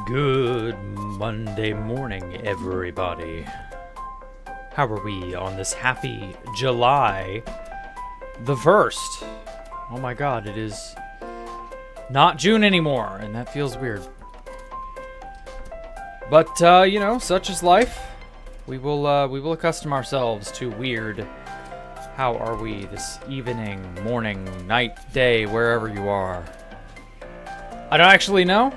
Good Monday morning, everybody. How are we on this happy July the 1st? Oh my god, it is not June anymore, and that feels weird. But, you know, such is life. We will accustom ourselves to weird. How are we this evening, morning, night, day, wherever you are? I don't actually know.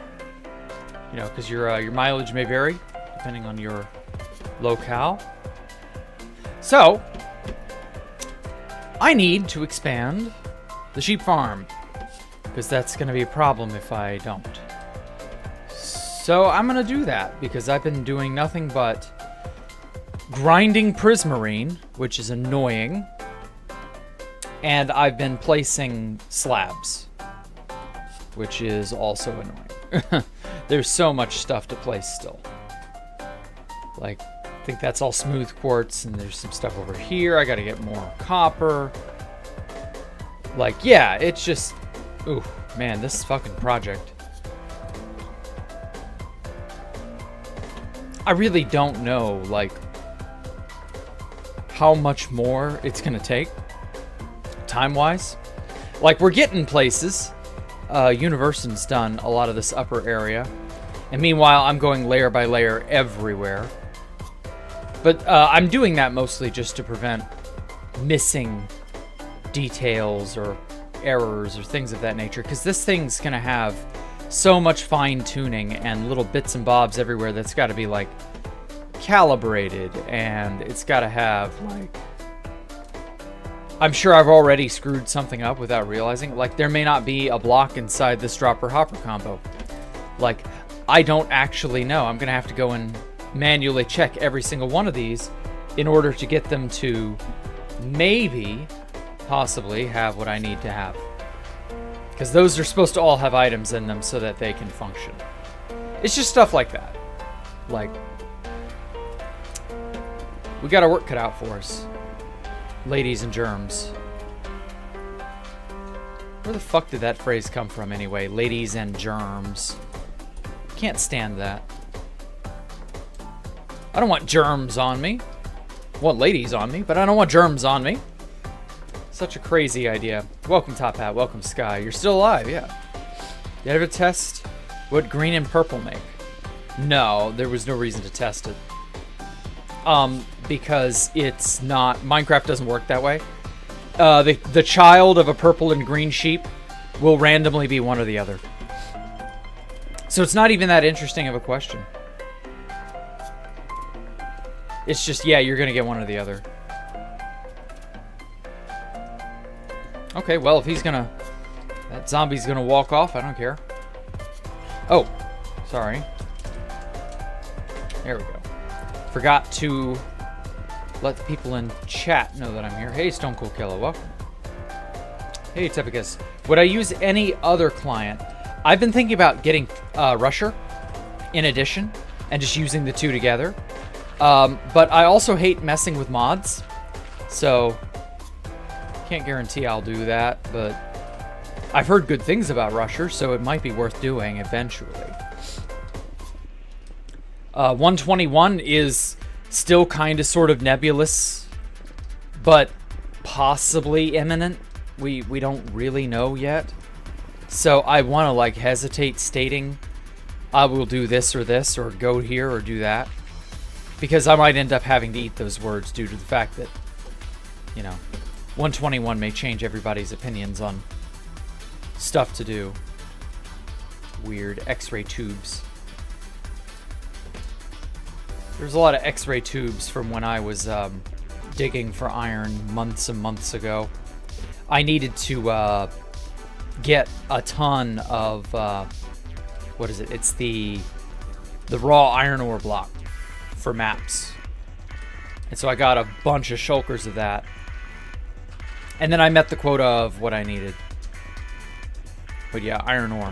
You know, because your mileage may vary depending on your locale. So, I need to expand the sheep farm, because that's going to be a problem if I don't. So I'm going to do that, because I've been doing nothing but grinding prismarine, which is annoying, and I've been placing slabs, which is also annoying. There's so much stuff to place still. Like, I think that's all smooth quartz, and there's some stuff over here. I gotta get more copper. Like, yeah, it's just... Ooh, man, this fucking project. I really don't know, like, how much more it's gonna take, time-wise. Like, we're getting places. University's done a lot of this upper area. And meanwhile, I'm going layer by layer everywhere. But I'm doing that mostly just to prevent missing details or errors or things of that nature. Because this thing's going to have so much fine-tuning and little bits and bobs everywhere that's got to be, like, calibrated. And it's got to have, like... I'm sure I've already screwed something up without realizing. Like, there may not be a block inside this dropper-hopper combo. Like, I don't actually know. I'm going to have to go and manually check every single one of these in order to get them to maybe, possibly, have what I need to have. Because those are supposed to all have items in them so that they can function. It's just stuff like that. Like, we got our work cut out for us. Ladies and germs. Where the fuck did that phrase come from anyway? Ladies and germs. Can't stand that. I don't want germs on me. I want ladies on me, but I don't want germs on me. Such a crazy idea. Welcome, Top Hat. Welcome, Sky. You're still alive, yeah. You ever test what green and purple make? No, there was no reason to test it. Because it's not... Minecraft doesn't work that way. The child of a purple and green sheep will randomly be one or the other. So it's not even that interesting of a question. It's just, yeah, you're gonna get one or the other. Okay, well, if he's gonna... That zombie's gonna walk off, I don't care. Oh, sorry. There we go. Forgot to let the people in chat know that I'm here. Hey, Stone Cold Killer, welcome. Hey, Typicus. Would I use any other client? I've been thinking about getting Rusher in addition and just using the two together. But I also hate messing with mods. So, can't guarantee I'll do that. But I've heard good things about Rusher, so it might be worth doing eventually. 121 is still kind of sort of nebulous, but possibly imminent. We don't really know yet. So I want to like hesitate stating I will do this or go here or do that, because I might end up having to eat those words due to the fact that, you know, 121 may change everybody's opinions on stuff to do. Weird X-ray tubes. There's a lot of X-ray tubes from when I was digging for iron months and months ago. I needed to get a ton of what is it? It's the raw iron ore block for maps, and so I got a bunch of shulkers of that, and then I met the quota of what I needed. But yeah, iron ore.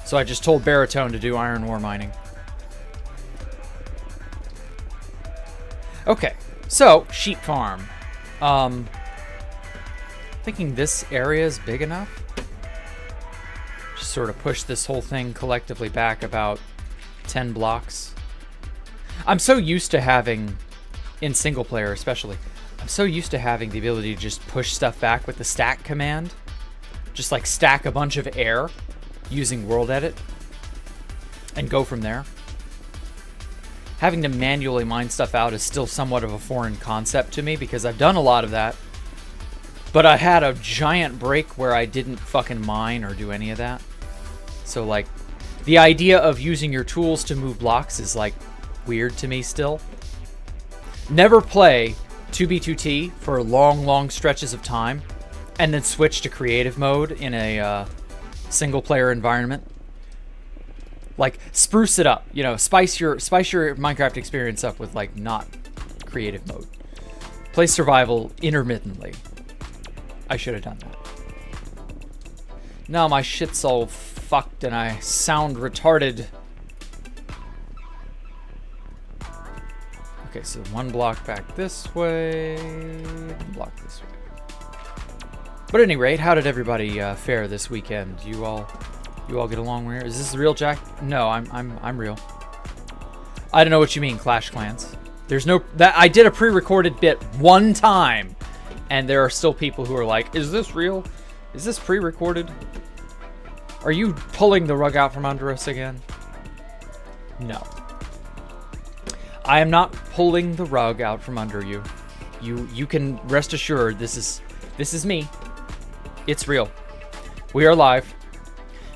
So I just told Baritone to do iron ore mining. Okay, so sheep farm. Thinking this area is big enough. Just sort of push this whole thing collectively back about 10 blocks. I'm so used to having, in single player especially, I'm so used to having the ability to just push stuff back with the stack command. Just like stack a bunch of air using world edit and go from there. Having to manually mine stuff out is still somewhat of a foreign concept to me because I've done a lot of that. But I had a giant break where I didn't fucking mine or do any of that. So like, the idea of using your tools to move blocks is like weird to me still. Never play 2B2T for long stretches of time and then switch to creative mode in a single player environment. Like, spruce it up, you know, spice your Minecraft experience up with like not creative mode. Play survival intermittently. I should have done that. Now my shit's all fucked and I sound retarded. Okay, so one block back this way, one block this way. But at any rate, how did everybody fare this weekend? You all get along here? Is this the real Jack? No, I'm real. I don't know what you mean, Clash Clans. There's no that I did a pre-recorded bit one time, and there are still people who are like, "Is this real? Is this pre-recorded? Are you pulling the rug out from under us again?" No. I am not pulling the rug out from under you. You can rest assured this is me. It's real. We are live.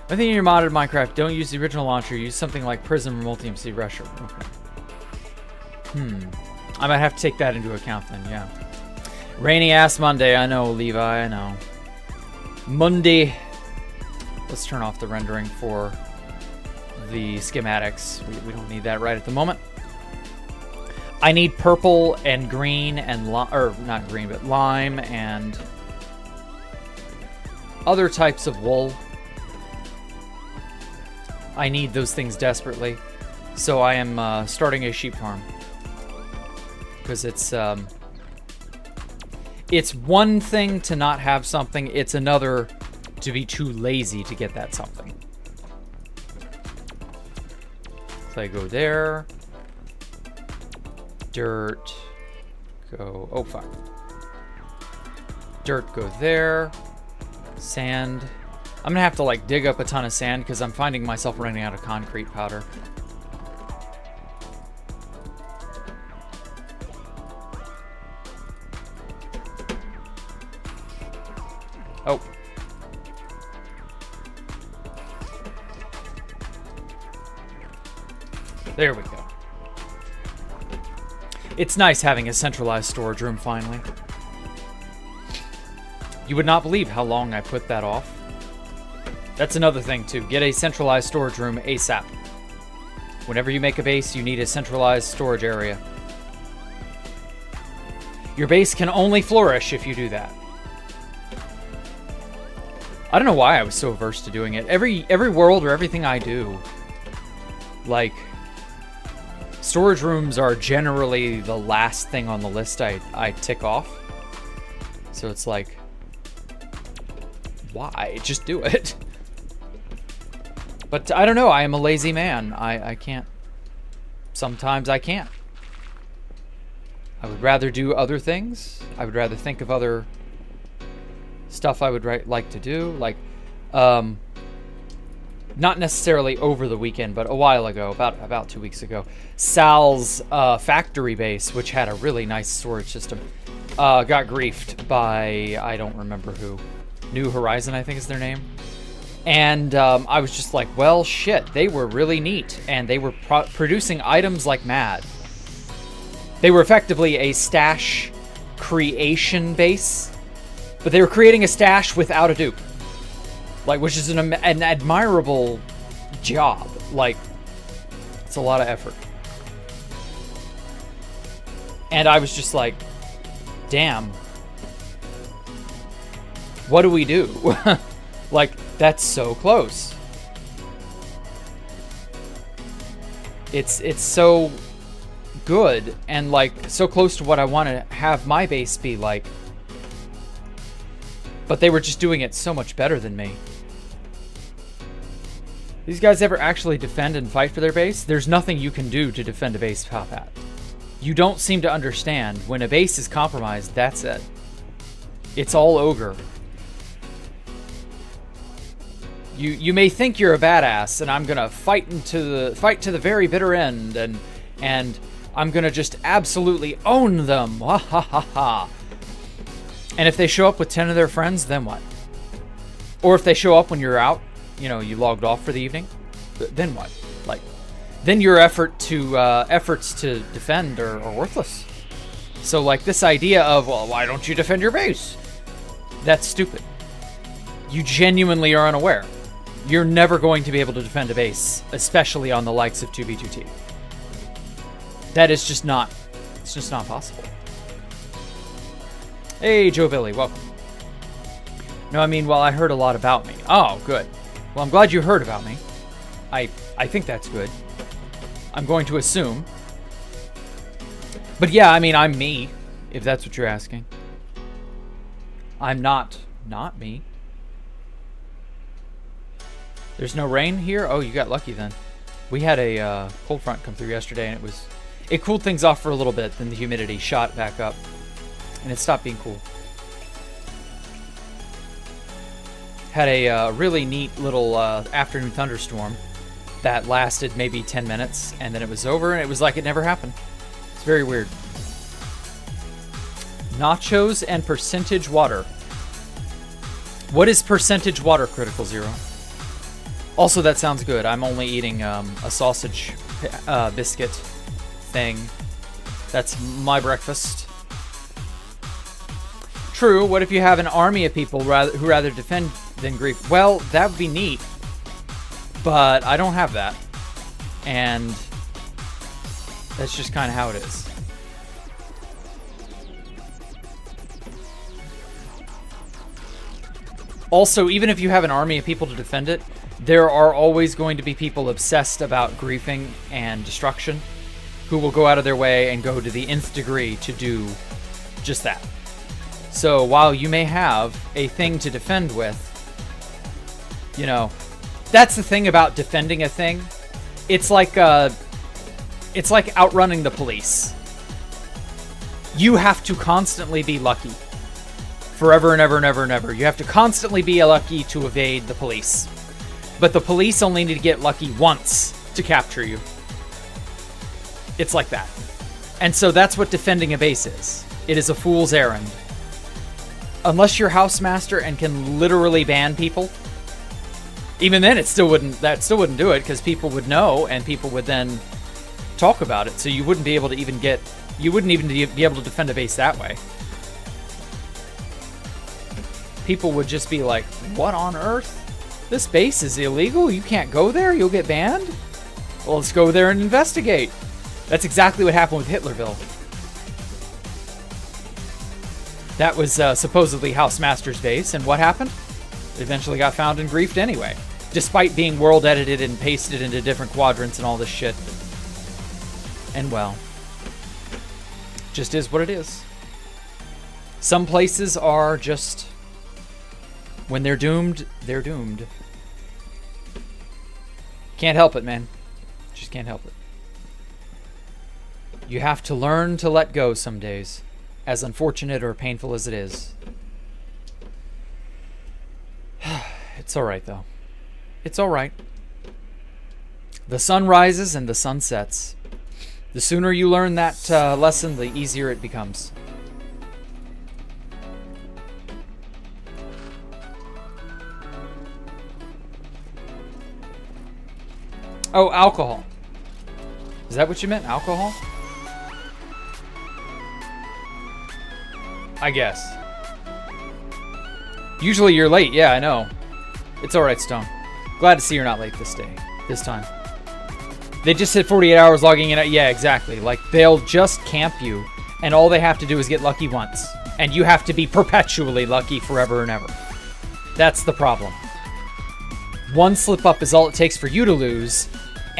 I think in your modded Minecraft, don't use the original launcher. Use something like Prism or Multi-MC Rusher. Okay. I might have to take that into account then, yeah. Rainy ass Monday, I know, Levi, I know. Monday. Let's turn off the rendering for the schematics. We don't need that right at the moment. I need purple and green and or not green, but lime and other types of wool. I need those things desperately. So I am starting a sheep farm. Because it's one thing to not have something, it's another to be too lazy to get that something. So I go there. Dirt. Go. Oh, fuck. Dirt, go there. Sand. I'm gonna have to like dig up a ton of sand because I'm finding myself running out of concrete powder. Oh. There we go. It's nice having a centralized storage room finally. You would not believe how long I put that off. That's another thing too. Get a centralized storage room ASAP. Whenever you make a base, you need a centralized storage area. Your base can only flourish if you do that. I don't know why I was so averse to doing it. Every world or everything I do, like, storage rooms are generally the last thing on the list I tick off. So it's like, why? Just do it. But I don't know. I am a lazy man. I can't. Sometimes I can't. I would rather do other things. I would rather think of other stuff I would like to do. Like, not necessarily over the weekend, but a while ago, about 2 weeks ago, Sal's factory base, which had a really nice storage system, got griefed by, I don't remember who. New Horizon, I think is their name. And I was just like, well, shit, they were really neat. And they were producing items like mad. They were effectively a stash creation base. But they were creating a stash without a dupe. Like, which is an admirable job. Like, it's a lot of effort. And I was just like, damn. What do we do? Like, that's so close. It's so good and like so close to what I want to have my base be like. But they were just doing it so much better than me. These guys ever actually defend and fight for their base? There's nothing you can do to defend a base top hat. You don't seem to understand. When a base is compromised, that's it. It's all ogre. You may think you're a badass, and I'm gonna fight to the very bitter end, and I'm gonna just absolutely own them. Ha ha ha ha. And if they show up with 10 of their friends, then what? Or if they show up when you're out, you know, you logged off for the evening, then what? Like, then your efforts to defend are worthless. So like this idea of, well, why don't you defend your base? That's stupid. You genuinely are unaware. You're never going to be able to defend a base, especially on the likes of 2v2t. That is just not, it's just not possible. Hey, Joe Billy, welcome. No, I mean, well, I heard a lot about me. Oh, good. Well, I'm glad you heard about me. I think that's good. I'm going to assume. But yeah, I mean, I'm me, if that's what you're asking. I'm not me. There's no rain here? Oh, you got lucky then. We had a cold front come through yesterday, and it cooled things off for a little bit, then the humidity shot back up, and it stopped being cool. Had a really neat little afternoon thunderstorm that lasted maybe 10 minutes, and then it was over, and it was like it never happened. It's very weird. Nachos and percentage water. What is percentage water, Critical Zero? Also, that sounds good. I'm only eating a sausage biscuit thing. That's my breakfast. True, what if you have an army of people who rather defend than grief? Well, that would be neat, but I don't have that, and that's just kind of how it is. Also, even if you have an army of people to defend it, there are always going to be people obsessed about griefing and destruction who will go out of their way and go to the nth degree to do just that. So while you may have a thing to defend with, you know, that's the thing about defending a thing. It's like outrunning the police. You have to constantly be lucky. Forever and ever and ever and ever. You have to constantly be lucky to evade the police. But the police only need to get lucky once to capture you. It's like that. And so that's what defending a base is. It is a fool's errand. Unless you're housemaster and can literally ban people, even then that still wouldn't do it, because people would know and people would then talk about it. So you wouldn't be able to even be able to defend a base that way. People would just be like, what on earth? This base is illegal? You can't go there? You'll get banned? Well, let's go there and investigate. That's exactly what happened with Hitlerville. That was supposedly Housemaster's base, and what happened? It eventually got found and griefed anyway, despite being world edited and pasted into different quadrants and all this shit. And well, just is what it is. Some places are just, when they're doomed, they're doomed. Can't help it, man. Just can't help it. You have to learn to let go some days, as unfortunate or painful as it is. It's alright, though. It's alright. The sun rises and the sun sets. The sooner you learn that lesson, the easier it becomes. Oh, alcohol. Is that what you meant? Alcohol? I guess. Usually you're late. Yeah, I know. It's alright, Stone. Glad to see you're not late this time. They just said 48 hours logging in. Yeah, exactly. Like, they'll just camp you, and all they have to do is get lucky once. And you have to be perpetually lucky forever and ever. That's the problem. One slip up is all it takes for you to lose,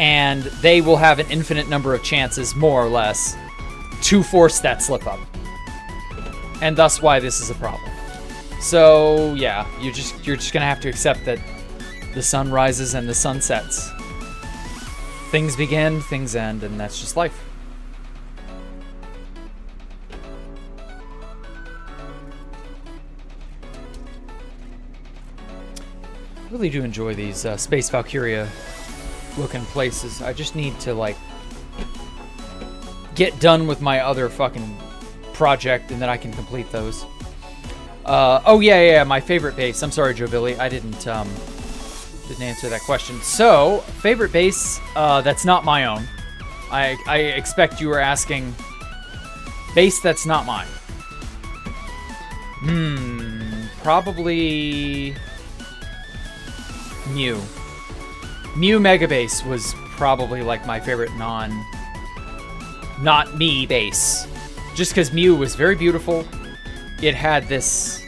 and they will have an infinite number of chances, more or less, to force that slip up. And thus why this is a problem. So yeah, you're just gonna have to accept that the sun rises and the sun sets. Things begin, things end, and that's just life. I really do enjoy these Space Valkyria looking places. I just need to like get done with my other fucking project and then I can complete those. Oh yeah, my favorite base. I'm sorry, Joe Billy, I didn't answer that question. So, favorite base that's not my own. I expect you were asking base that's not mine. Probably Mew. Mew Mega Base was probably like my favorite not me base. Just because Mew was very beautiful. It had this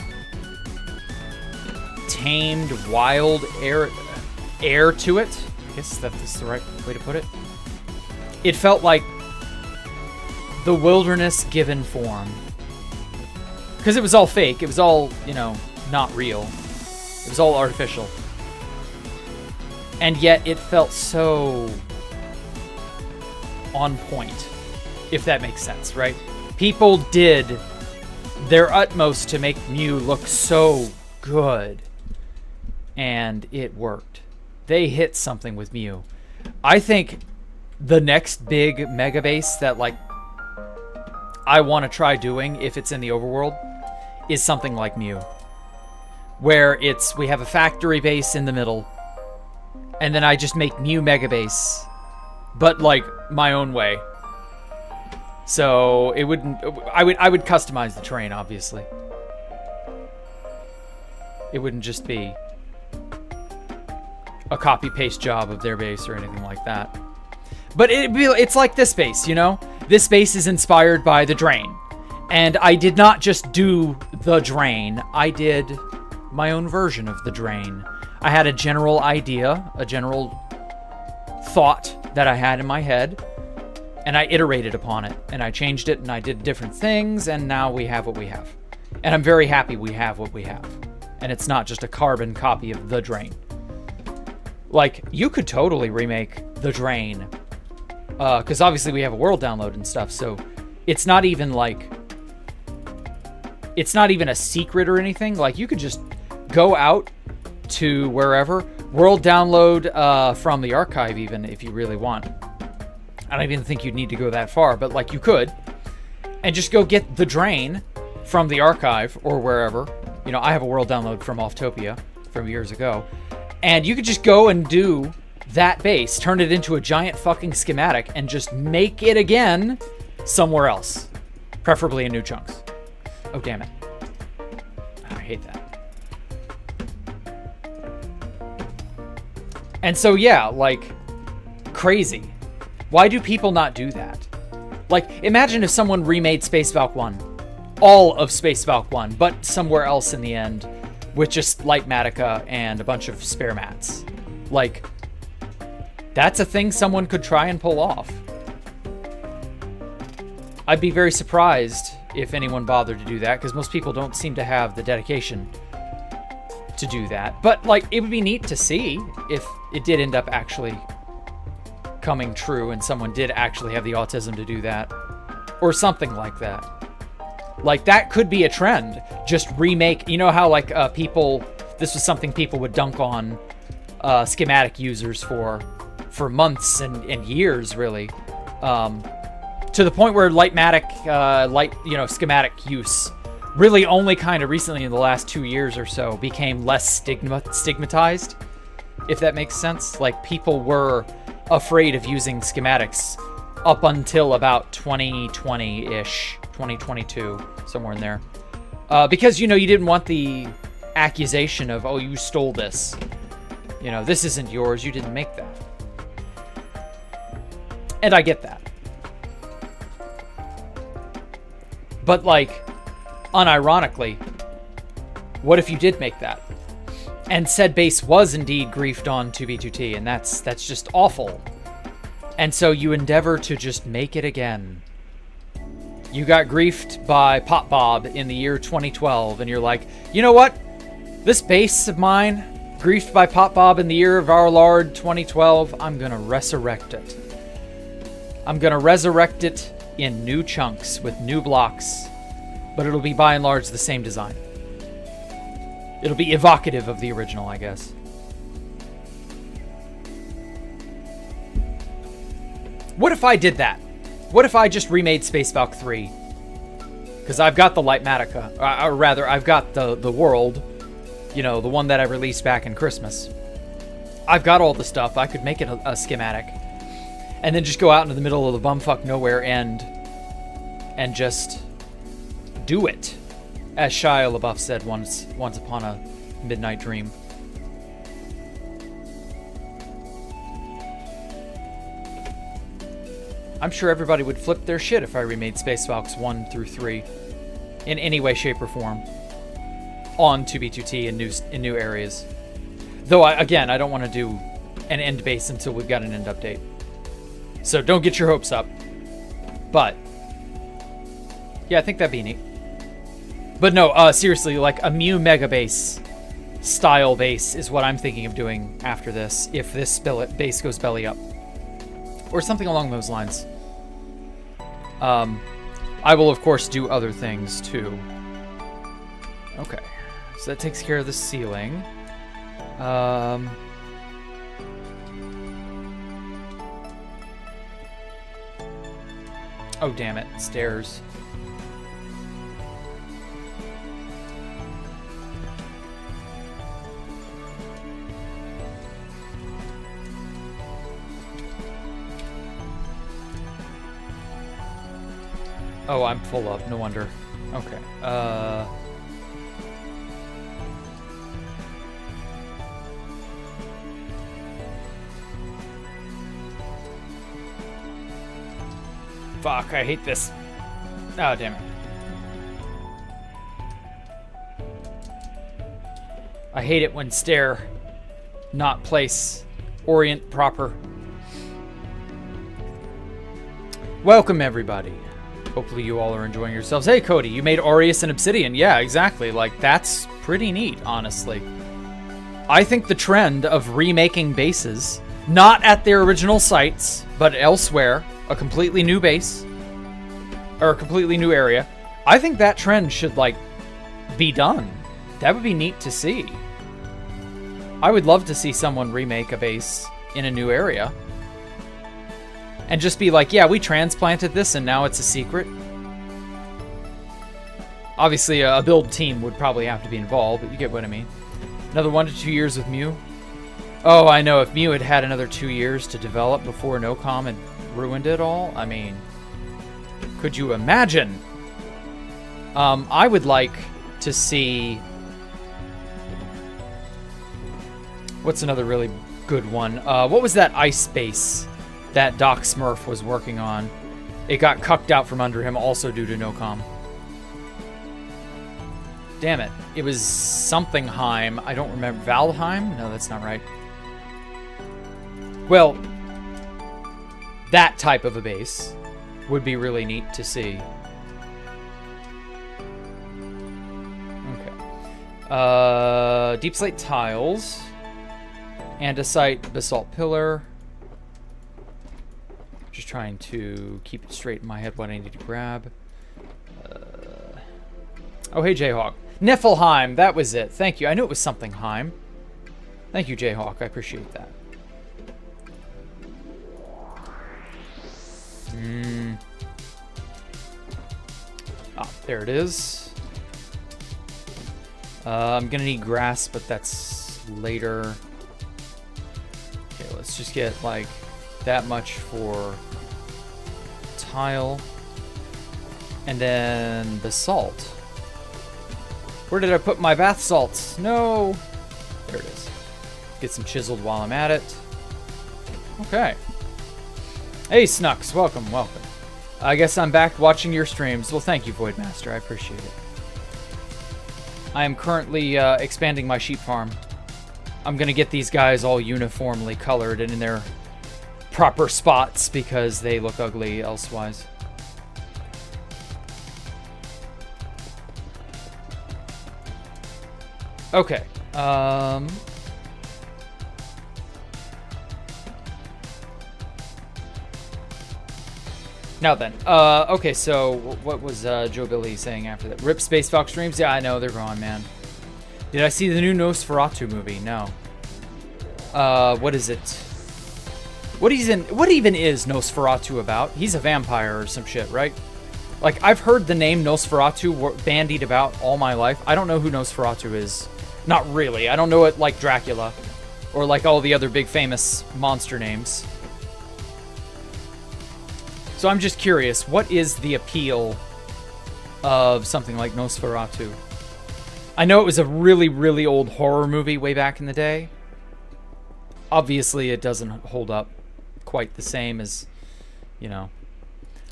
tamed, wild air to it. I guess that's the right way to put it. It felt like the wilderness given form. Because it was all fake. It was all, not real. It was all artificial. And yet it felt so on point, if that makes sense, right? People did their utmost to make Mew look so good. And it worked. They hit something with Mew. I think the next big mega base that I want to try doing, if it's in the overworld, is something like Mew. Where we have a factory base in the middle, and then I just make Mew mega base, but my own way. So it wouldn't. I would customize the terrain, obviously. It wouldn't just be a copy-paste job of their base or anything like that. But it's like this base, This base is inspired by the Drain. And I did not just do the Drain. I did my own version of the Drain. I had a general idea, a general thought that I had in my head, and I iterated upon it, and I changed it, and I did different things, and now we have what we have. And I'm very happy we have what we have. And it's not just a carbon copy of the Drain. You could totally remake the Drain, because obviously we have a world download and stuff, so it's not even a secret or anything. You could just go out to wherever, world download from the archive even, if you really want. I don't even think you'd need to go that far, but you could, and just go get the Drain from the archive or wherever. I have a world download from Offtopia from years ago, and you could just go and do that base, turn it into a giant fucking schematic, and just make it again somewhere else, preferably in new chunks. Oh, damn it. I hate that. And so, yeah, crazy. Why do people not do that? Imagine if someone remade Space Valk 1. All of Space Valk 1, but somewhere else in the end, with just Lightmatica and a bunch of spare mats. That's a thing someone could try and pull off. I'd be very surprised if anyone bothered to do that, because most people don't seem to have the dedication to do that. But, it would be neat to see if it did end up actually coming true and someone did actually have the autism to do that. Or something like that. That could be a trend. Just remake, how, people... This was something people would dunk on schematic users for months and years, really. To the point where Lightmatic, schematic use really only kind of recently in the last 2 years or so became less stigmatized, if that makes sense. People were afraid of using schematics up until about 2020-ish, 2022, somewhere in there. Because, you didn't want the accusation of, oh, you stole this. This isn't yours, you didn't make that. And I get that. But, unironically, what if you did make that? And said base was indeed griefed on 2B2T, and that's just awful. And so you endeavor to just make it again. You got griefed by Pop Bob in the year 2012, and you're like, you know what? This base of mine, griefed by Pop Bob in the year of our Lord 2012, I'm gonna resurrect it. I'm gonna resurrect it in new chunks with new blocks, but it'll be by and large the same design. It'll be evocative of the original, I guess. What if I did that? What if I just remade Space Valk 3? Because I've got the Lightmatica, or rather, I've got the world, you know, the one that I released back in Christmas. I've got all the stuff. I could make it a schematic. And then just go out into the middle of the bumfuck nowhere and just do it. As Shia LaBeouf said once upon a midnight dream. I'm sure everybody would flip their shit if I remade Space Valks 1 through 3 in any way, shape, or form on 2B2T in new areas. Though, again, I don't want to do an end base until we've got an end update. So don't get your hopes up. But, yeah, I think that'd be neat. But no, seriously, like a Mew Mega Base style base is what I'm thinking of doing after this, if this base goes belly up. Or something along those lines. I will, of course, do other things, too. Okay. So that takes care of the ceiling. Oh, damn it. Stairs. Oh, I'm full up. No wonder. Okay. Fuck, I hate this. Oh, damn it. I hate it when stare, not place, orient proper. Welcome, everybody. Hopefully you all are enjoying yourselves. Hey, Cody, you made Aureus and Obsidian. Yeah, exactly. Like, that's pretty neat, honestly. I think the trend of remaking bases, not at their original sites, but elsewhere, a completely new base, or a completely new area, I think that trend should, like, be done. That would be neat to see. I would love to see someone remake a base in a new area. And just be like, yeah, we transplanted this and now it's a secret. Obviously, a build team would probably have to be involved, but you get what I mean. Another 1 to 2 years with Mew. Oh, I know. If Mew had had another 2 years to develop before NOCOM had ruined it all, I mean, could you imagine? I would like to see... What's another really good one? What was that ice base that Doc Smurf was working on? It got cucked out from under him also due to NOCOM. Damn it. It was something Heim. I don't remember. Valheim? No, that's not right. Well, that type of a base would be really neat to see. Okay. Deep slate tiles. Andesite basalt pillar. Just trying to keep it straight in my head what I need to grab. Oh, hey, Jayhawk. Niflheim, that was it. Thank you. I knew it was something Heim. Thank you, Jayhawk. I appreciate that. Ah, there it is. I'm gonna need grass, but that's later. Okay, let's just get, like, that much for tile. And then basalt. Where did I put my bath salts? No! There it is. Get some chiseled while I'm at it. Okay. Hey, Snux. Welcome, welcome. I guess I'm back watching your streams. Well, thank you, Voidmaster. I appreciate it. I am currently expanding my sheep farm. I'm gonna get these guys all uniformly colored and in their proper spots because they look ugly elsewise. Okay. Now then, okay, so what was Joe Billy saying after that? Rip Space Fox Dreams? Yeah, I know, they're gone, man. Did I see the new Nosferatu movie? No. What is it? What even is Nosferatu about? He's a vampire or some shit, right? Like, I've heard the name Nosferatu bandied about all my life. I don't know who Nosferatu is. Not really. I don't know it like Dracula or like all the other big famous monster names. So I'm just curious, what is the appeal of something like Nosferatu? I know it was a really, really old horror movie way back in the day. Obviously, it doesn't hold up quite the same as, you know.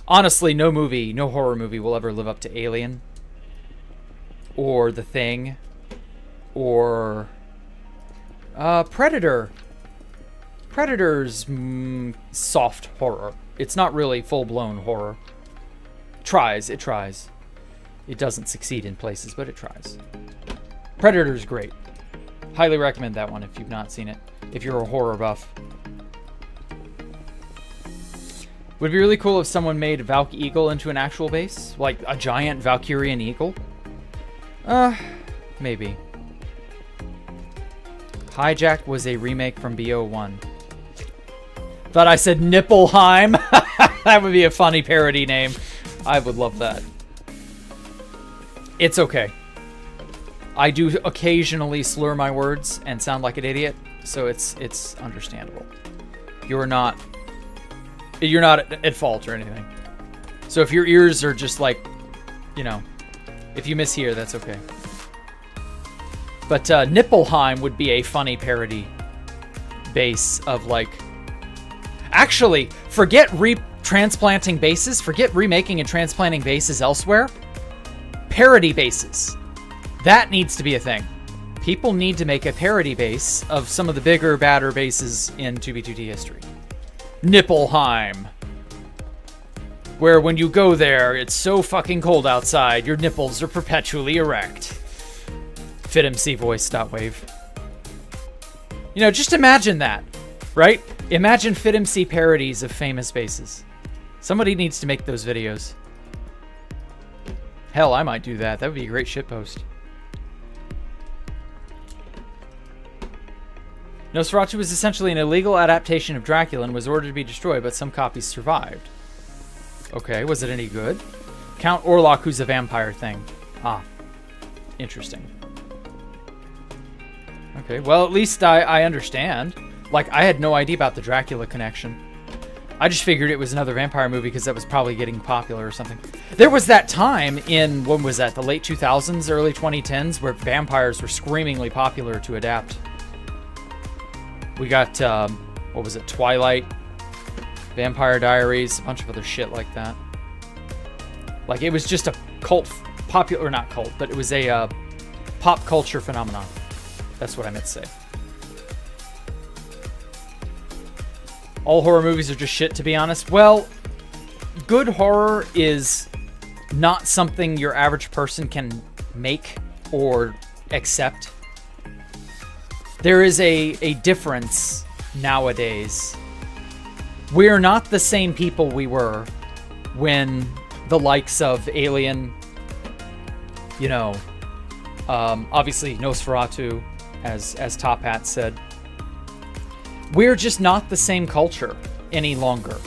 Honestly, no horror movie will ever live up to Alien or The Thing or Predator. Predator's soft horror. It's not really full-blown horror. It tries. It doesn't succeed in places, but it tries. Predator's great. Highly recommend that one if you've not seen it, if you're a horror buff. Would be really cool if someone made Valk Eagle into an actual base, like a giant Valkyrian eagle. Maybe. Hijacked was a remake from BO1. Thought I said Nippleheim. That would be a funny parody name. I would love that. It's okay. I do occasionally slur my words and sound like an idiot, so it's understandable. You're not at fault or anything. So if your ears are just like, you know, if you mishear, that's okay. But Nippleheim would be a funny parody base of like... Actually, forget transplanting bases. Forget remaking and transplanting bases elsewhere. Parody bases. That needs to be a thing. People need to make a parody base of some of the bigger, badder bases in 2B2T history. Nippleheim. Where when you go there, it's so fucking cold outside, your nipples are perpetually erect. FitMC voice.wave. You know, just imagine that, right? Imagine FitMC parodies of famous bases. Somebody needs to make those videos. Hell, I might do that. That would be a great shitpost. Nosferatu was essentially an illegal adaptation of Dracula and was ordered to be destroyed, but some copies survived. Okay, was it any good? Count Orlok, who's a vampire thing. Ah, interesting. Okay, well, at least I understand. Like, I had no idea about the Dracula connection. I just figured it was another vampire movie because that was probably getting popular or something. There was that time in, when was that, the late 2000s, early 2010s, where vampires were screamingly popular to adapt. We got, what was it, Twilight, Vampire Diaries, a bunch of other shit like that. Like, it was just a cult, popular, not cult, but it was a pop culture phenomenon. That's what I meant to say. All horror movies are just shit, to be honest. Well, good horror is not something your average person can make or accept. There is a difference nowadays. We're not the same people we were when the likes of Alien, you know, obviously Nosferatu, as Top Hat said. We're just not the same culture any longer.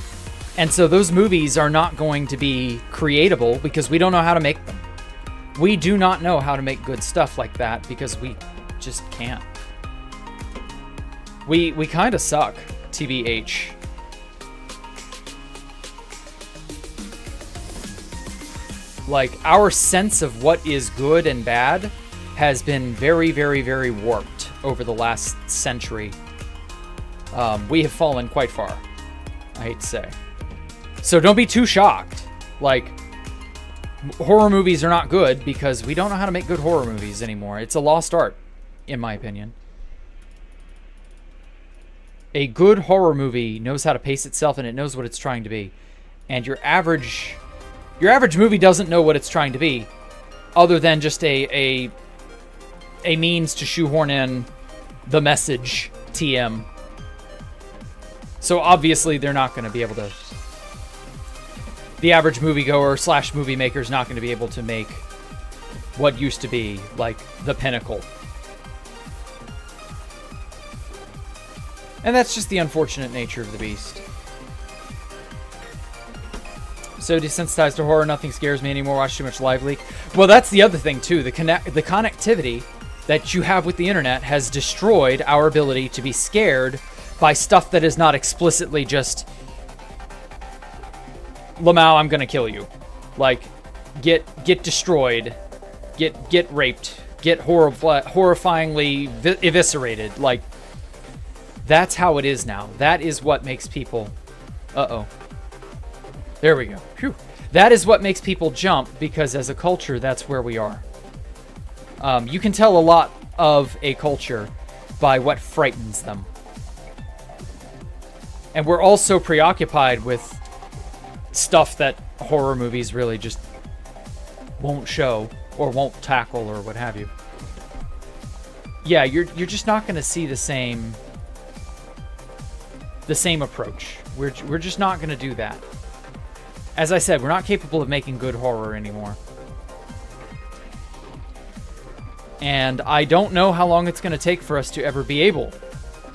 And so those movies are not going to be creatable because we don't know how to make them. We do not know how to make good stuff like that because we just can't. We kind of suck, TBH. Like, our sense of what is good and bad has been very, very, very warped over the last century. We have fallen quite far, I hate to say. So don't be too shocked. Like, horror movies are not good because we don't know how to make good horror movies anymore. It's a lost art, in my opinion. A good horror movie knows how to pace itself, and it knows what it's trying to be. And your average movie doesn't know what it's trying to be, other than just a means to shoehorn in the message TM. So obviously they're not going to be able to. The average moviegoer / movie maker is not going to be able to make what used to be like the pinnacle. And that's just the unfortunate nature of the beast. So desensitized to horror, nothing scares me anymore. Watch too much Live Leak. Well, that's the other thing too. The connectivity that you have with the internet has destroyed our ability to be scared by stuff that is not explicitly just, Lamau, I'm gonna kill you. Like, get destroyed, get raped, get horrifyingly eviscerated. Like, that's how it is now. That is what makes people... Uh-oh. There we go. Phew. That is what makes people jump, because as a culture, that's where we are. You can tell a lot of a culture by what frightens them. And we're also preoccupied with stuff that horror movies really just won't show or won't tackle or what have you. Yeah, you're just not going to see the same approach. We're just not going to do that. As I said, we're not capable of making good horror anymore. And I don't know how long it's going to take for us to ever be able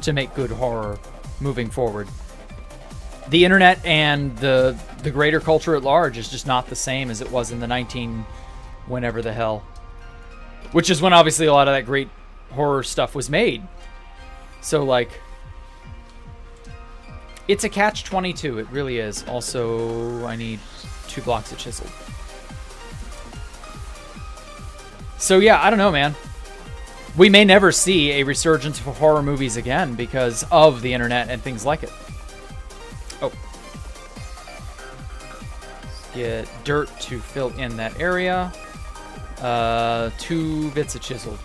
to make good horror moving forward. The internet and the greater culture at large is just not the same as it was in the whenever the hell. Which is when obviously a lot of that great horror stuff was made. So like, it's a catch-22, it really is. Also, I need 2 blocks of chisel. So yeah, I don't know, man. We may never see a resurgence of horror movies again because of the internet and things like it. Oh. Let's get dirt to fill in that area. 2 bits of chisel.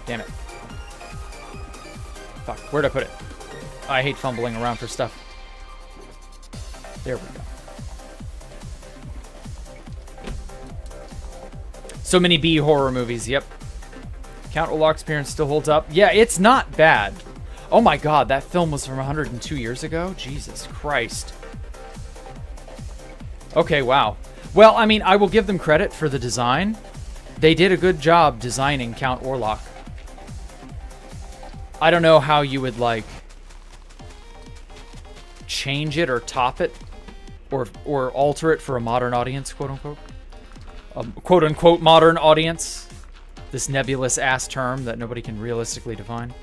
Damn it. Fuck, where'd I put it? I hate fumbling around for stuff. There we go. So many B horror movies, yep. Count Olaf's appearance still holds up. Yeah, it's not bad. Oh my god, that film was from 102 years ago? Jesus Christ. Okay, wow. Well, I mean, I will give them credit for the design. They did a good job designing Count Orlok. I don't know how you would, like, change it or top it or alter it for a modern audience, quote-unquote. Quote-unquote modern audience. This nebulous-ass term that nobody can realistically define.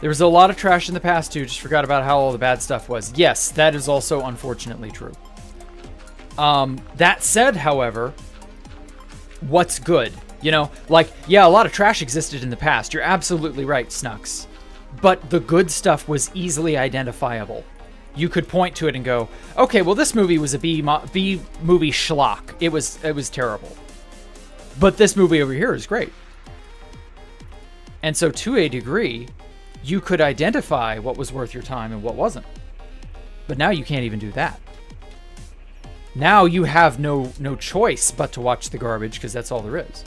There was a lot of trash in the past, too. Just forgot about how all the bad stuff was. Yes, that is also unfortunately true. That said, however, what's good? You know, like, yeah, a lot of trash existed in the past. You're absolutely right, Snux. But the good stuff was easily identifiable. You could point to it and go, okay, well, this movie was a B movie schlock. It was terrible. But this movie over here is great. And so to a degree, you could identify what was worth your time and what wasn't. But now you can't even do that. Now you have no choice but to watch the garbage because that's all there is.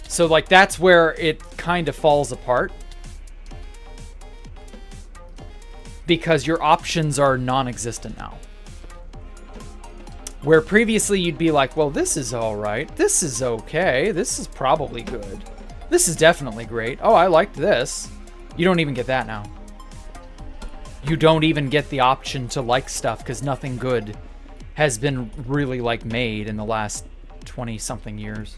So, like, that's where it kind of falls apart. Because your options are non-existent now. Where previously you'd be like, well, this is alright. This is okay. This is probably good. This is definitely great. Oh, I liked this. You don't even get that now. You don't even get the option to like stuff because nothing good has been really, like, made in the last 20-something years.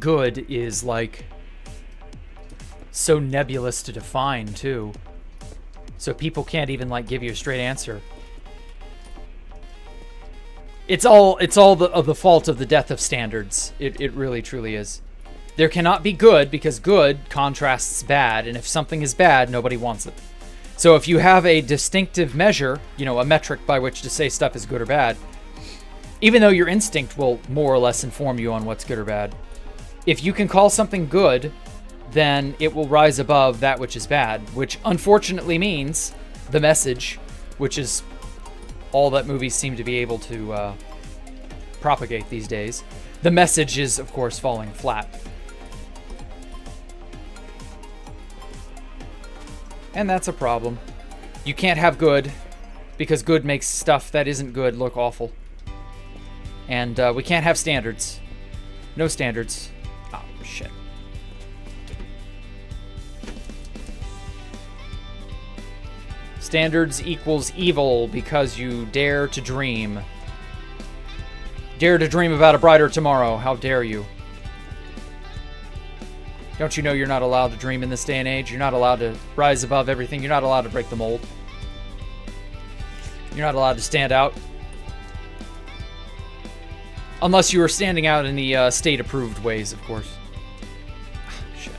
Good is, like, so nebulous to define, too. So people can't even, like, give you a straight answer. It's all the fault of the death of standards. It really, truly is. There cannot be good because good contrasts bad, and if something is bad, nobody wants it. So if you have a distinctive measure, a metric by which to say stuff is good or bad, even though your instinct will more or less inform you on what's good or bad, if you can call something good, then it will rise above that which is bad, which unfortunately means the message, which is all that movies seem to be able to propagate these days. The message is, of course, falling flat. And that's a problem. You can't have good, because good makes stuff that isn't good look awful. And we can't have standards. No standards. Oh, shit. Standards equals evil because you dare to dream. Dare to dream about a brighter tomorrow. How dare you? Don't you know you're not allowed to dream in this day and age? You're not allowed to rise above everything. You're not allowed to break the mold. You're not allowed to stand out. Unless you are standing out in the state-approved ways, of course. Shit.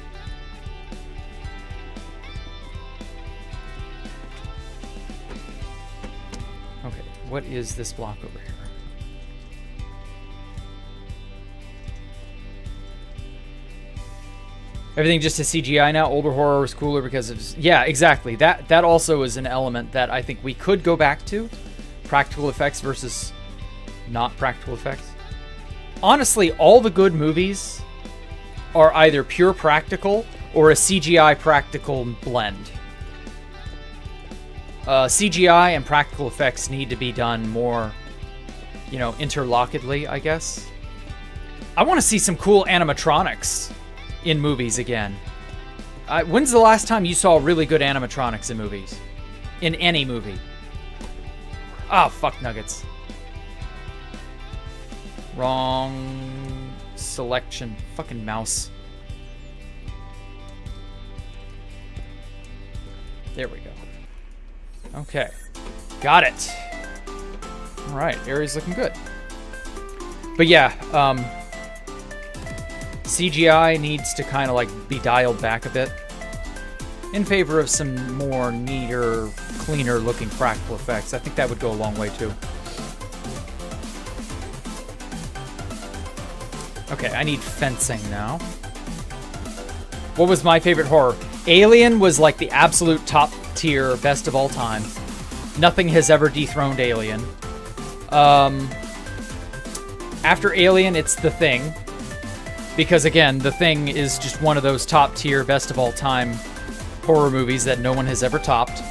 Okay, what is this block over here? Everything just is CGI now. Older horror is cooler because of... Yeah, exactly. That also is an element that I think we could go back to. Practical effects versus not practical effects. Honestly, all the good movies are either pure practical or a CGI practical blend. CGI and practical effects need to be done more, interlockedly, I guess. I want to see some cool animatronics in movies again. When's the last time you saw really good animatronics in movies? In any movie? Oh, fuck nuggets. Wrong selection. Fucking mouse. There we go. Okay. Got it. Alright, area's looking good. But yeah, CGI needs to kind of be dialed back a bit in favor of some more neater, cleaner looking practical effects. I think that would go a long way too. Okay, I need fencing now. What was my favorite horror? Alien was like the absolute top tier, best of all time. Nothing has ever dethroned Alien. After Alien, it's The Thing. Because again, The Thing is just one of those top tier, best of all time horror movies that no one has ever topped.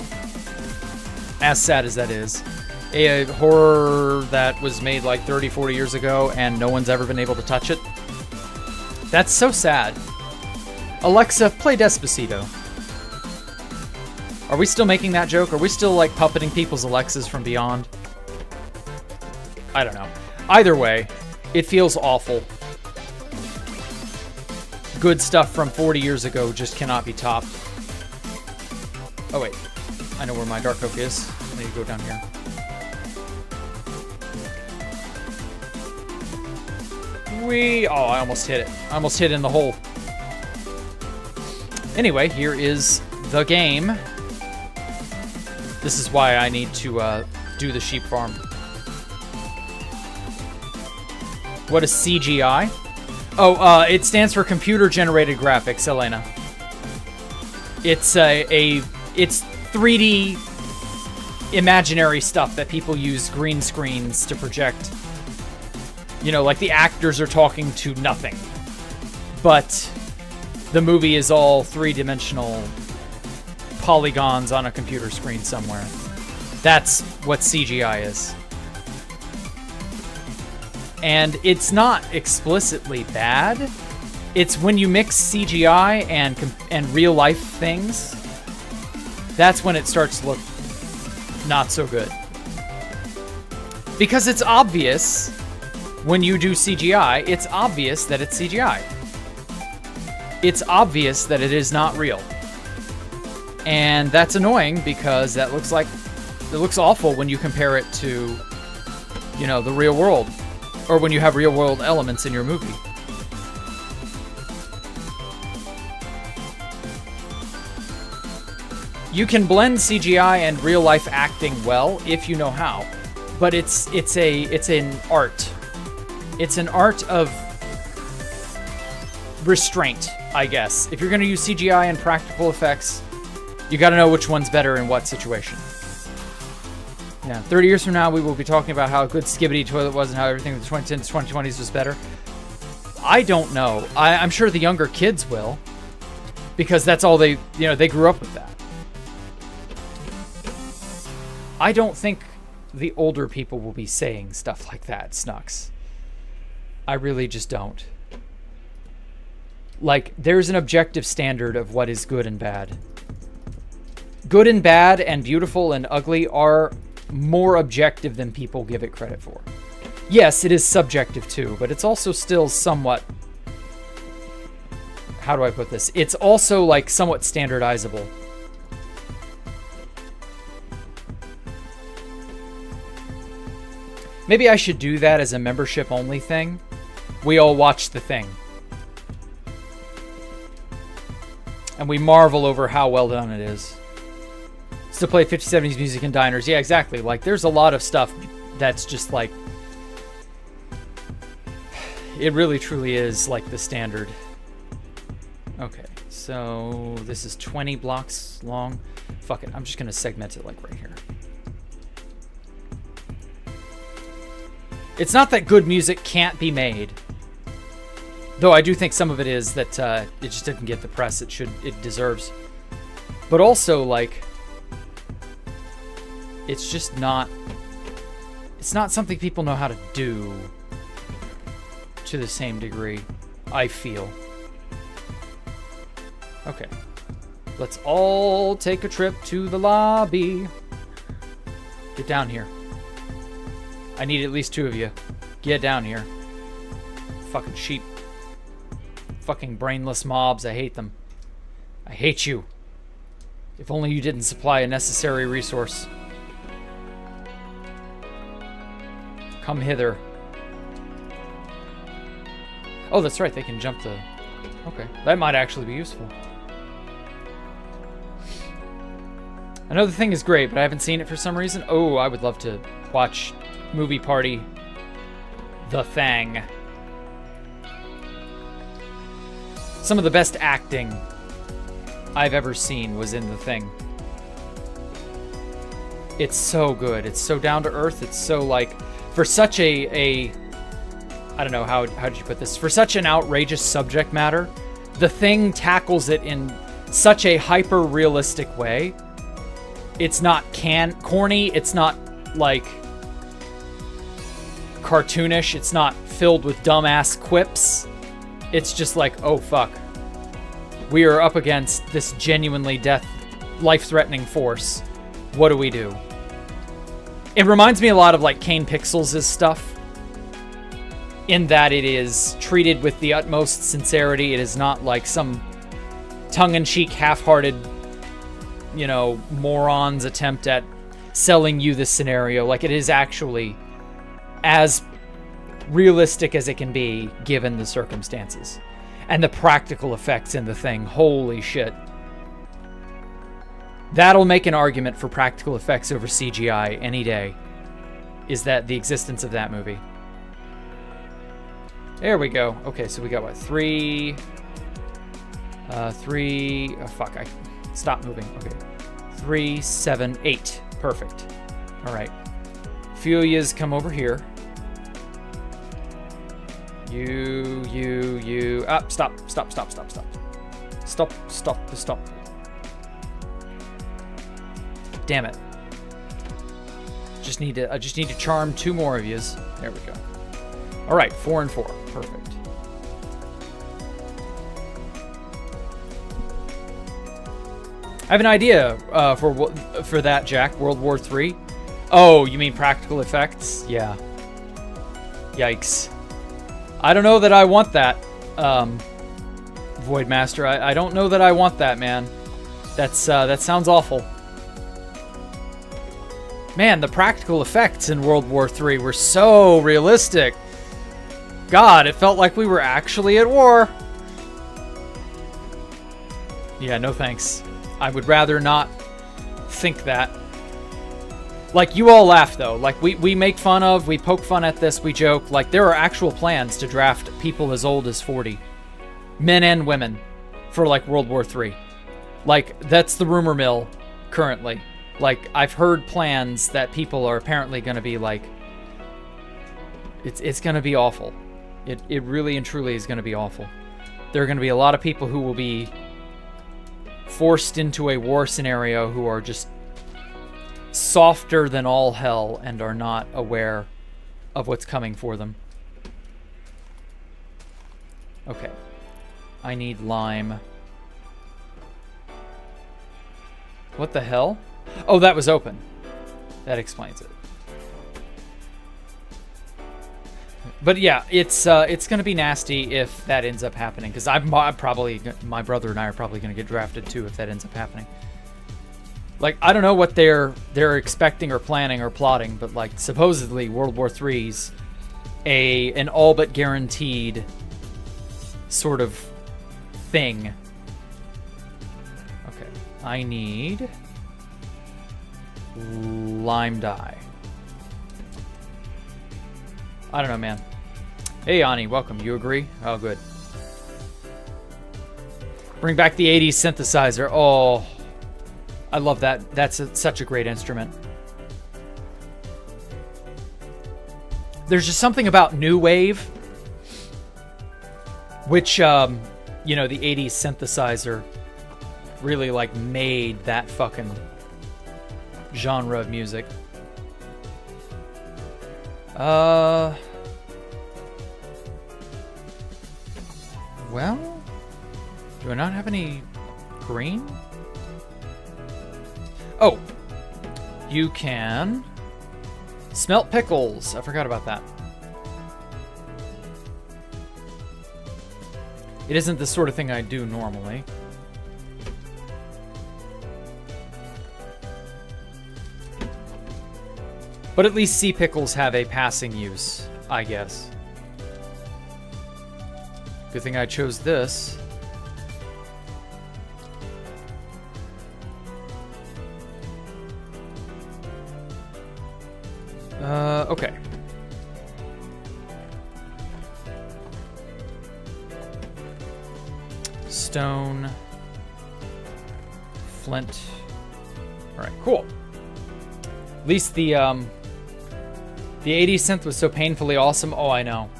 As sad as that is. A horror that was made like 30, 40 years ago and no one's ever been able to touch it. That's so sad. Alexa, play Despacito. Are we still making that joke? Are we still puppeting people's Alexas from beyond? I don't know. Either way, it feels awful. Good stuff from 40 years ago just cannot be topped. Oh wait, I know where my dark oak is. I need to go down here. Oh, I almost hit it. I almost hit in the hole. Anyway, here is the game. This is why I need to do the sheep farm. What is CGI? Oh, it stands for computer-generated graphics, Elena. It's it's 3D imaginary stuff that people use green screens to project. Like the actors are talking to nothing. But the movie is all three-dimensional polygons on a computer screen somewhere. That's what CGI is. And it's not explicitly bad. It's when you mix CGI and real-life things, that's when it starts to look not so good. Because it's obvious when you do CGI, it's obvious that it's CGI. It's obvious that it is not real. And that's annoying because it looks awful when you compare it to, the real world. Or when you have real world elements in your movie. You can blend CGI and real life acting well if you know how, but it's an art. It's an art of restraint, I guess. If you're going to use CGI and practical effects, you got to know which one's better in what situation. Yeah, 30 years from now, we will be talking about how good Skibidi Toilet was and how everything with the 2010s, 2020s was better. I don't know. I'm sure the younger kids will, because that's all they grew up with that. I don't think the older people will be saying stuff like that, Snux. I really just don't. Like, there's an objective standard of what is good and bad. Good and bad and beautiful and ugly are more objective than people give it credit for. Yes, it is subjective too, but it's also still somewhat... How do I put this? It's also, like, somewhat standardizable. Maybe I should do that as a membership-only thing. We all watch The Thing. And we marvel over how well done it is. Still play 50s, 70s music in diners. Yeah, exactly. Like, there's a lot of stuff that's just, like... It really, truly is, like, the standard. Okay, so this is 20 blocks long. Fuck it, I'm just gonna segment it, like, right here. It's not that good music can't be made. Though I do think some of it is that it just didn't get the press it deserves. But also, like, it's just not... It's not something people know how to do to the same degree, I feel. Okay. Let's all take a trip to the lobby. Get down here. I need at least 2 of you. Get down here. Fucking sheep. Fucking brainless mobs. I hate them. I hate you. If only you didn't supply a necessary resource. Come hither. Oh, that's right. They can jump the... Okay. That might actually be useful. I know The Thing is great, but I haven't seen it for some reason. Oh, I would love to watch Movie Party The Thing. Some of the best acting I've ever seen was in The Thing. It's so good. It's so down to earth. It's so, like, for such a I don't know, how did you put this? For such an outrageous subject matter, The Thing tackles it in such a hyper-realistic way. It's not corny. It's not, like, cartoonish. It's not filled with dumbass quips. It's just like, oh, fuck. We are up against this genuinely life-threatening force. What do we do? It reminds me a lot of, like, Kane Pixels' stuff, in that it is treated with the utmost sincerity. It is not like some tongue-in-cheek, half-hearted, you know, moron's attempt at selling you this scenario. Like, it is actually as realistic as it can be, given the circumstances. And the practical effects in The Thing. Holy shit. That'll make an argument for practical effects over CGI any day. Is that the existence of that movie. There we go. Okay, so we got what? 3... Oh, fuck. I stopped moving. Okay. 3, 7, 8. Perfect. Alright. A few of yous come over here. You. Ah, stop. Stop. Damn it. I just need to charm 2 more of yous. There we go. All right, 4 and 4. Perfect. I have an idea for that, Jack. World War III. Oh, you mean practical effects? Yeah. Yikes. I don't know that I want that, Voidmaster. I don't know that I want that, man. That sounds awful. Man, the practical effects in World War III were so realistic. God, it felt like we were actually at war. Yeah, no thanks. I would rather not think that. Like, you all laugh, though. Like, we make fun of, we poke fun at this, we joke. Like, there are actual plans to draft people as old as 40. Men and women. For, like, World War III. Like, that's the rumor mill currently. Like, I've heard plans that people are apparently going to be, like... It's going to be awful. It really and truly is going to be awful. There are going to be a lot of people who will be forced into a war scenario who are just softer than all hell and are not aware of what's coming for them. Okay. I need lime. What the hell? Oh, that was open. That explains it. But yeah, it's gonna be nasty if that ends up happening, because my brother and I are probably gonna get drafted too if that ends up happening. Like, I don't know what they're expecting or planning or plotting, but like supposedly World War III's an all but guaranteed sort of thing. Okay, I need lime dye. I don't know, man. Hey, Ani, welcome. You agree? Oh, good. Bring back the 80s synthesizer. Oh, I love that. That's such a great instrument. There's just something about new wave, which, you know, the 80s synthesizer really, like, made that fucking genre of music. Well, do I not have any green? Oh, you can smelt pickles. I forgot about that. It isn't the sort of thing I do normally. But at least sea pickles have a passing use, I guess. Good thing I chose this. Okay. Stone. Flint. Alright, cool. At least the 80s synth was so painfully awesome. Oh, I know.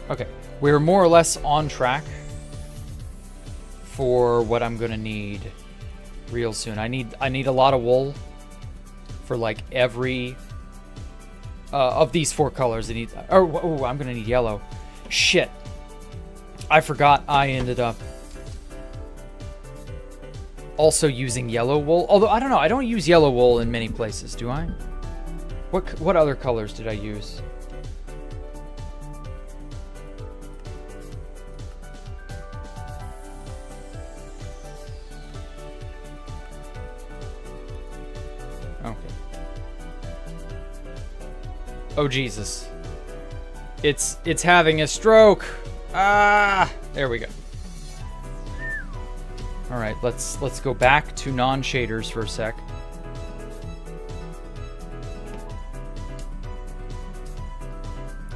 Okay. We're more or less on track for what I'm gonna need real soon. I need a lot of wool for like every of these 4 colors. Oh, I'm gonna need yellow. Shit. I forgot I ended up also using yellow wool. Although I don't know, I don't use yellow wool in many places, do I? What other colors did I use? Oh, Jesus. It's having a stroke. Ah, there we go. All right, let's go back to non-shaders for a sec.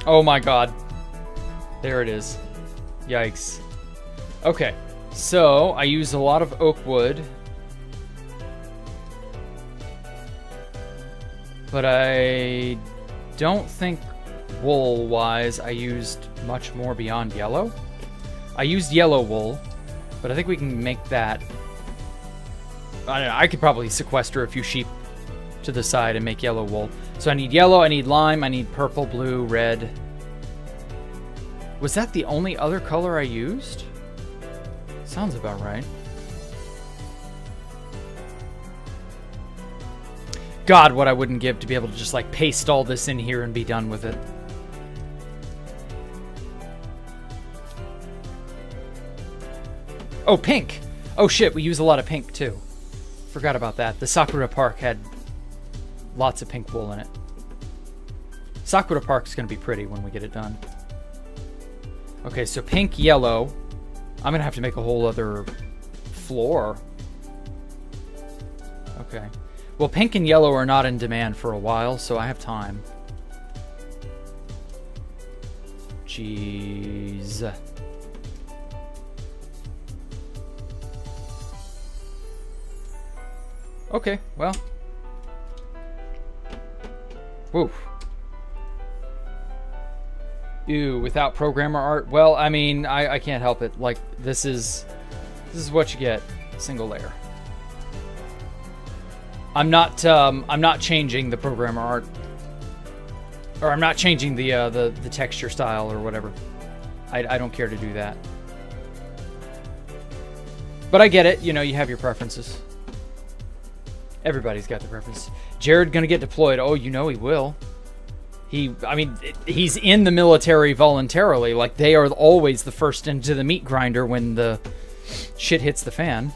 Oh my God. There it is. Yikes. Okay, so I use a lot of oak wood. But I don't think wool-wise I used much more beyond yellow. I used yellow wool, but I think we can make that... I don't know, I could probably sequester a few sheep to the side and make yellow wool. So I need yellow, I need lime, I need purple, blue, red. Was that the only other color I used? Sounds about right. God, what I wouldn't give to be able to just like paste all this in here and be done with it. Oh, pink. Oh shit, we use a lot of pink too. Forgot about that. The Sakura Park had lots of pink wool in it. Sakura Park's gonna be pretty when we get it done. Okay, so pink, yellow. I'm gonna have to make a whole other floor. Okay. Well, pink and yellow are not in demand for a while, so I have time. Jeez. Okay, well. Woof. Ew, without programmer art? Well, I mean, I can't help it. Like, this is what you get. Single layer. I'm not changing the programmer art. Or I'm not changing the texture style or whatever. I don't care to do that. But I get it, you know, you have your preferences. Everybody's got their preferences. Jared gonna get deployed. Oh, you know he will. He's in the military voluntarily. Like, they are always the first into the meat grinder when the shit hits the fan.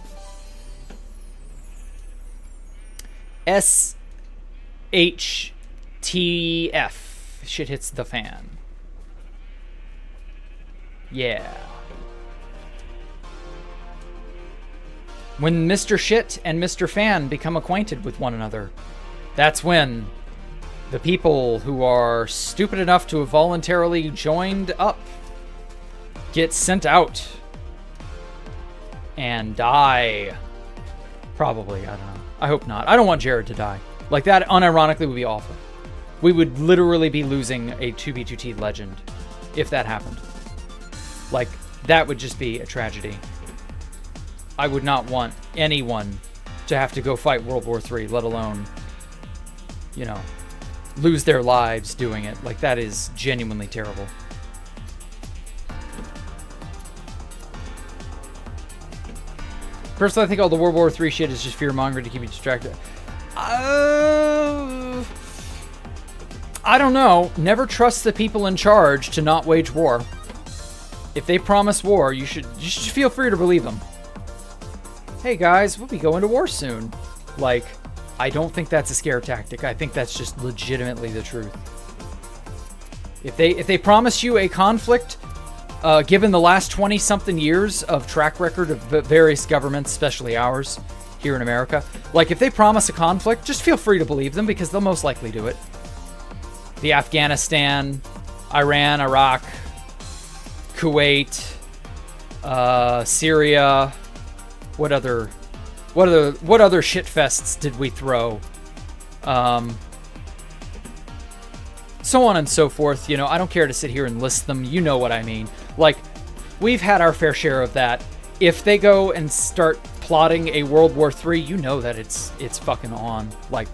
SHTF. Shit hits the fan. Yeah. When Mr. Shit and Mr. Fan become acquainted with one another, that's when the people who are stupid enough to have voluntarily joined up get sent out and die. Probably, I don't know. I hope not. I don't want Jared to die. Like, that unironically would be awful. We would literally be losing a 2B2T legend if that happened. Like, that would just be a tragedy. I would not want anyone to have to go fight World War III, let alone, you know, lose their lives doing it. Like, that is genuinely terrible. Personally, I think all the World War III shit is just fear-mongering to keep you distracted. I don't know. Never trust the people in charge to not wage war. If they promise war, you should feel free to believe them. Hey guys, we'll be going to war soon. Like, I don't think that's a scare tactic. I think that's just legitimately the truth. If they promise you a conflict, given the last 20-something years of track record of various governments, especially ours here in America, like, if they promise a conflict, just feel free to believe them because they'll most likely do it. The Afghanistan, Iran, Iraq, Kuwait, Syria. What other shitfests did we throw? So on and so forth. You know, I don't care to sit here and list them. You know what I mean. Like, we've had our fair share of that. If they go and start plotting a World War III, you know that it's fucking on. Like,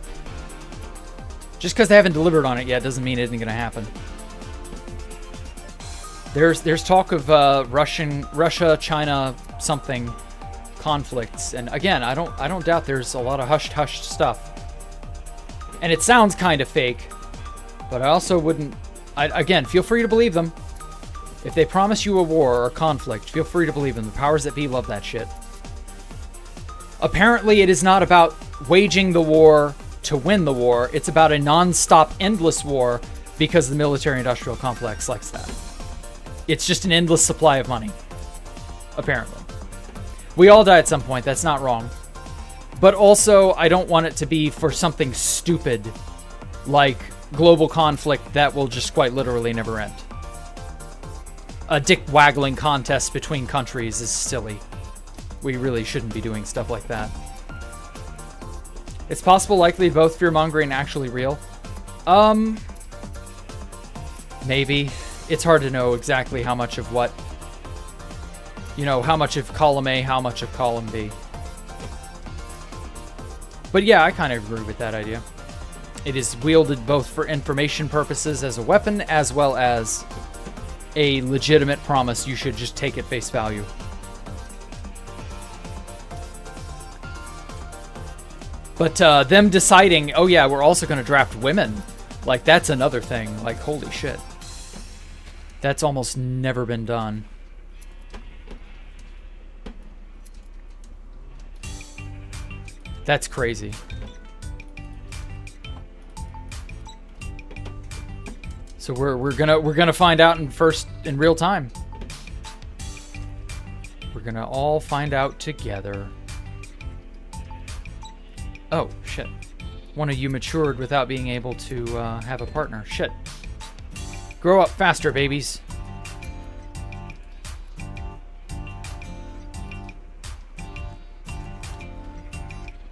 just because they haven't delivered on it yet doesn't mean it isn't going to happen. There's talk of Russia, China, something conflicts, and again, I don't doubt there's a lot of hushed stuff, and it sounds kind of fake, but I also wouldn't. Again, feel free to believe them. If they promise you a war or a conflict, feel free to believe them. The powers that be love that shit. Apparently, it is not about waging the war to win the war. It's about a non-stop, endless war because the military-industrial complex likes that. It's just an endless supply of money, apparently. We all die at some point, that's not wrong. But also, I don't want it to be for something stupid, like global conflict that will just quite literally never end. A dick-waggling contest between countries is silly. We really shouldn't be doing stuff like that. It's possible, likely, both fear-mongering and actually real. Maybe. It's hard to know exactly how much of what. You know, how much of column A, how much of column B. But yeah, I kind of agree with that idea. It is wielded both for information purposes as a weapon, as well as a legitimate promise you should just take at face value. But them deciding, oh yeah, we're also going to draft women, like, that's another thing. Like, holy shit. That's almost never been done. That's crazy. So we're gonna find out in real time. We're gonna all find out together. Oh, shit. One of you matured without being able to have a partner. Shit. Grow up faster, babies.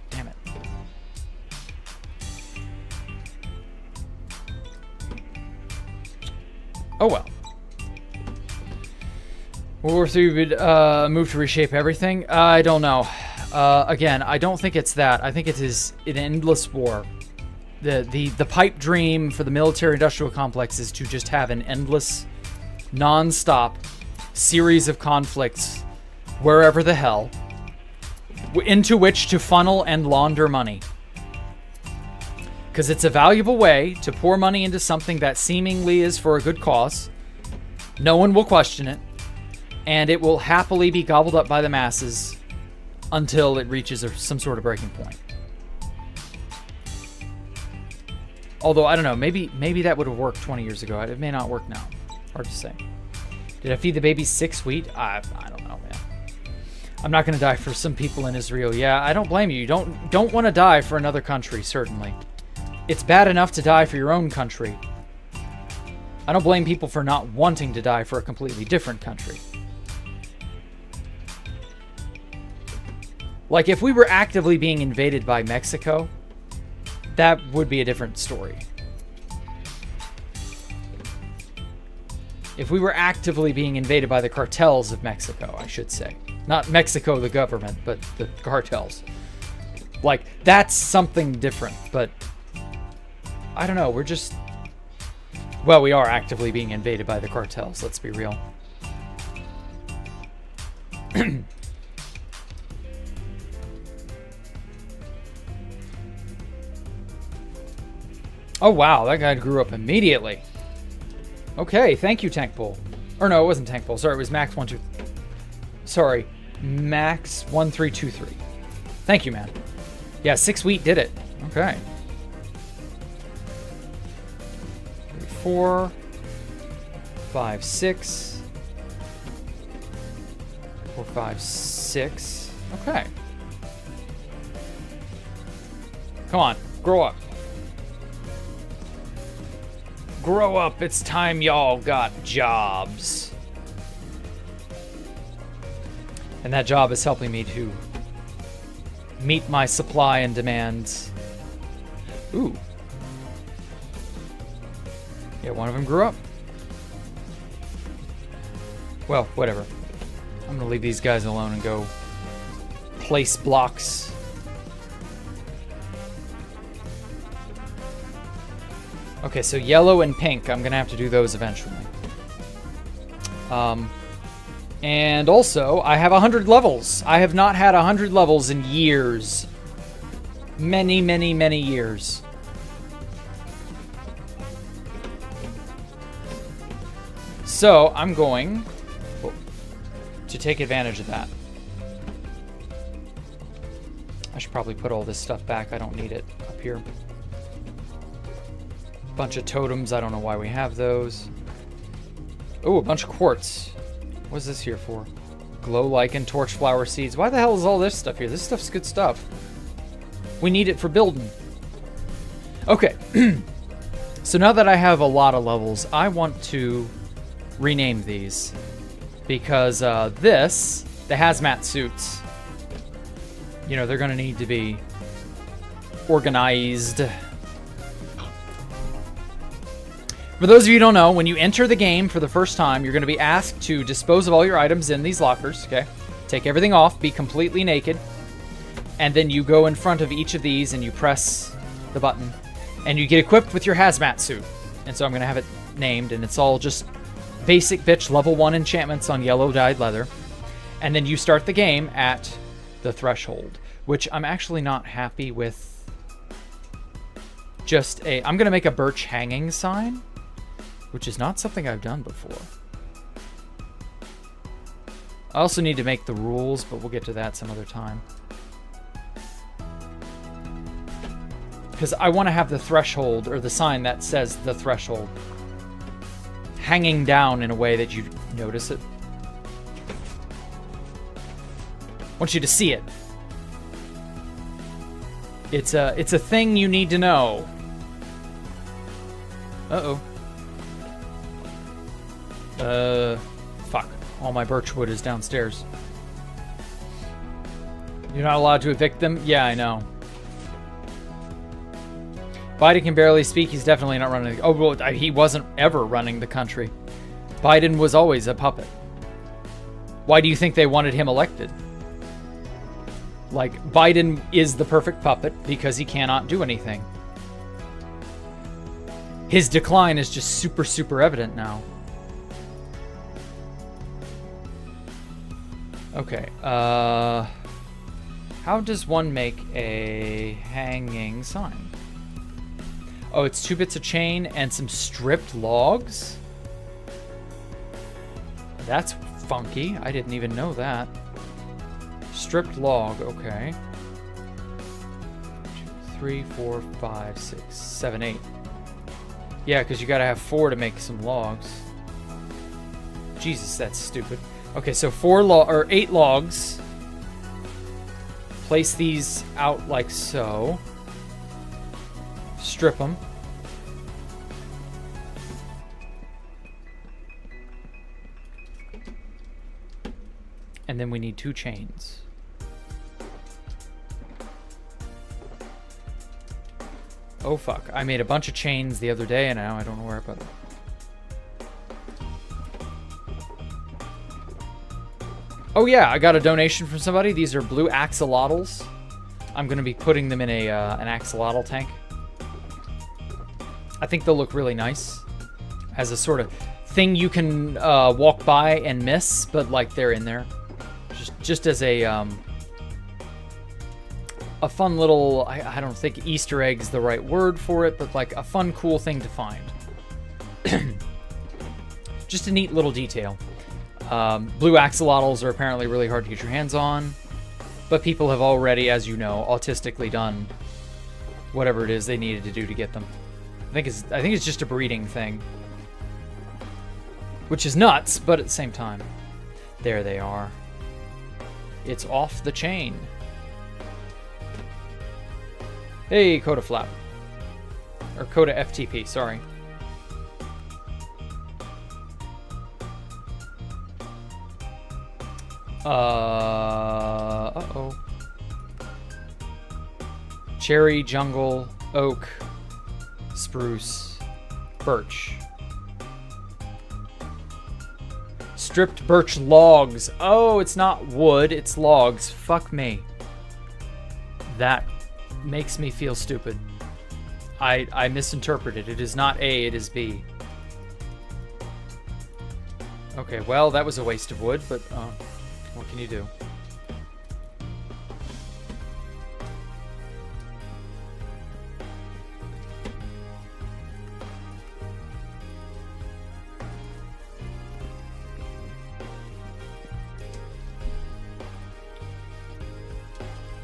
Damn it. Oh well. World War III would move to reshape everything? I don't know. Again, I don't think it's that. I think it is an endless war. The pipe dream for the military-industrial complex is to just have an endless, non-stop series of conflicts wherever the hell, into which to funnel and launder money. Because it's a valuable way to pour money into something that seemingly is for a good cause. No one will question it. And it will happily be gobbled up by the masses until it reaches some sort of breaking point. Although, I don't know, maybe that would have worked 20 years ago. It may not work now. Hard to say. Did I feed the babies 6 wheat? I don't know, man. I'm not going to die for some people in Israel. Yeah, I don't blame you. You don't want to die for another country, certainly. It's bad enough to die for your own country. I don't blame people for not wanting to die for a completely different country. Like, if we were actively being invaded by Mexico, that would be a different story. If we were actively being invaded by the cartels of Mexico, I should say. Not Mexico, the government, but the cartels. Like, that's something different, but I don't know, we're just... Well, we are actively being invaded by the cartels, let's be real. Oh, wow, that guy grew up immediately. Okay, thank you, Tank Bull. Or no, it wasn't Tank Bull. Sorry, it was Max12... Sorry, Max1323. Thank you, man. Yeah, 6 wheat did it. Okay. 3, 4, 5, 6. 4, 5, 6. Okay. Come on, grow up. Grow up, it's time y'all got jobs. And that job is helping me to meet my supply and demands. Ooh. Yeah, one of them grew up. Well, whatever. I'm gonna leave these guys alone and go place blocks. Okay, so yellow and pink, I'm gonna have to do those eventually. And also, I have 100 levels. I have not had 100 levels in years. Many, many, many years. So, I'm going to take advantage of that. I should probably put all this stuff back. I don't need it up here. Bunch of totems. I don't know why we have those. Oh, a bunch of quartz. What's this here for? Glow lichen, torch flower seeds. Why the hell is all this stuff here? This stuff's good stuff. We need it for building. Okay. So now that I have a lot of levels, I want to rename these. Because the hazmat suits, you know, they're going to need to be organized. For those of you who don't know, when you enter the game for the first time, you're going to be asked to dispose of all your items in these lockers, okay? Take everything off, be completely naked, and then you go in front of each of these and you press the button, and you get equipped with your hazmat suit. And so I'm going to have it named, and it's all just basic bitch level 1 enchantments on yellow dyed leather. And then you start the game at the threshold, which I'm actually not happy with. I'm going to make a birch hanging sign, which is not something I've done before. I also need to make the rules, but we'll get to that some other time. Because I want to have the threshold, or the sign that says the threshold, hanging down in a way that you notice it. I want you to see it. It's a thing you need to know. Uh-oh. Fuck. All my birchwood is downstairs. You're not allowed to evict them? Yeah, I know. Biden can barely speak. He's definitely not running. Oh, well, he wasn't ever running the country. Biden was always a puppet. Why do you think they wanted him elected? Like, Biden is the perfect puppet because he cannot do anything. His decline is just super, super evident now. Okay, how does one make a hanging sign? Oh, it's 2 bits of chain and some stripped logs? That's funky. I didn't even know that. Stripped log, okay. 2, 3, 4, 5, 6, 7, 8. Yeah, because you gotta have 4 to make some logs. Jesus, that's stupid. Okay, so 8 logs. Place these out like so. Strip them. And then we need 2 chains. Oh fuck, I made a bunch of chains the other day and now I don't know where I put them. Oh yeah, I got a donation from somebody. These are blue axolotls. I'm gonna be putting them in an axolotl tank. I think they'll look really nice. As a sort of thing you can walk by and miss, but like they're in there. Just as a fun little, I don't think Easter egg's the right word for it, but like a fun, cool thing to find. Just a neat little detail. Blue axolotls are apparently really hard to get your hands on, but people have already, as you know, autistically done whatever it is they needed to do to get them. I think it's just a breeding thing, which is nuts, but at the same time, there they are. It's off the chain. Hey, Coda Flap. Or Coda FTP, sorry. Uh-oh. Cherry, jungle, oak, spruce, birch. Stripped birch logs. Oh, it's not wood, it's logs. Fuck me. That makes me feel stupid. I misinterpreted. It is not A, it is B. Okay, well, that was a waste of wood, but what can you do?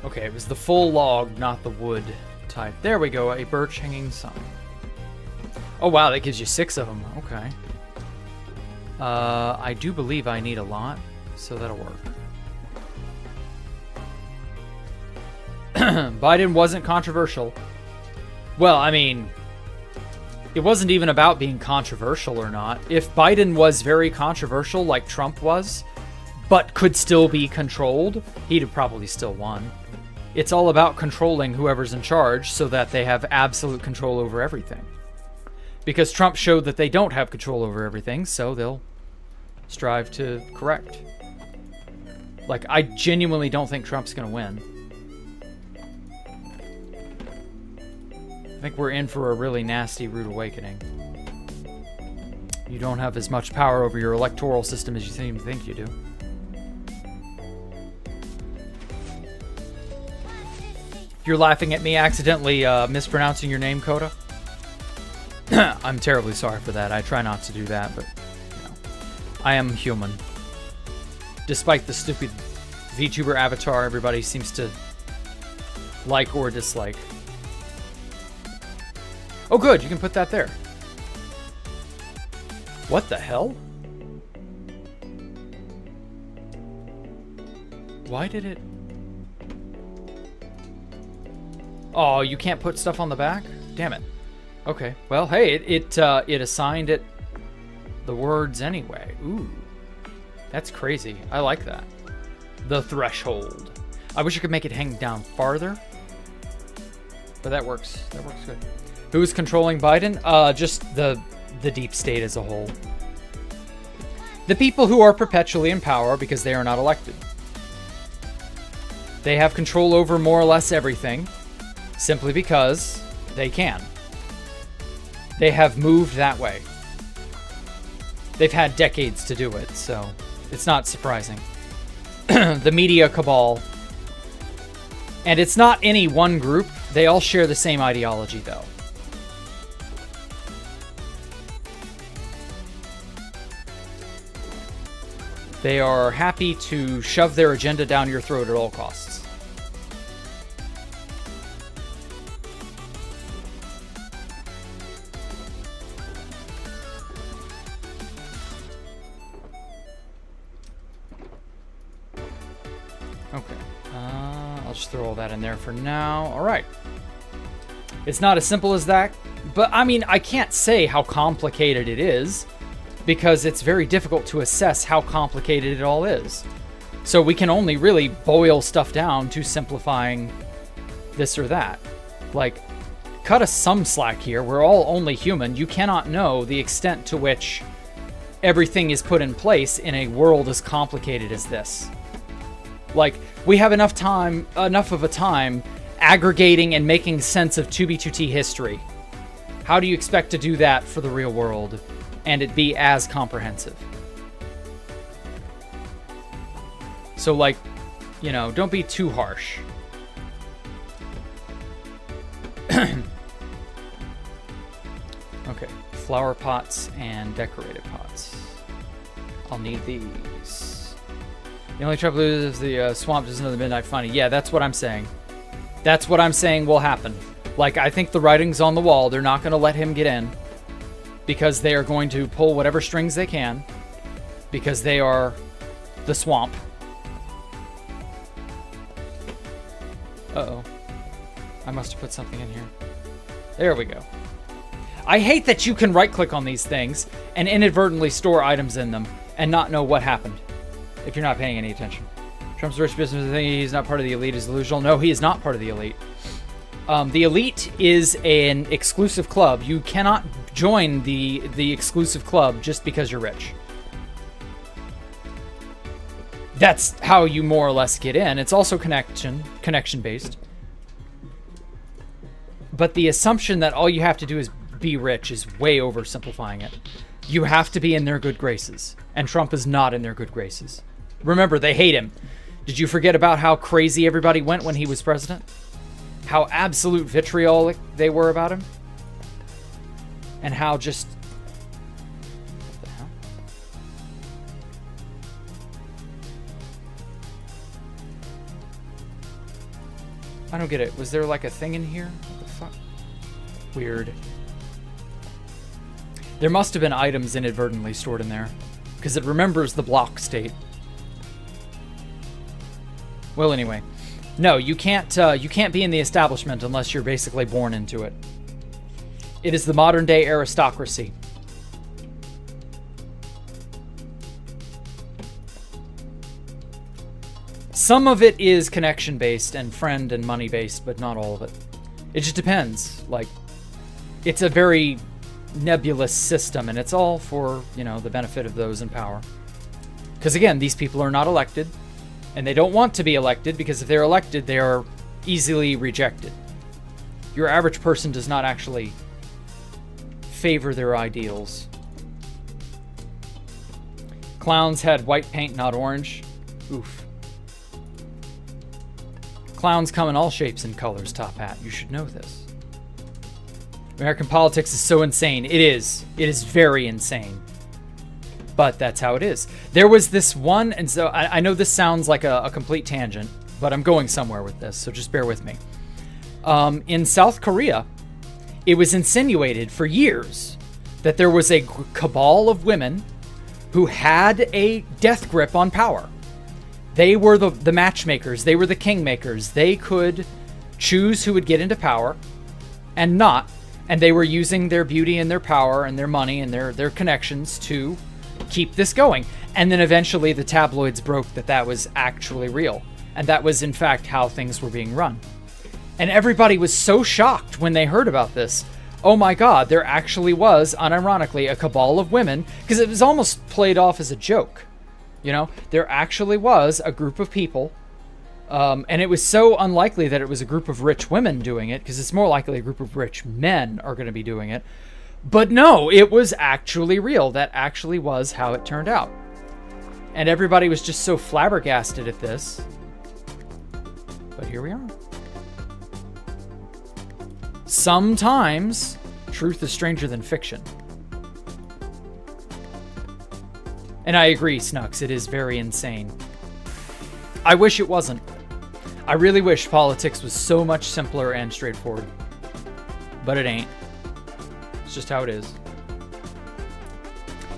Okay, it was the full log, not the wood type. There we go, a birch hanging sign. Oh wow, that gives you 6 of them. Okay. I do believe I need a lot, so that'll work. Biden wasn't controversial. Well, I mean, it wasn't even about being controversial or not. If Biden was very controversial, like Trump was, but could still be controlled, he'd have probably still won. It's all about controlling whoever's in charge so that they have absolute control over everything. Because Trump showed that they don't have control over everything, so they'll strive to correct. Like, I genuinely don't think Trump's gonna win. I think we're in for a really nasty rude awakening. You don't have as much power over your electoral system as you seem to think you do. If you're laughing at me accidentally mispronouncing your name, Coda, I'm terribly sorry for that. I try not to do that, but you know, I am human. Despite the stupid VTuber avatar everybody seems to like or dislike. Oh good, you can put that there. What the hell? Why did it... Oh, you can't put stuff on the back? Damn it. Okay. Well, hey, it assigned it the words anyway. Ooh. That's crazy. I like that. The threshold. I wish I could make it hang down farther. But that works. That works good. Who's controlling Biden? Just the deep state as a whole. The people who are perpetually in power because they are not elected. They have control over more or less everything simply because they can. They have moved that way. They've had decades to do it, so it's not surprising. The media cabal. And it's not any one group. They all share the same ideology, though. They are happy to shove their agenda down your throat at all costs. Okay. I'll just throw all that in there for now. All right. It's not as simple as that, but I mean, I can't say how complicated it is because it's very difficult to assess how complicated it all is. So we can only really boil stuff down to simplifying this or that. Like, cut us some slack here. We're all only human. You cannot know the extent to which everything is put in place in a world as complicated as this. Like, we have enough of a time aggregating and making sense of 2B2T history. How do you expect to do that for the real world and it be as comprehensive? So, like, you know, don't be too harsh. Okay, flower pots and decorated pots. I'll need these. The only trouble is the swamp doesn't know the midnight funny. Yeah, that's what I'm saying. That's what I'm saying will happen. Like, I think the writing's on the wall. They're not going to let him get in because they are going to pull whatever strings they can because they are the swamp. Uh-oh. I must have put something in here. There we go. I hate that you can right-click on these things and inadvertently store items in them and not know what happened if you're not paying any attention. Trump's rich business thing, he's not part of the elite, is delusional. No, he is not part of the elite. The elite is an exclusive club. You cannot join the exclusive club just because you're rich. That's how you more or less get in. It's also connection-based. But the assumption that all you have to do is be rich is way oversimplifying it. You have to be in their good graces. And Trump is not in their good graces. Remember, they hate him. Did you forget about how crazy everybody went when he was president? How absolute vitriolic they were about him? And how just... What the hell? I don't get it. Was there like a thing in here? What the fuck? Weird. There must have been items inadvertently stored in there. Because it remembers the block state. Well, anyway. No, you can't be in the establishment unless you're basically born into it. It is the modern day aristocracy. Some of it is connection based and friend and money based, but not all of it. It just depends. Like, it's a very nebulous system, and it's all for, you know, the benefit of those in power. Because again, these people are not elected. And they don't want to be elected because if they're elected, they are easily rejected. Your average person does not actually favor their ideals. Clowns had white paint, not orange. Oof. Clowns come in all shapes and colors, Top Hat. You should know this. American politics is so insane. It is. It is very insane. But that's how it is. There was this one, and so I know this sounds like a complete tangent, but I'm going somewhere with this, so just bear with me. In South Korea, it was insinuated for years that there was a cabal of women who had a death grip on power. They were the matchmakers. They were the kingmakers. They could choose who would get into power and not. And they were using their beauty and their power and their money and their connections to keep this going. And then eventually the tabloids broke that was actually real. And that was, in fact, how things were being run. And everybody was so shocked when they heard about this. Oh my God, there actually was, unironically, a cabal of women, because it was almost played off as a joke. You know, there actually was a group of people, and it was so unlikely that it was a group of rich women doing it, because it's more likely a group of rich men are going to be doing it. But no, it was actually real. That actually was how it turned out. And everybody was just so flabbergasted at this. But here we are. Sometimes truth is stranger than fiction. And I agree, Snux, it is very insane. I wish it wasn't. I really wish politics was so much simpler and straightforward. But it ain't. It's just how it is.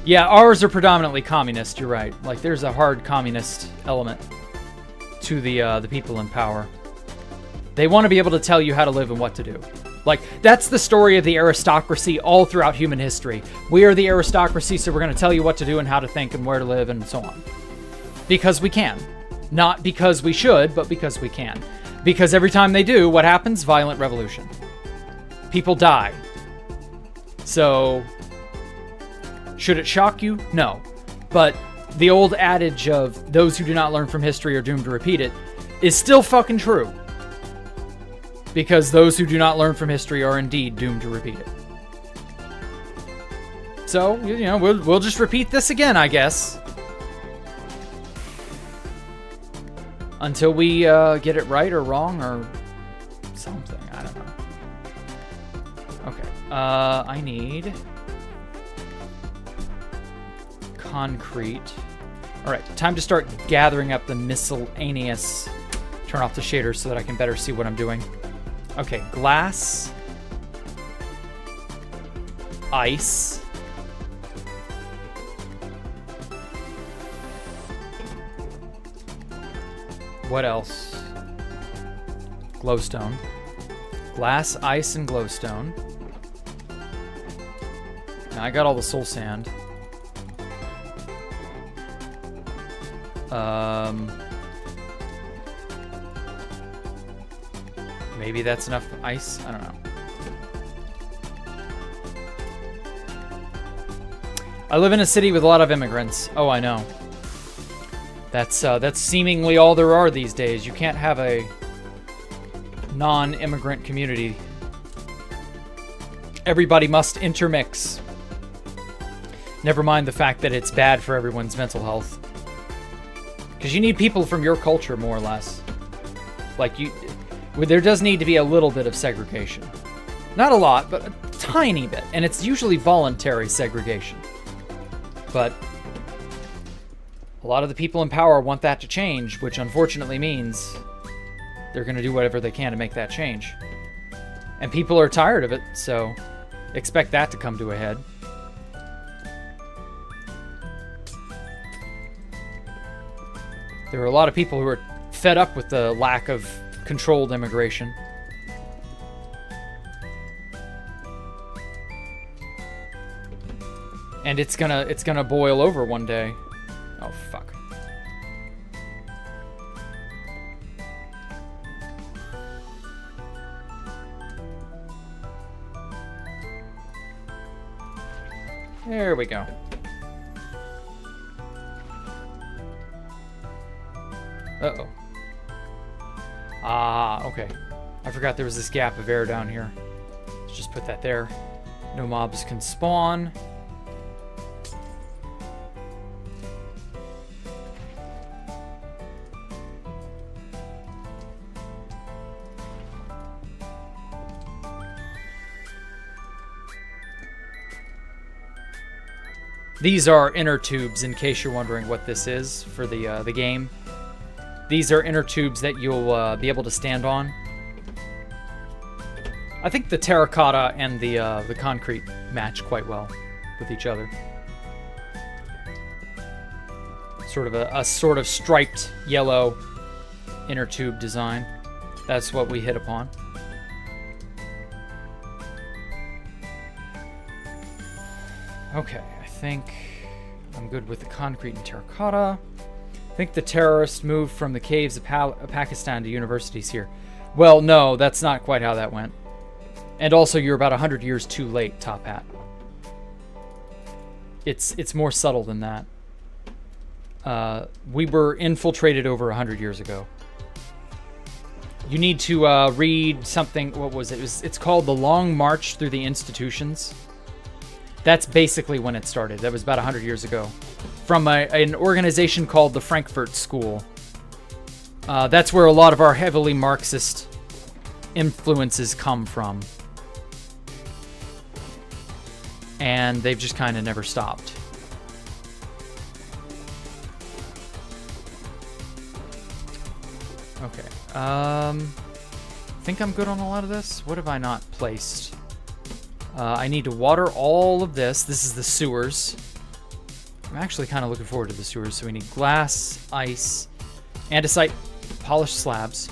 Yeah, ours are predominantly communist, you're right. Like, there's a hard communist element to the people in power. They want to be able to tell you how to live and what to do. Like, that's the story of the aristocracy all throughout human history. We are the aristocracy, so we're going to tell you what to do and how to think and where to live and so on. Because we can. Not because we should, but because we can. Because every time they do, what happens? Violent revolution. People die. So, should it shock you? No. But the old adage of those who do not learn from history are doomed to repeat it is still fucking true. Because those who do not learn from history are indeed doomed to repeat it. So, you know, we'll just repeat this again, I guess. Until we get it right or wrong or something. I don't know. Okay. I need concrete. All right, time to start gathering up the miscellaneous. Turn off the shaders so that I can better see what I'm doing. Okay, glass, ice, what else? Glowstone. Glass, ice, and glowstone. Now I got all the soul sand. Maybe that's enough ice? I don't know. I live in a city with a lot of immigrants. Oh, I know. That's seemingly all there are these days. You can't have a non-immigrant community. Everybody must intermix. Never mind the fact that it's bad for everyone's mental health. Because you need people from your culture, more or less. Like, there does need to be a little bit of segregation. Not a lot, but a tiny bit. And it's usually voluntary segregation. But a lot of the people in power want that to change, which unfortunately means they're going to do whatever they can to make that change. And people are tired of it, so expect that to come to a head. There are a lot of people who are fed up with the lack of controlled immigration. And it's gonna boil over one day. Oh fuck. There we go. Uh-oh. Ah, okay. I forgot there was this gap of air down here. Let's just put that there. No mobs can spawn. These are inner tubes, in case you're wondering what this is for the game. These are inner tubes that you'll be able to stand on. I think the terracotta and the concrete match quite well with each other. Sort of a sort of striped yellow inner tube design. That's what we hit upon. Okay, I think I'm good with the concrete and terracotta. I think the terrorists moved from the caves of Pakistan to universities here. Well, no, that's not quite how that went. And also, you're about 100 years too late, Top Hat. It's more subtle than that. We were infiltrated over 100 years ago. You need to read something. What was it? It's called The Long March Through the Institutions. That's basically when it started. That was about 100 years ago. From an organization called the Frankfurt School. That's where a lot of our heavily Marxist influences come from. And they've just kind of never stopped. Okay. I think I'm good on a lot of this. What have I not placed? I need to water all of this. This is the sewers. I'm actually kind of looking forward to the sewers. So we need glass, ice, andesite, polished slabs.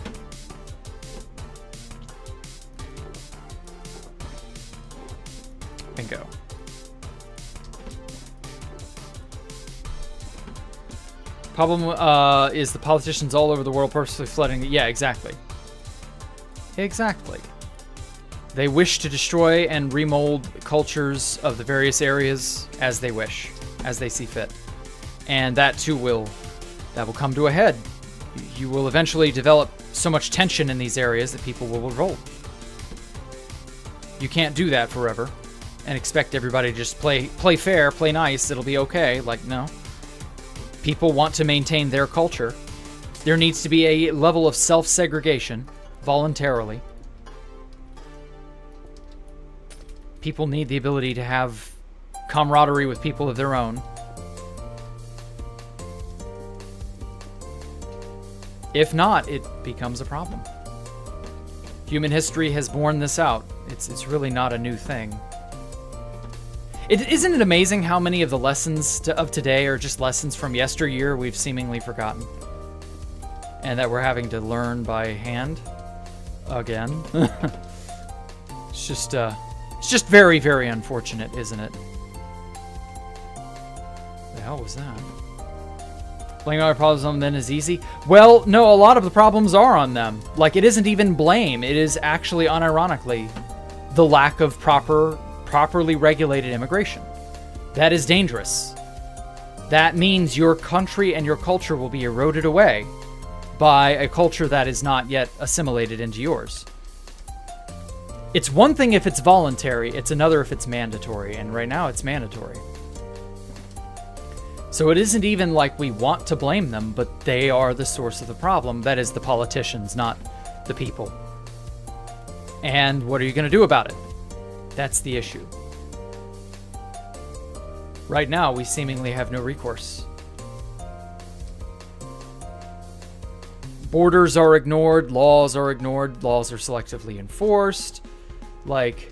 Bingo. Problem is the politicians all over the world purposely flooding. Yeah, exactly. Exactly. They wish to destroy and remold cultures of the various areas as they wish, as they see fit. And that too will come to a head. You will eventually develop so much tension in these areas that people will revolt. You can't do that forever and expect everybody to just play fair, play nice, it'll be okay. Like, no. People want to maintain their culture. There needs to be a level of self-segregation voluntarily. People need the ability to have camaraderie with people of their own. If not, it becomes a problem. Human history has borne this out. It's really not a new thing. Isn't it amazing how many of the lessons of today are just lessons from yesteryear we've seemingly forgotten? And that we're having to learn by hand again. It's just very, very unfortunate, isn't it? The hell was that? Blaming our problems on them is easy? Well, no, a lot of the problems are on them. Like, it isn't even blame. It is actually, unironically, the lack of properly regulated immigration. That is dangerous. That means your country and your culture will be eroded away by a culture that is not yet assimilated into yours. It's one thing if it's voluntary, it's another if it's mandatory, and right now it's mandatory. So it isn't even like we want to blame them, but they are the source of the problem. That is the politicians, not the people. And what are you going to do about it? That's the issue. Right now, we seemingly have no recourse. Borders are ignored, laws are ignored, laws are selectively enforced. Like,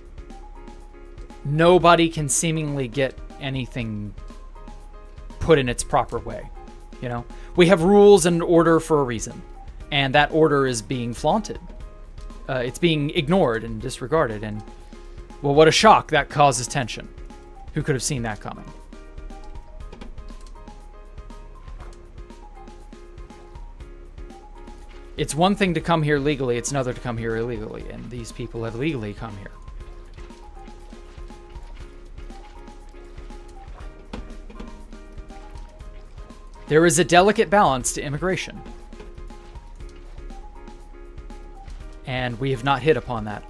nobody can seemingly get anything put in its proper way. You know, we have rules and order for a reason, and that order is being flaunted. It's being ignored and disregarded, and well, what a shock. That causes tension. Who could have seen that coming? It's one thing to come here legally, it's another to come here illegally, and these people have legally come here. There is a delicate balance to immigration. And we have not hit upon that.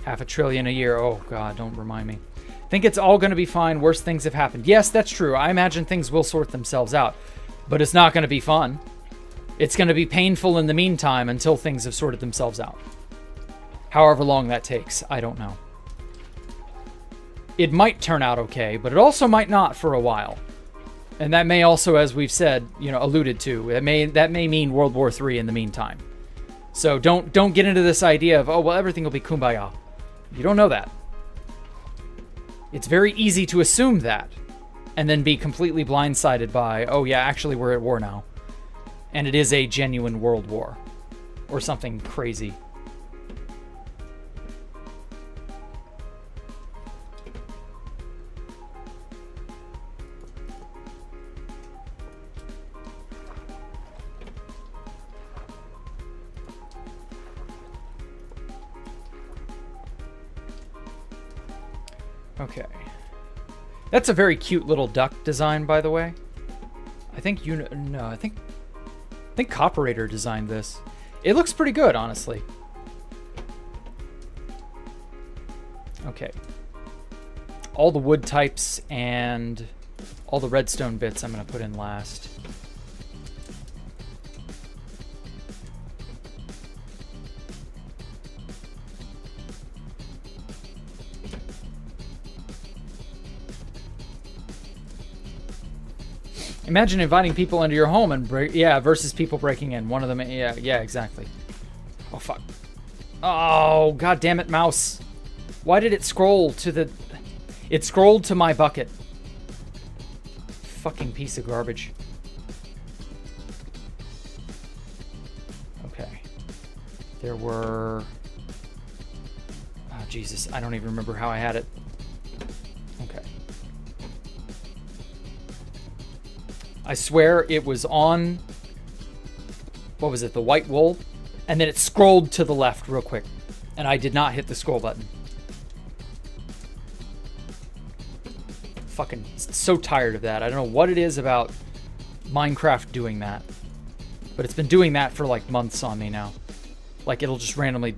$500 billion a year. Oh, God, don't remind me. Think it's all going to be fine. Worse things have happened. Yes, that's true. I imagine things will sort themselves out. But it's not going to be fun. It's going to be painful in the meantime until things have sorted themselves out. However long that takes, I don't know. It might turn out okay, but it also might not for a while. And that may also, as we've said, alluded to, that may mean World War III in the meantime. So don't get into this idea of, oh, well, everything will be kumbaya. You don't know that. It's very easy to assume that and then be completely blindsided by, oh yeah, actually we're at war now. And it is a genuine world war. or something crazy. Okay. That's a very cute little duck design, by the way. I think I think Copperator designed this. It looks pretty good, honestly. Okay. All the wood types and all the redstone bits I'm going to put in last. Imagine inviting people into your home and versus people breaking in. One of them, yeah, exactly. Oh, fuck. Oh, god damn it, mouse. Why did it scroll to the... It scrolled to my bucket. Fucking piece of garbage. Okay. There were... Oh, Jesus. I don't even remember how I had it. Okay. I swear it was on... What was it? The white wool? And then it scrolled to the left real quick. And I did not hit the scroll button. Fucking so tired of that. I don't know what it is about Minecraft doing that. But it's been doing that for like months on me now. Like it'll just randomly...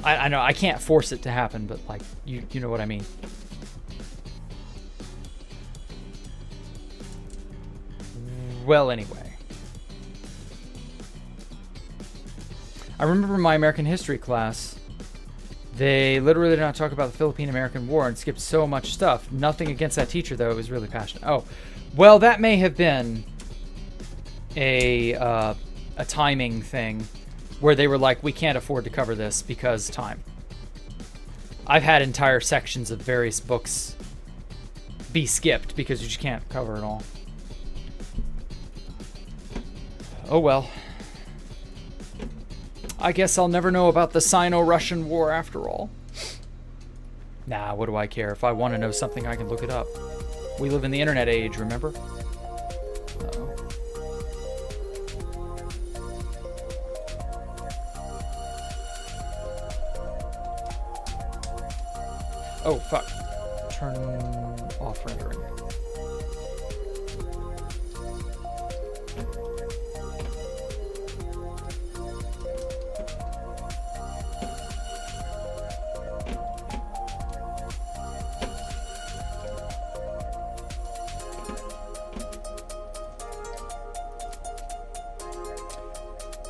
I know, I can't force it to happen, but like, you know what I mean. Well, anyway. I remember my American history class, they literally did not talk about the Philippine-American War and skipped so much stuff. Nothing against that teacher, though. It was really passionate. Oh, well, that may have been a timing thing where they were like, we can't afford to cover this because time. I've had entire sections of various books be skipped because you just can't cover it all. Oh well. I guess I'll never know about the Sino-Russian War after all. Nah, what do I care? If I want to know something, I can look it up. We live in the internet age, remember? Uh-oh. Oh, fuck. Turn off rendering.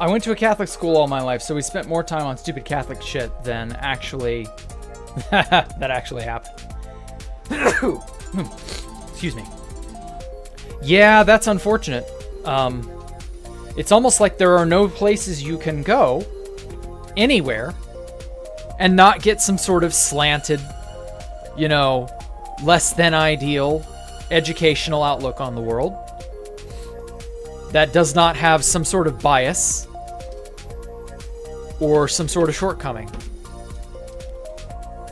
I went to a Catholic school all my life, so we spent more time on stupid Catholic shit than actually... that actually happened. Excuse me. Yeah, that's unfortunate. It's almost like there are no places you can go anywhere and not get some sort of slanted, you know, less than ideal educational outlook on the world that does not have some sort of bias or some sort of shortcoming.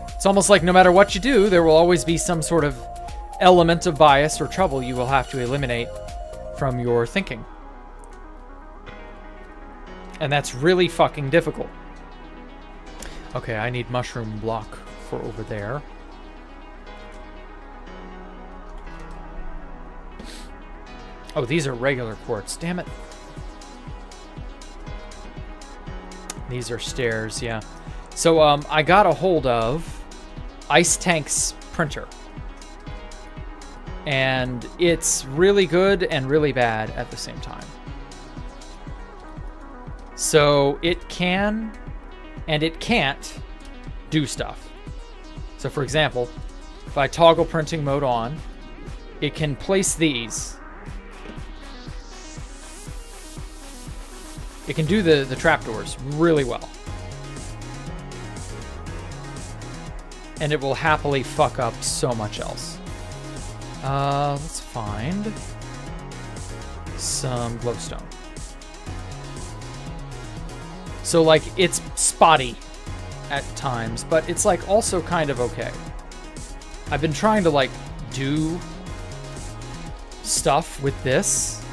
It's almost like no matter what you do, there will always be some sort of element of bias or trouble you will have to eliminate from your thinking. And that's really fucking difficult. Okay, I need mushroom block for over there. Oh, these are regular quartz. Damn it. These are stairs, yeah. So, I got a hold of Ice Tank's printer. And it's really good and really bad at the same time. So, it can and it can't do stuff. So, for example, if I toggle printing mode on, it can place these. It can do the trapdoors really well. And it will happily fuck up so much else. Let's find some glowstone. So, like, it's spotty at times, but it's, like, also kind of okay. I've been trying to, like, do stuff with this.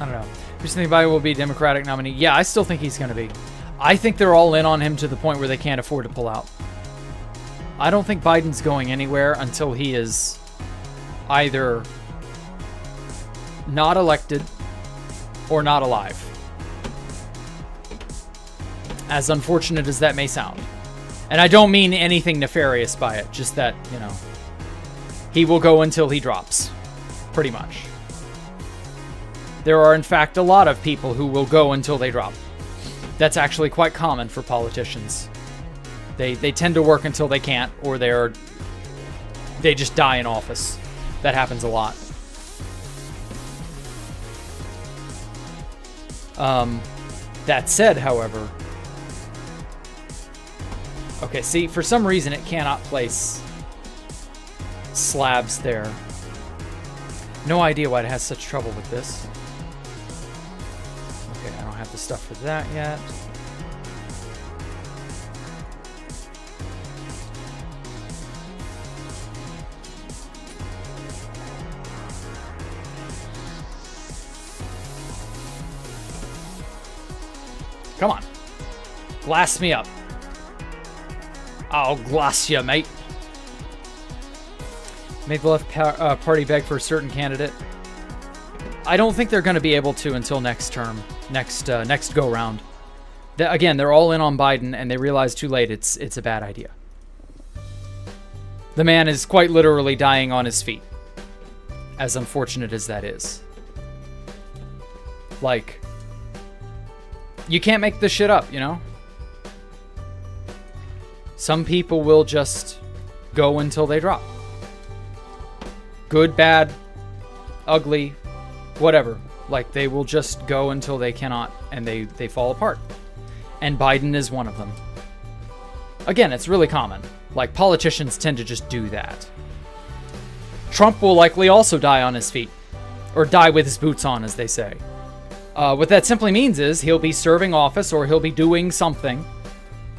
I don't know. You think Biden will be a Democratic nominee? Yeah, I still think he's going to be. I think they're all in on him to the point where they can't afford to pull out. I don't think Biden's going anywhere until he is either not elected or not alive. As unfortunate as that may sound. And I don't mean anything nefarious by it, just that, you know, he will go until he drops, pretty much. There are, in fact, a lot of people who will go until they drop. That's actually quite common for politicians. They tend to work until they can't, or they just die in office. That happens a lot. That said, however... Okay, see, for some reason it cannot place slabs there. No idea why it has such trouble with this. Okay, I don't have the stuff for that yet. Come on. Glass me up. I'll glass you, mate. Make the left party beg for a certain candidate. I don't think they're going to be able to until next term, next go round. Again, they're all in on Biden, and they realize too late it's a bad idea. The man is quite literally dying on his feet, as unfortunate as that is. Like, you can't make this shit up, you know? Some people will just go until they drop. Good, bad, ugly, whatever. Like, they will just go until they cannot, and they fall apart. And Biden is one of them. Again, it's really common. Like, politicians tend to just do that. Trump will likely also die on his feet. Or die with his boots on, as they say. What that simply means is he'll be serving office, or he'll be doing something,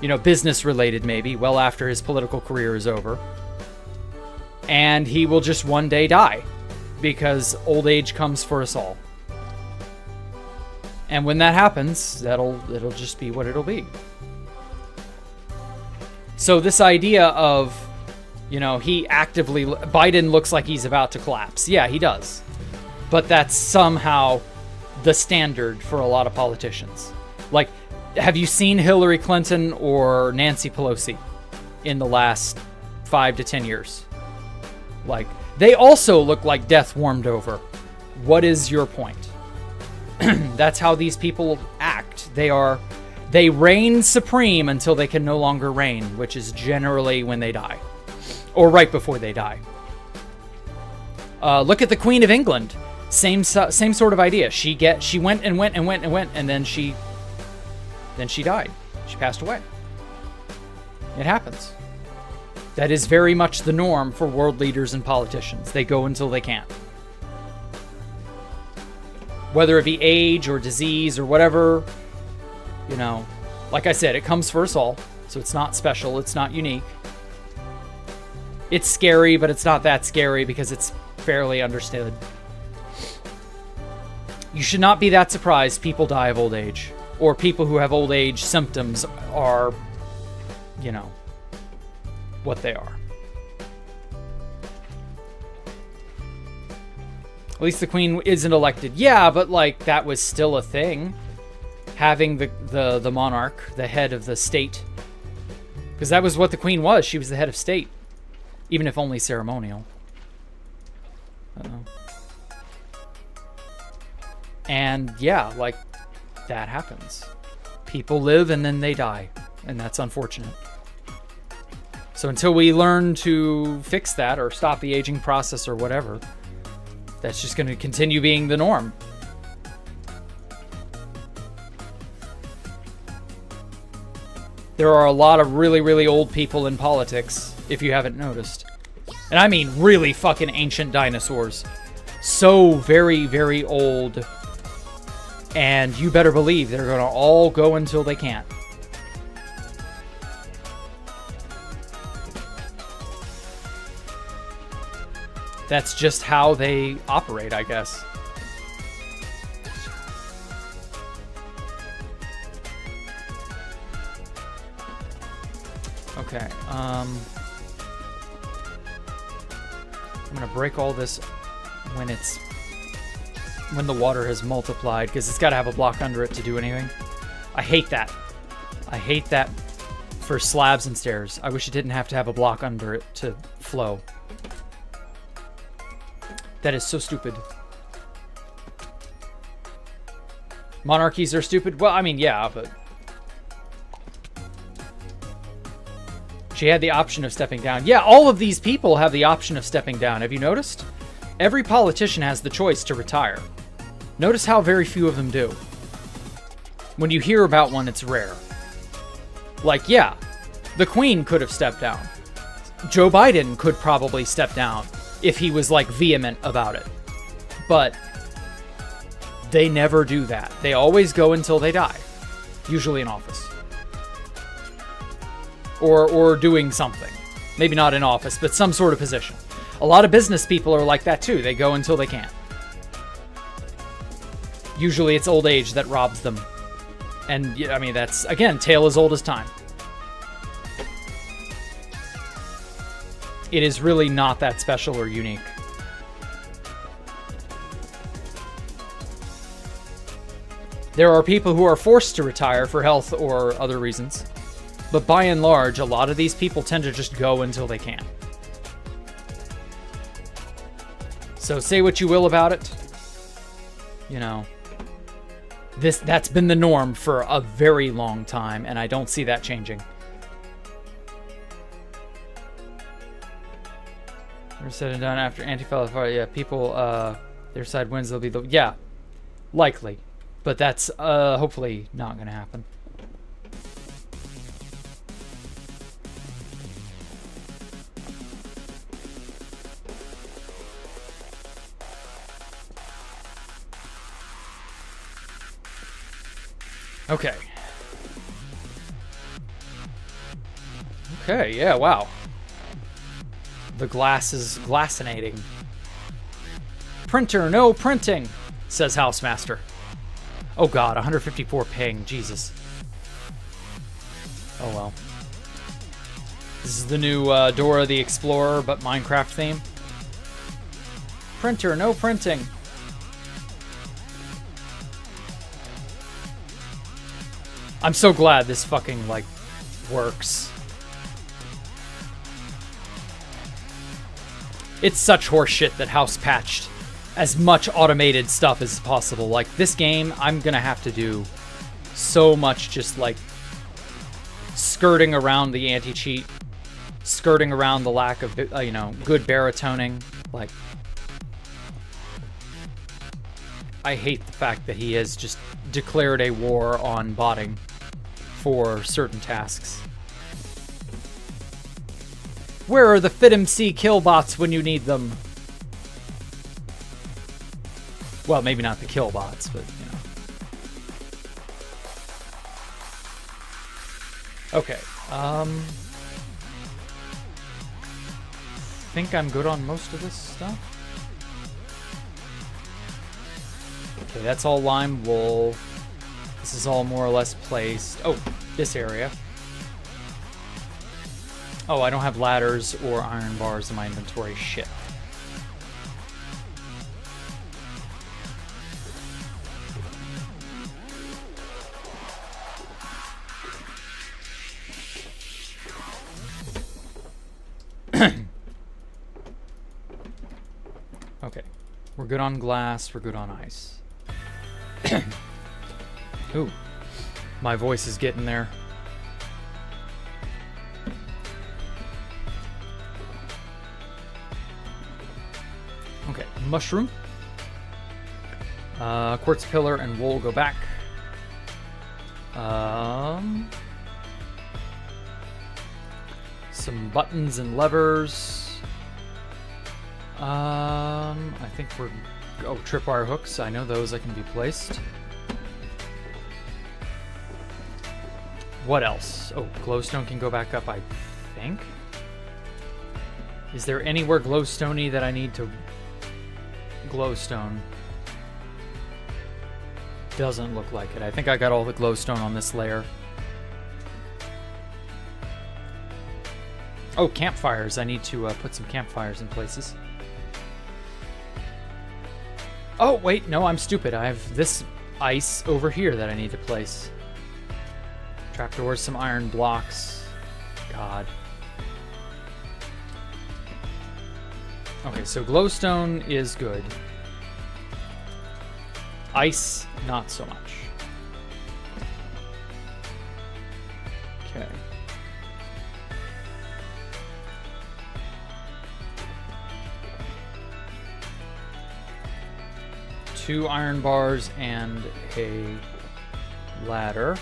you know, business related maybe, well after his political career is over. And he will just one day die because old age comes for us all. And when that happens, it'll just be what it'll be. So this idea of, you know, Biden looks like he's about to collapse. Yeah, he does. But that's somehow the standard for a lot of politicians. Like, have you seen Hillary Clinton or Nancy Pelosi in the last 5 to 10 years? Like, they also look like death warmed over. What is your point? That's how these people act. They reign supreme until they can no longer reign, which is generally when they die. Or right before they die. Look at the Queen of England. Same sort of idea. She went and went and went and went, and then she died. She passed away. It happens. That is very much the norm for world leaders and politicians. They go until they can't. Whether it be age or disease or whatever, you know, like I said, it comes for us all. So it's not special. It's not unique. It's scary, but it's not that scary because it's fairly understood. You should not be that surprised people die of old age. Or people who have old age symptoms are, you know, what they are. At least the Queen isn't elected. Yeah, but like that was still a thing. Having the monarch, the head of the state. Because that was what the Queen was. She was the head of state. Even if only ceremonial. And yeah, like that happens. People live and then they die. And that's unfortunate. So until we learn to fix that or stop the aging process or whatever, that's just going to continue being the norm. There are a lot of really, really old people in politics, if you haven't noticed. And I mean really fucking ancient dinosaurs. So very, very old. And you better believe they're going to all go until they can't. That's just how they operate, I guess. Okay, I'm gonna break all this when the water has multiplied, because it's got to have a block under it to do anything. I hate that. I hate that for slabs and stairs. I wish it didn't have to have a block under it to flow. That is so stupid. Monarchies are stupid? Well, I mean, yeah, but... She had the option of stepping down. Yeah, all of these people have the option of stepping down. Have you noticed? Every politician has the choice to retire. Notice how very few of them do. When you hear about one, it's rare. Like, yeah, the Queen could have stepped down. Joe Biden could probably step down if he was, like, vehement about it. But they never do that. They always go until they die. Usually in office. Or doing something. Maybe not in office, but some sort of position. A lot of business people are like that too. They go until they can't. Usually it's old age that robs them. And, I mean, that's, again, tale as old as time. It is really not that special or unique. There are people who are forced to retire for health or other reasons. But by and large, a lot of these people tend to just go until they can. So say what you will about it. You know, that's been the norm for a very long time, and I don't see that changing. We're said and done after Antifa. Yeah, people, their side wins, they'll be the... Yeah, likely. But that's hopefully not going to happen. Okay. Okay, yeah, wow. The glass is glassinating. Printer, no printing, says Housemaster. Oh god, 154 ping, Jesus. Oh well. This is the new Dora the Explorer, but Minecraft theme. Printer, no printing. I'm so glad this fucking, like, works. It's such horseshit that House patched as much automated stuff as possible. Like, this game, I'm gonna have to do so much just, like, skirting around the anti-cheat, skirting around the lack of, you know, good baritoning. Like, I hate the fact that he has just declared a war on botting for certain tasks. Where are the FitMC kill bots when you need them? Well, maybe not the kill bots, but you know. Okay. Think I'm good on most of this stuff. Okay, that's all lime wool. This is all more or less placed. Oh, this area. Oh, I don't have ladders or iron bars in my inventory. Shit. Okay. We're good on glass. We're good on ice. Ooh. My voice is getting there. Okay, mushroom. Quartz pillar and wool go back. Some buttons and levers. I think we're... Oh, tripwire hooks. I know those that can be placed. What else? Oh, glowstone can go back up, I think. Is there anywhere glowstoney that I need to glowstone? Doesn't look like it. I think I got all the glowstone on this layer. Oh, campfires. I need to put some campfires in places. Oh, wait. No, I'm stupid. I have this ice over here that I need to place. Trapdoors, some iron blocks. God. Okay, so glowstone is good. Ice, not so much. Okay. Two iron bars and a ladder.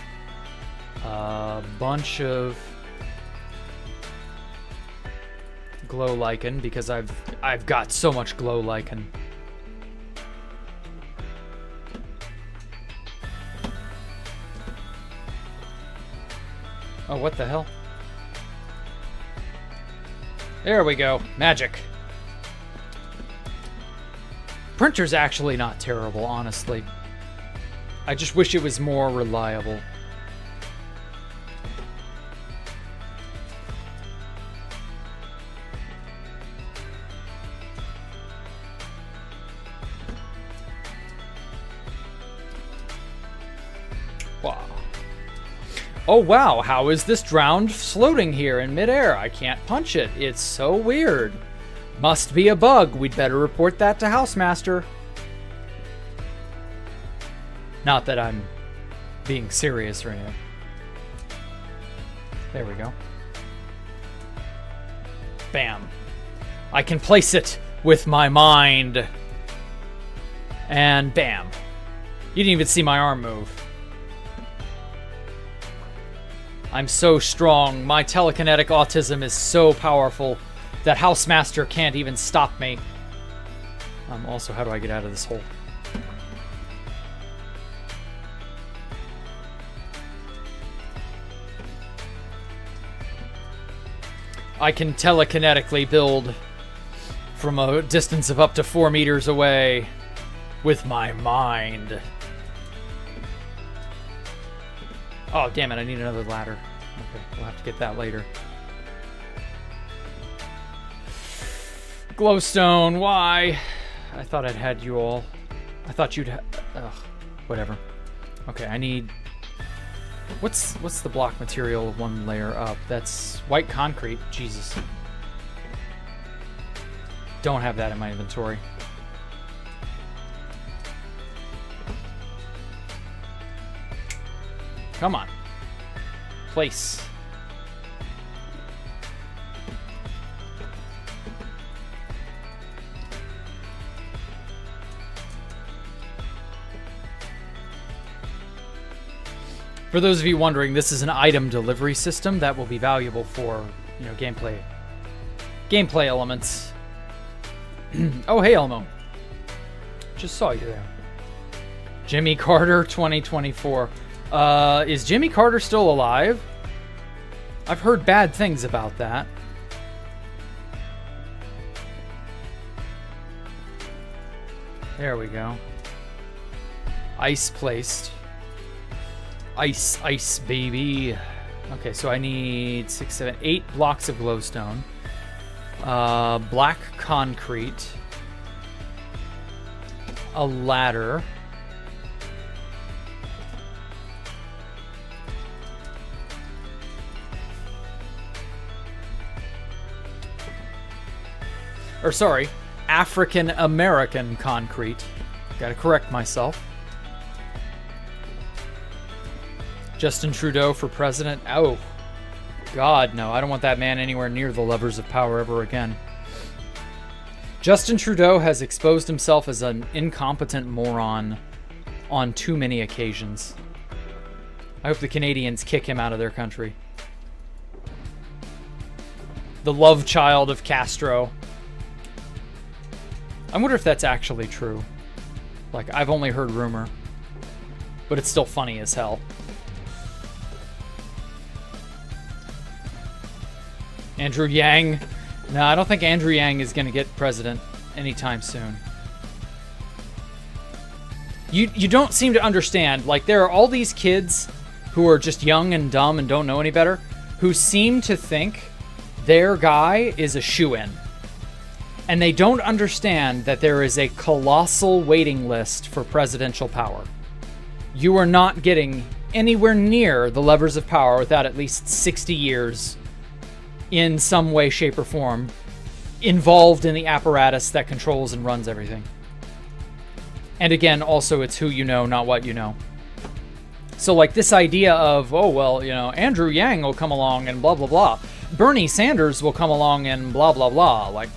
A bunch of glow lichen because I've got so much glow lichen. Oh, what the hell? There we go. Magic. Printer's actually not terrible, honestly. I just wish it was more reliable. Wow. Oh wow, how is this drowned floating here in midair? I can't punch it. It's so weird. Must be a bug. We'd better report that to Housemaster. Not that I'm being serious or anything. There we go. Bam. I can place it with my mind. And bam. You didn't even see my arm move. I'm so strong. My telekinetic autism is so powerful that Housemaster can't even stop me. Also, how do I get out of this hole? I can telekinetically build from a distance of up to 4 meters away with my mind. Oh, damn it, I need another ladder. Okay, we'll have to get that later. Glowstone, why? I thought I'd had you all. I thought you'd ugh, whatever. Okay, I need... What's the block material one layer up? That's white concrete. Jesus. Don't have that in my inventory. Come on. Place. For those of you wondering, this is an item delivery system that will be valuable for, you know, gameplay elements. Oh, hey, Elmo. Just saw you there. Jimmy Carter 2024. Is Jimmy Carter still alive? I've heard bad things about that. There we go. Ice placed. Ice, ice, baby. Okay, so I need 6, 7, 8 blocks of glowstone. Black concrete. A ladder. Or sorry, African American concrete. Gotta correct myself. Justin Trudeau for president. Oh, God, no. I don't want that man anywhere near the levers of power ever again. Justin Trudeau has exposed himself as an incompetent moron on too many occasions. I hope the Canadians kick him out of their country. The love child of Castro. I wonder if that's actually true. Like, I've only heard rumor. But it's still funny as hell. Andrew Yang. No, I don't think Andrew Yang is going to get president anytime soon. You don't seem to understand. Like, there are all these kids who are just young and dumb and don't know any better, who seem to think their guy is a shoo-in. And they don't understand that there is a colossal waiting list for presidential power. You are not getting anywhere near the levers of power without at least 60 years in some way, shape, or form involved in the apparatus that controls and runs everything. And again, also, it's who you know, not what you know. So, like, this idea of, oh, well, you know, Andrew Yang will come along and blah, blah, blah. Bernie Sanders will come along and blah, blah, blah. Like,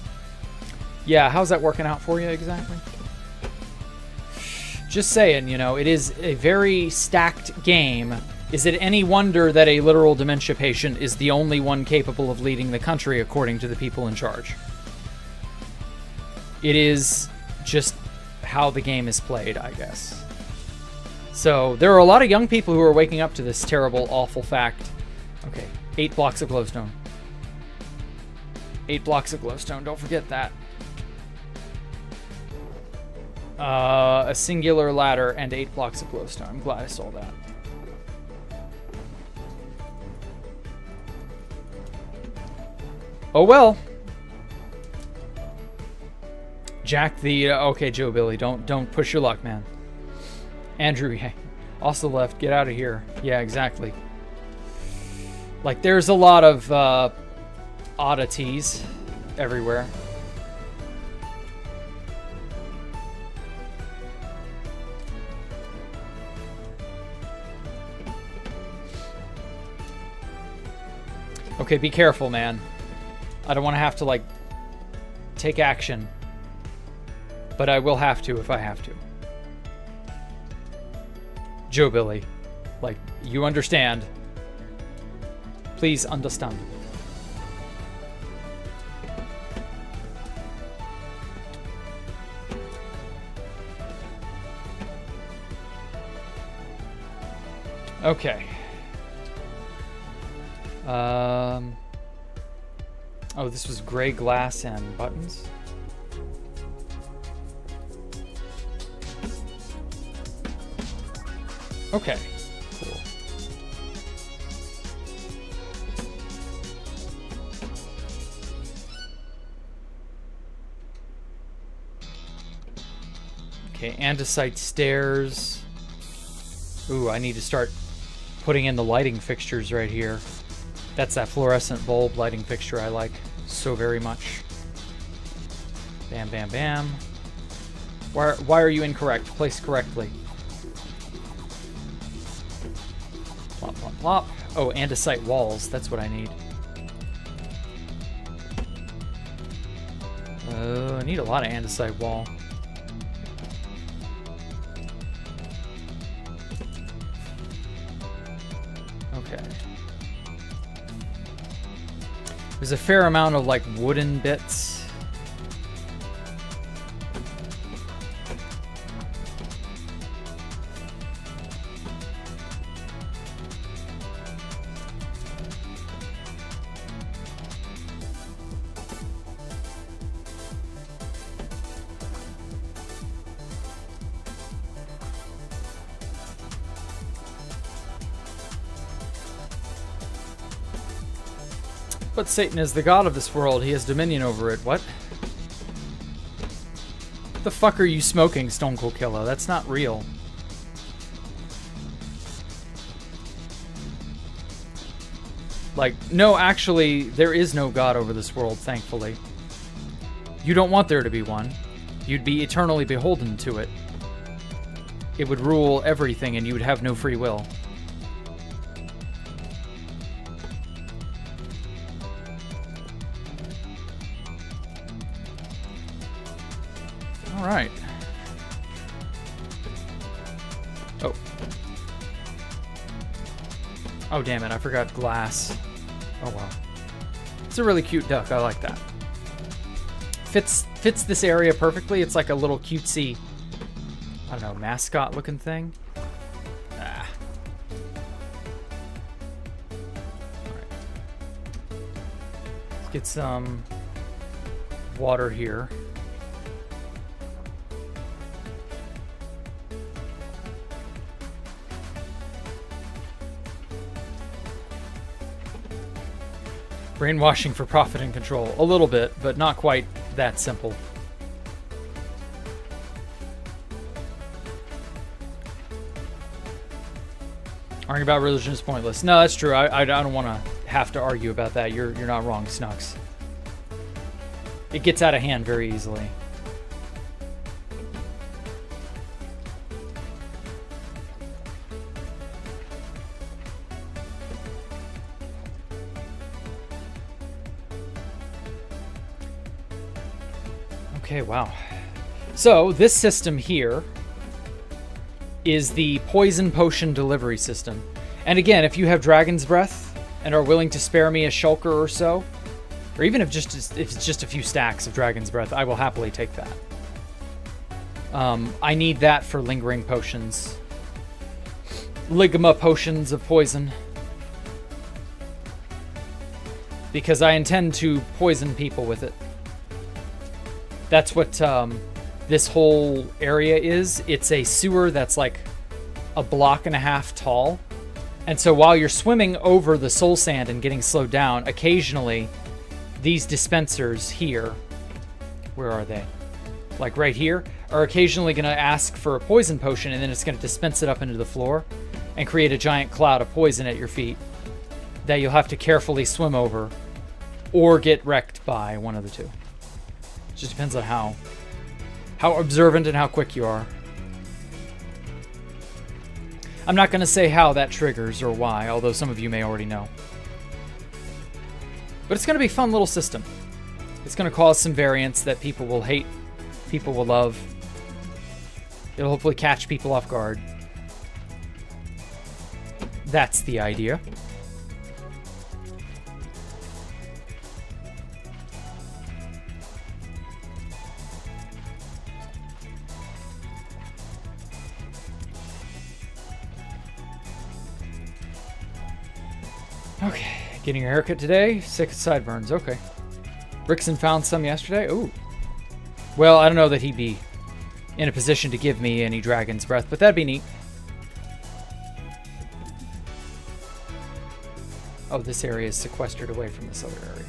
yeah, how's that working out for you exactly? Just saying, you know, it is a very stacked game. Is it any wonder that a literal dementia patient is the only one capable of leading the country according to the people in charge? It is just how the game is played, I guess. So there are a lot of young people who are waking up to this terrible, awful fact. Okay, 8 blocks of glowstone. 8 blocks of glowstone, don't forget that. A singular ladder and 8 blocks of glowstone. I'm glad I saw that. Oh well. Jack the okay, Joe Billy, don't push your luck, man. Andrew, yeah, also left. Get out of here. Yeah, exactly. Like, there's a lot of oddities everywhere. Okay, be careful, man. I don't want to have to, like, take action. But I will have to if I have to. Joe Billy. Like, you understand. Please understand. Okay. Oh, this was gray glass and buttons. Okay, cool. Okay, andesite stairs. Ooh, I need to start putting in the lighting fixtures right here. That's that fluorescent bulb lighting fixture I like so very much. Bam, bam, bam. Why are you incorrect? Placed correctly. Plop, plop, plop. Oh, andesite walls. That's what I need. I need a lot of andesite wall. Okay. There's a fair amount of, like, wooden bits. But Satan is the god of this world. He has dominion over it. What? The fuck are you smoking, Stone Cold Killer? That's not real. Like, no, actually, there is no god over this world, thankfully. You don't want there to be one. You'd be eternally beholden to it. It would rule everything and you would have no free will. All right. Oh. Oh, damn it. I forgot glass. Oh, well. It's a really cute duck. I like that. fits this area perfectly. It's like a little cutesy, I don't know, mascot looking thing. Ah. All right. Let's get some water here. Brainwashing for profit and control. A little bit, but not quite that simple. Arguing about religion is pointless. No, that's true. I don't want to have to argue about that. You're not wrong, Snux. It gets out of hand very easily. Okay, wow. So this system here is the poison potion delivery system. And again, if you have Dragon's Breath and are willing to spare me a shulker or so, or even if it's just a few stacks of Dragon's Breath, I will happily take that. I need that for lingering potions. Ligma potions of poison. Because I intend to poison people with it. That's what this whole area is. It's a sewer that's like a block and a half tall. And so while you're swimming over the soul sand and getting slowed down, occasionally these dispensers here, where are they? Like right here, are occasionally going to ask for a poison potion, and then it's going to dispense it up into the floor and create a giant cloud of poison at your feet that you'll have to carefully swim over or get wrecked by, one of the two. Just depends on how observant and how quick you are. I'm not going to say how that triggers or why, although some of you may already know. But it's going to be a fun little system. It's going to cause some variance that people will hate, people will love. It'll hopefully catch people off guard. That's the idea. Okay, getting your haircut today. Sick of sideburns. Okay. Rickson found some yesterday. Ooh. Well, I don't know that he'd be in a position to give me any Dragon's Breath, but that'd be neat. Oh, this area is sequestered away from this other area.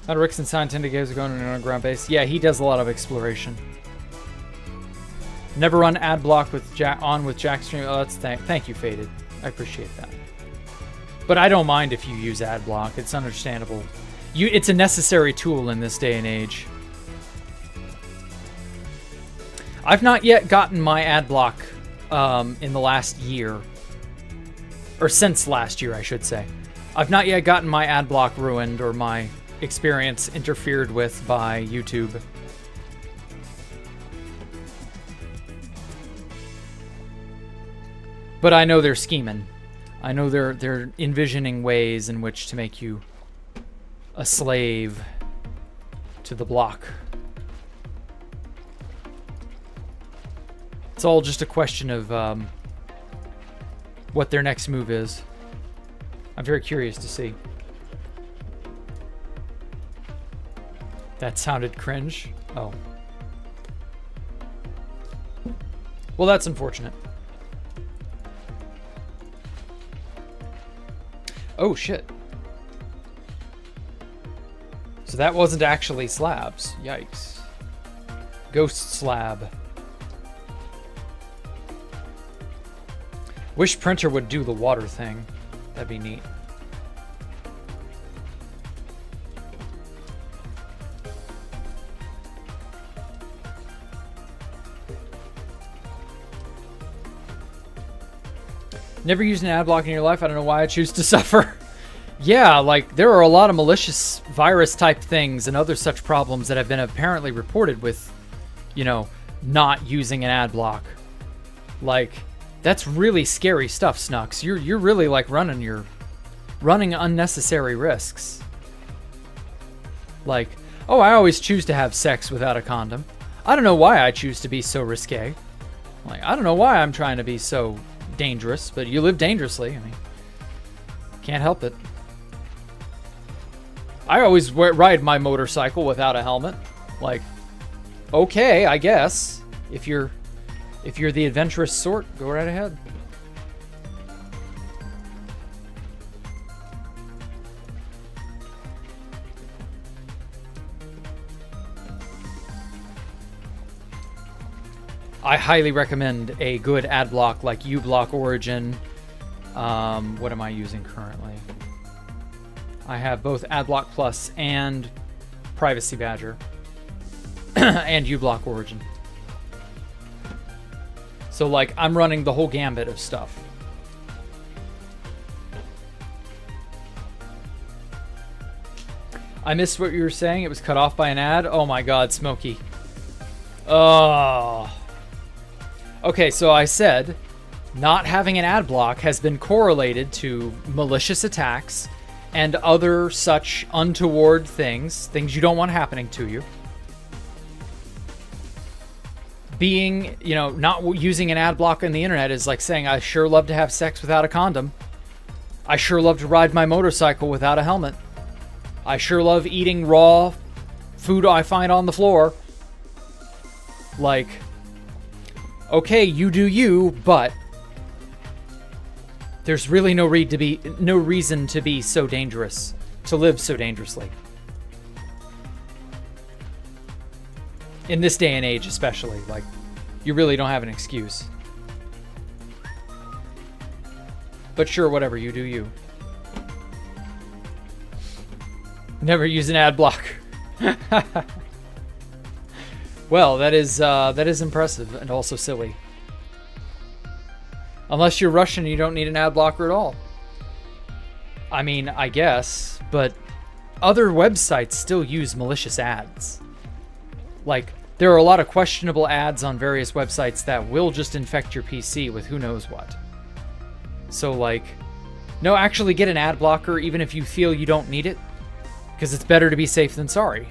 How did Rickson sign 10 days ago on an underground base? Yeah, he does a lot of exploration. Never run ad block with Jackstream. Oh, that's thank you, Faded. I appreciate that. But I don't mind if you use ad block. It's understandable. It's a necessary tool in this day and age. I've not yet gotten my ad block in the last year. Or since last year, I should say. I've not yet gotten my ad block ruined or my experience interfered with by YouTube. But I know they're scheming. I know they're envisioning ways in which to make you a slave to the block. It's all just a question of what their next move is. I'm very curious to see. That sounded cringe. Oh. Well, that's unfortunate. Oh, shit. So that wasn't actually slabs. Yikes. Ghost slab. Wish printer would do the water thing. That'd be neat. Never used an ad block in your life. I don't know why I choose to suffer. Yeah, like there are a lot of malicious virus type things and other such problems that have been apparently reported with, you know, not using an ad block. Like, that's really scary stuff, Snux. You're really like running unnecessary risks. Like, oh, I always choose to have sex without a condom. I don't know why I choose to be so risque. Like, I don't know why I'm trying to be so dangerous, but you live dangerously. I mean, can't help it. I always ride my motorcycle without a helmet. Like, okay, I guess. If you're the adventurous sort, go right ahead. I highly recommend a good ad block like uBlock Origin. What am I using currently? I have both AdBlock Plus and Privacy Badger and uBlock Origin. So like I'm running the whole gambit of stuff. I missed what you were saying. It was cut off by an ad. Oh my God, Smokey. Oh. Okay, so I said not having an ad block has been correlated to malicious attacks and other such untoward things you don't want happening to you. Being, you know, not using an ad block on the internet is like saying, I sure love to have sex without a condom. I sure love to ride my motorcycle without a helmet. I sure love eating raw food I find on the floor. Like, okay, you do you, but there's really no reason to be so dangerous, to live so dangerously. In this day and age especially, like, you really don't have an excuse. But sure, whatever, you do you. Never use an ad block. Well, that is impressive and also silly. Unless you're Russian, you don't need an ad blocker at all. I mean, I guess, but other websites still use malicious ads. Like, there are a lot of questionable ads on various websites that will just infect your PC with who knows what. So, like, no, actually get an ad blocker even if you feel you don't need it, because it's better to be safe than sorry.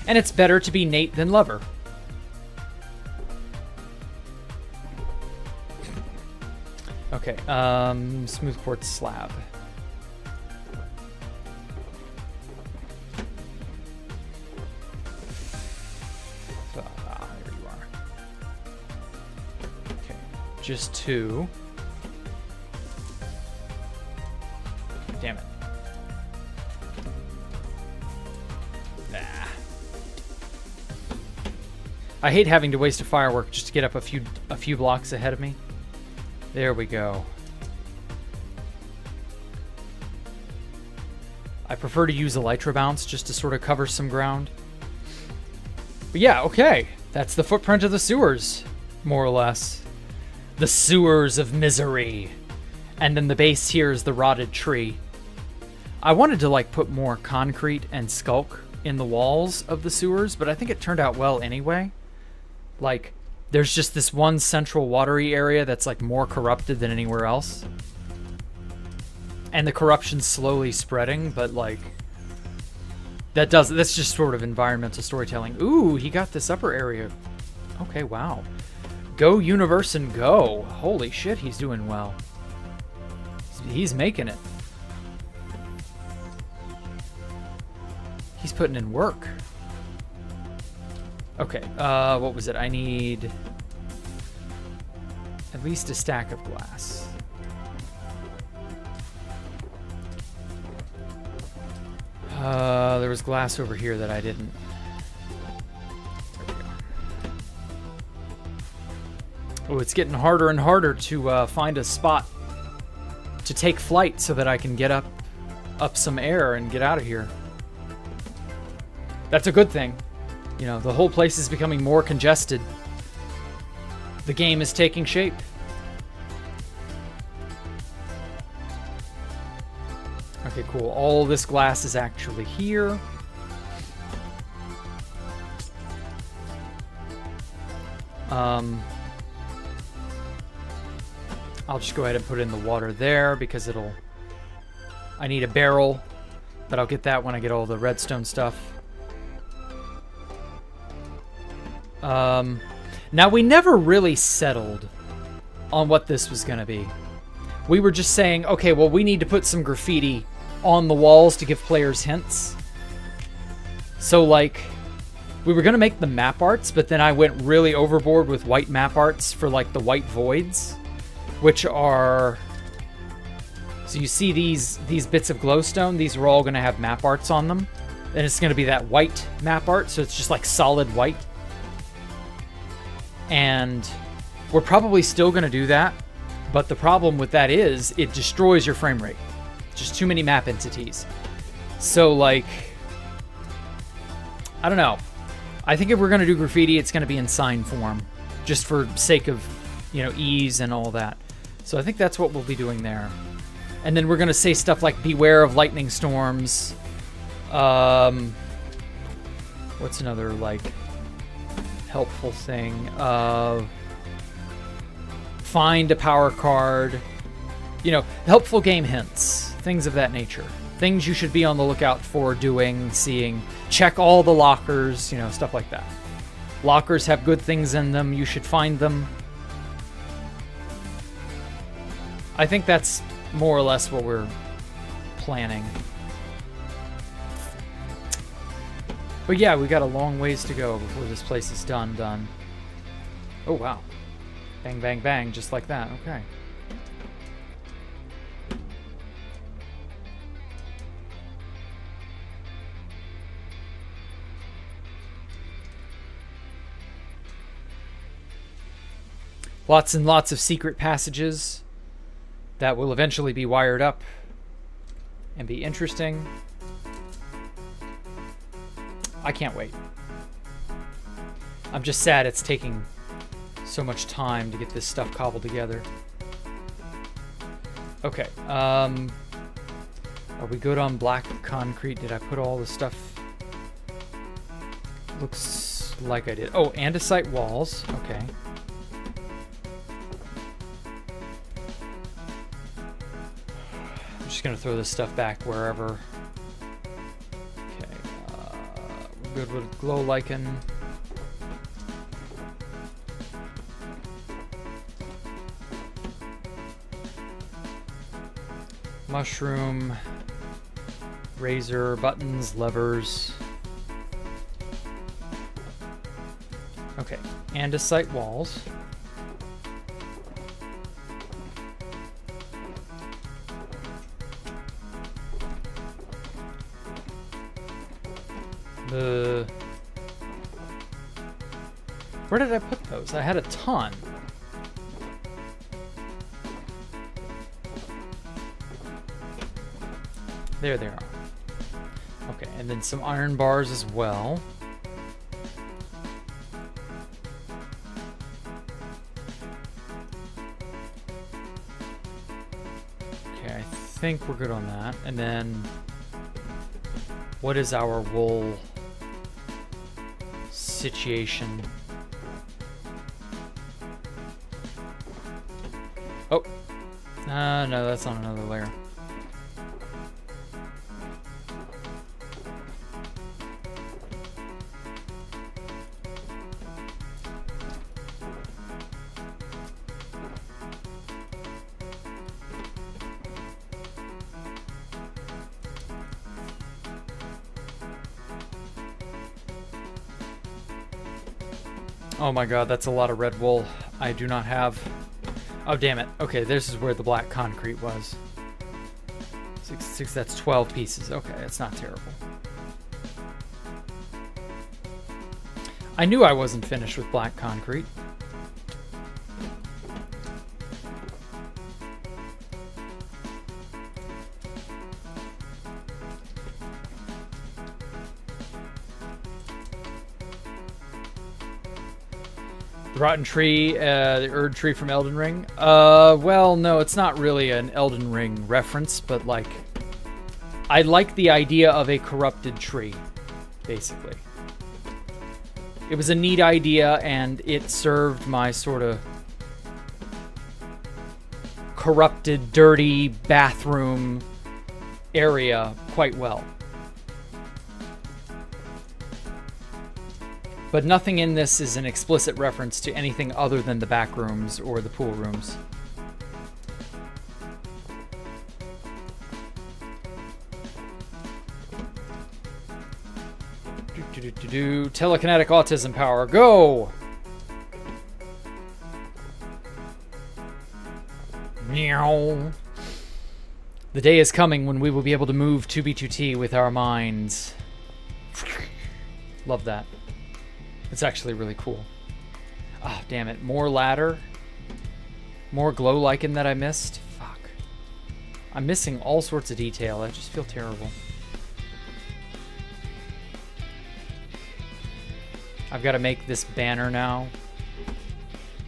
And it's better to be Nate than lover. Okay, smooth quartz slab. There you are. Okay, just 2. Damn it. Nah. I hate having to waste a firework just to get up a few blocks ahead of me. There we go. I prefer to use Elytra Bounce just to sort of cover some ground. But yeah, okay. That's the footprint of the sewers, more or less. The sewers of misery. And then the base here is the rotted tree. I wanted to like put more concrete and skulk in the walls of the sewers, but I think it turned out well anyway. Like, there's just this one central watery area that's like more corrupted than anywhere else. And the corruption's slowly spreading, but like that's just sort of environmental storytelling. Ooh, he got this upper area. Okay, wow. Go universe and go. Holy shit, he's doing well. He's making it. He's putting in work. Okay, what was it? I need at least a stack of glass. There was glass over here that I didn't. There we go. Oh, it's getting harder and harder to find a spot to take flight so that I can get up some air and get out of here. That's a good thing. You know, the whole place is becoming more congested. The game is taking shape. Okay, cool. All this glass is actually here. I'll just go ahead and put in the water there because it'll... I need a barrel, but I'll get that when I get all the redstone stuff. Now, we never really settled on what this was going to be. We were just saying, okay, well, we need to put some graffiti on the walls to give players hints. So, like, we were going to make the map arts, but then I went really overboard with white map arts for, like, the white voids, which are... So you see these bits of glowstone? These are all going to have map arts on them. And it's going to be that white map art, so it's just, like, solid white. And we're probably still going to do that, but the problem with that is it destroys your frame rate. Just too many map entities. So, like, I don't know. I think if we're going to do graffiti, it's going to be in sign form, just for sake of, you know, ease and all that. So I think that's what we'll be doing there. And then we're going to say stuff like, beware of lightning storms. What's another, like... helpful thing. Find a power card. You know, helpful game hints. Things of that nature. Things you should be on the lookout for doing, seeing. Check all the lockers, you know, stuff like that. Lockers have good things in them. You should find them. I think that's more or less what we're planning. But yeah, we got a long ways to go before this place is done. Oh, wow. Bang, bang, bang, just like that. Okay. Lots and lots of secret passages that will eventually be wired up and be interesting. I can't wait. I'm just sad it's taking so much time to get this stuff cobbled together. Okay, are we good on black concrete? Did I put all the stuff? Looks like I did. Oh, andesite walls. Okay. I'm just gonna throw this stuff back wherever. Good with glow lichen. Mushroom. Razor, buttons, levers. Okay, andesite walls. Where did I put those? I had a ton. There they are. Okay, and then some iron bars as well. Okay, I think we're good on that. And then, what is our wool situation? Oh, no, that's on another layer. Oh my god, that's a lot of red wool. I do not have... Oh, damn it. Okay, this is where the black concrete was. 6, that's 12 pieces. Okay, that's not terrible. I knew I wasn't finished with black concrete. Rotten Tree, the Erd Tree from Elden Ring. Well, no, it's not really an Elden Ring reference, but, like, I like the idea of a corrupted tree, basically. It was a neat idea, and it served my sort of corrupted, dirty bathroom area quite well. But nothing in this is an explicit reference to anything other than the back rooms or the pool rooms. Telekinetic autism power, go! Meow. The day is coming when we will be able to move 2B2T with our minds. Love that. It's actually really cool. Oh, damn it. More ladder. More glow lichen that I missed. Fuck. I'm missing all sorts of detail. I just feel terrible. I've got to make this banner now.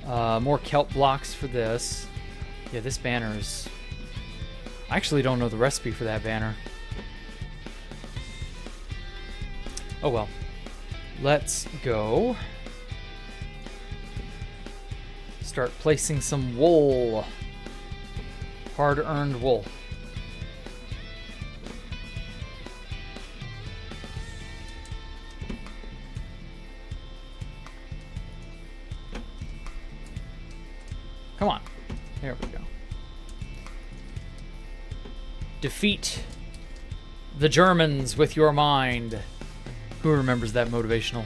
More kelp blocks for this. Yeah, this banner is... I actually don't know the recipe for that banner. Oh well. Let's go. Start placing some wool. Hard-earned wool. Come on. There we go. Defeat the Germans with your mind. Who remembers that motivational?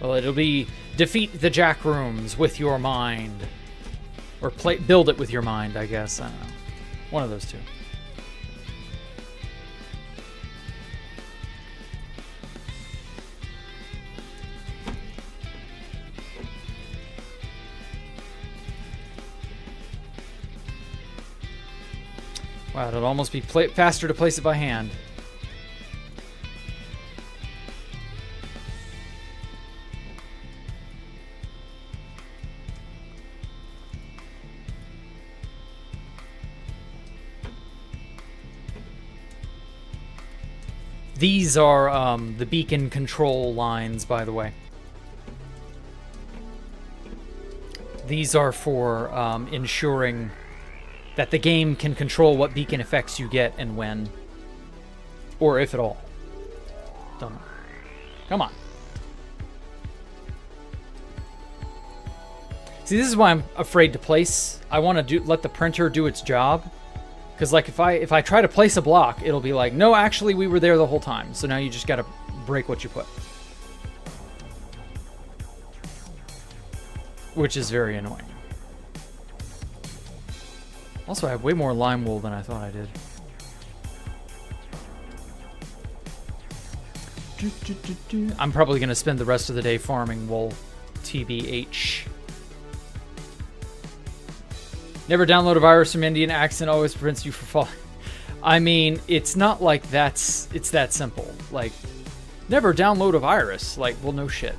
Well, it'll be defeat the Jack rooms with your mind. Or build it with your mind, I guess. I don't know. One of those two. Wow, it'll almost be faster to place it by hand. These are the beacon control lines, by the way. These are for ensuring that the game can control what beacon effects you get and when. Or if at all. Don't know. Come on. See, this is why I'm afraid to place. I want to let the printer do its job. Because like if I try to place a block, it'll be like, no, actually we were there the whole time. So now you just got to break what you put. Which is very annoying. Also, I have way more lime wool than I thought I did. I'm probably going to spend the rest of the day farming wool. TBH. Never download a virus from Indian accent always prevents you from falling. I mean, it's not like it's that simple. Like, never download a virus. Like, well, no shit.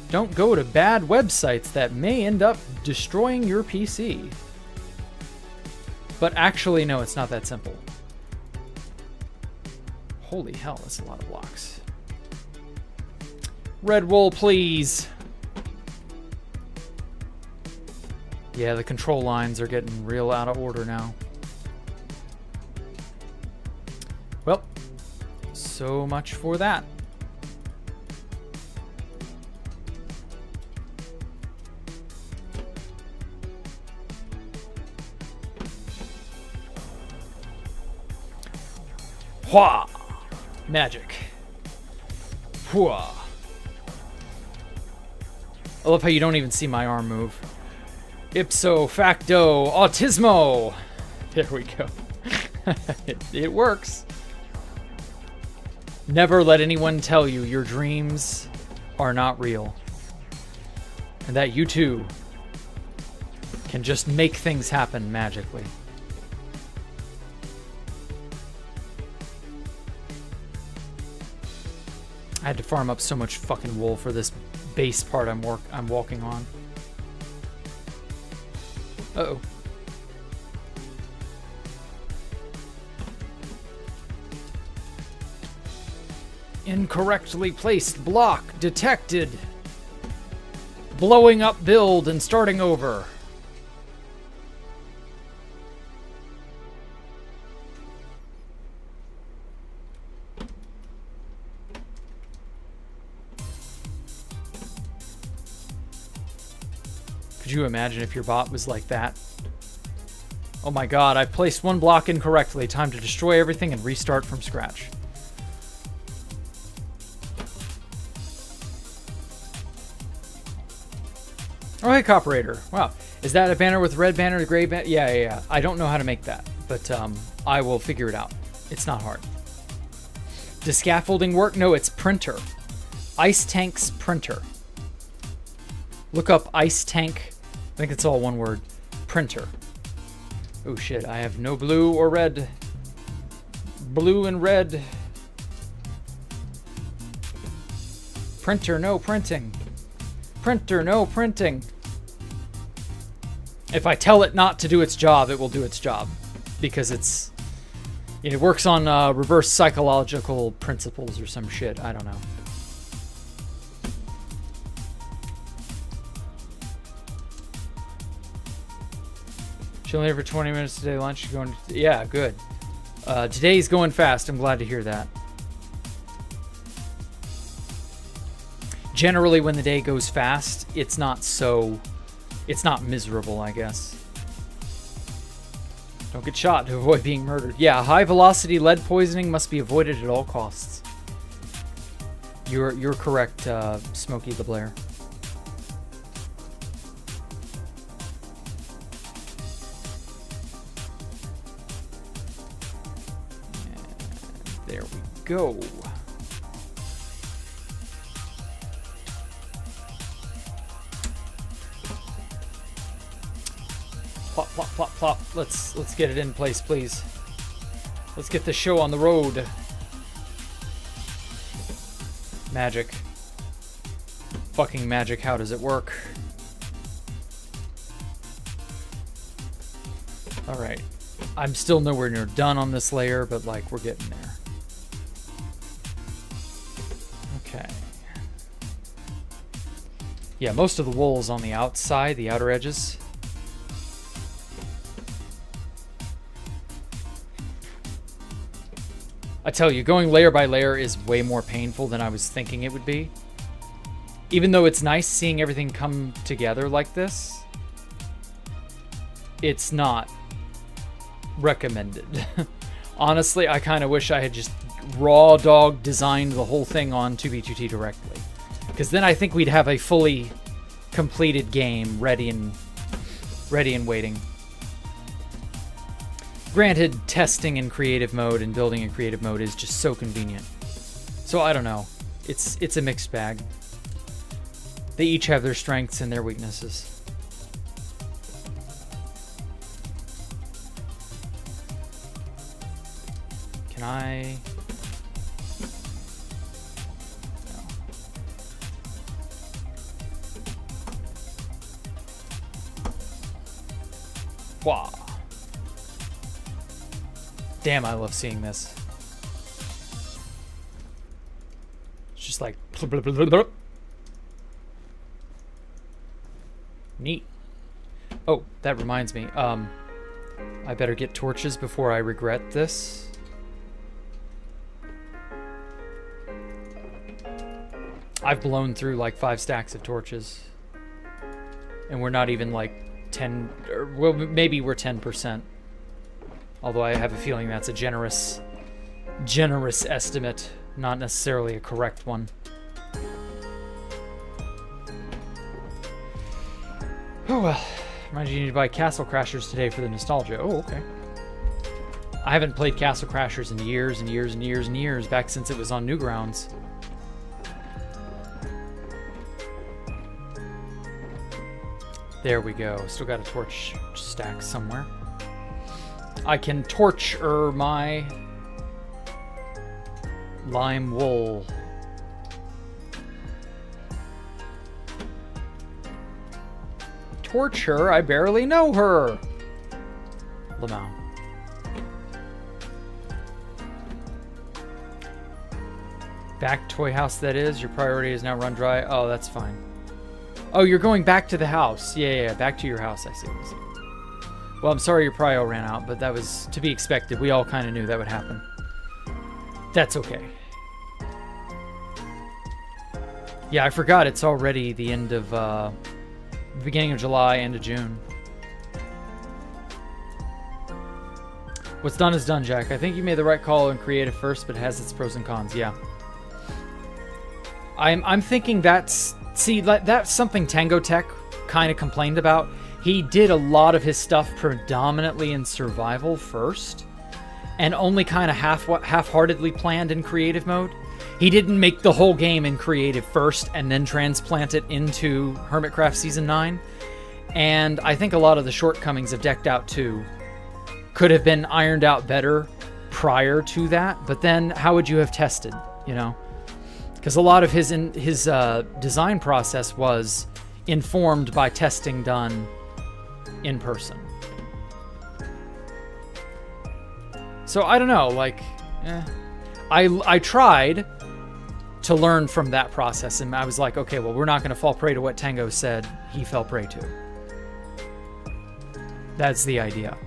Don't go to bad websites that may end up destroying your PC. But actually, no, it's not that simple. Holy hell, that's a lot of blocks. Red wool, please. Yeah, the control lines are getting real out of order now. Well, so much for that. Hua! Magic. Hua! I love how you don't even see my arm move. Ipso facto autismo! There we go. It works. Never let anyone tell you your dreams are not real. And that you too can just make things happen magically. I had to farm up so much fucking wool for this base part I'm walking on. Uh-oh. Incorrectly placed block detected. Blowing up build and starting over. Could you imagine if your bot was like that? Oh my god, I've placed one block incorrectly. Time to destroy everything and restart from scratch. Oh, hey, Cooperator. Wow. Is that a banner with red banner, the gray banner? Yeah. I don't know how to make that, but I will figure it out. It's not hard. Does scaffolding work? No, it's printer. Ice Tank's printer. Look up Ice Tank. I think it's all one word. Printer. Oh shit, I have no blue or red. Blue and red. Printer, no printing. Printer, no printing. If I tell it not to do its job, it will do its job. Because it works on reverse psychological principles or some shit. I don't know. Chilling here for 20 minutes today. Lunch going. Yeah, good. Today's going fast. I'm glad to hear that. Generally, when the day goes fast, it's not miserable, I guess. Don't get shot to avoid being murdered. Yeah, high velocity lead poisoning must be avoided at all costs. You're correct, Smokey the Blair. And there we go. Plop, plop, plop, plop. Let's get it in place, please. Let's get the show on the road. Magic. Fucking magic, how does it work? Alright. I'm still nowhere near done on this layer, but like, we're getting there. Okay. Yeah, most of the wool is on the outside, the outer edges. I tell you, going layer by layer is way more painful than I was thinking it would be. Even though it's nice seeing everything come together like this, it's not recommended. Honestly, I kind of wish I had just raw dog designed the whole thing on 2B2T directly. Because then I think we'd have a fully completed game ready and waiting. Granted, testing in creative mode and building in creative mode is just so convenient. So I don't know. It's a mixed bag. They each have their strengths and their weaknesses. Can I... No. Wow. Damn, I love seeing this. It's just like... Neat. Oh, that reminds me. I better get torches before I regret this. I've blown through like 5 stacks of torches. And we're not even like 10... Or, well, maybe we're 10%. Although I have a feeling that's a generous estimate, not necessarily a correct one. Oh well. Reminds you need to buy Castle Crashers today for the nostalgia. Oh, okay. I haven't played Castle Crashers in years and years and years and years, back since it was on Newgrounds. There we go. Still got a torch stack somewhere. I can torch my lime wool. Torch her? I barely know her. Lamau. Back toy house, that is. Your priority is now run dry. Oh, that's fine. Oh, you're going back to the house. Yeah, back to your house. I see. Well, I'm sorry your prio ran out, but that was to be expected. We all kind of knew that would happen. That's okay. Yeah, I forgot it's already the end of, beginning of July, end of June. What's done is done, Jack. I think you made the right call in creative first, but it has its pros and cons. Yeah. I'm thinking that's something Tango Tech kind of complained about. He did a lot of his stuff predominantly in survival first, and only kind of half-heartedly planned in creative mode. He didn't make the whole game in creative first and then transplant it into Hermitcraft Season 9. And I think a lot of the shortcomings of Decked Out 2 could have been ironed out better prior to that, but then how would you have tested, you know? Because a lot of his design process was informed by testing done in person. So I don't know, like, I tried to learn from that process, and I was like, okay, well, we're not going to fall prey to what Tango said he fell prey to. That's the idea.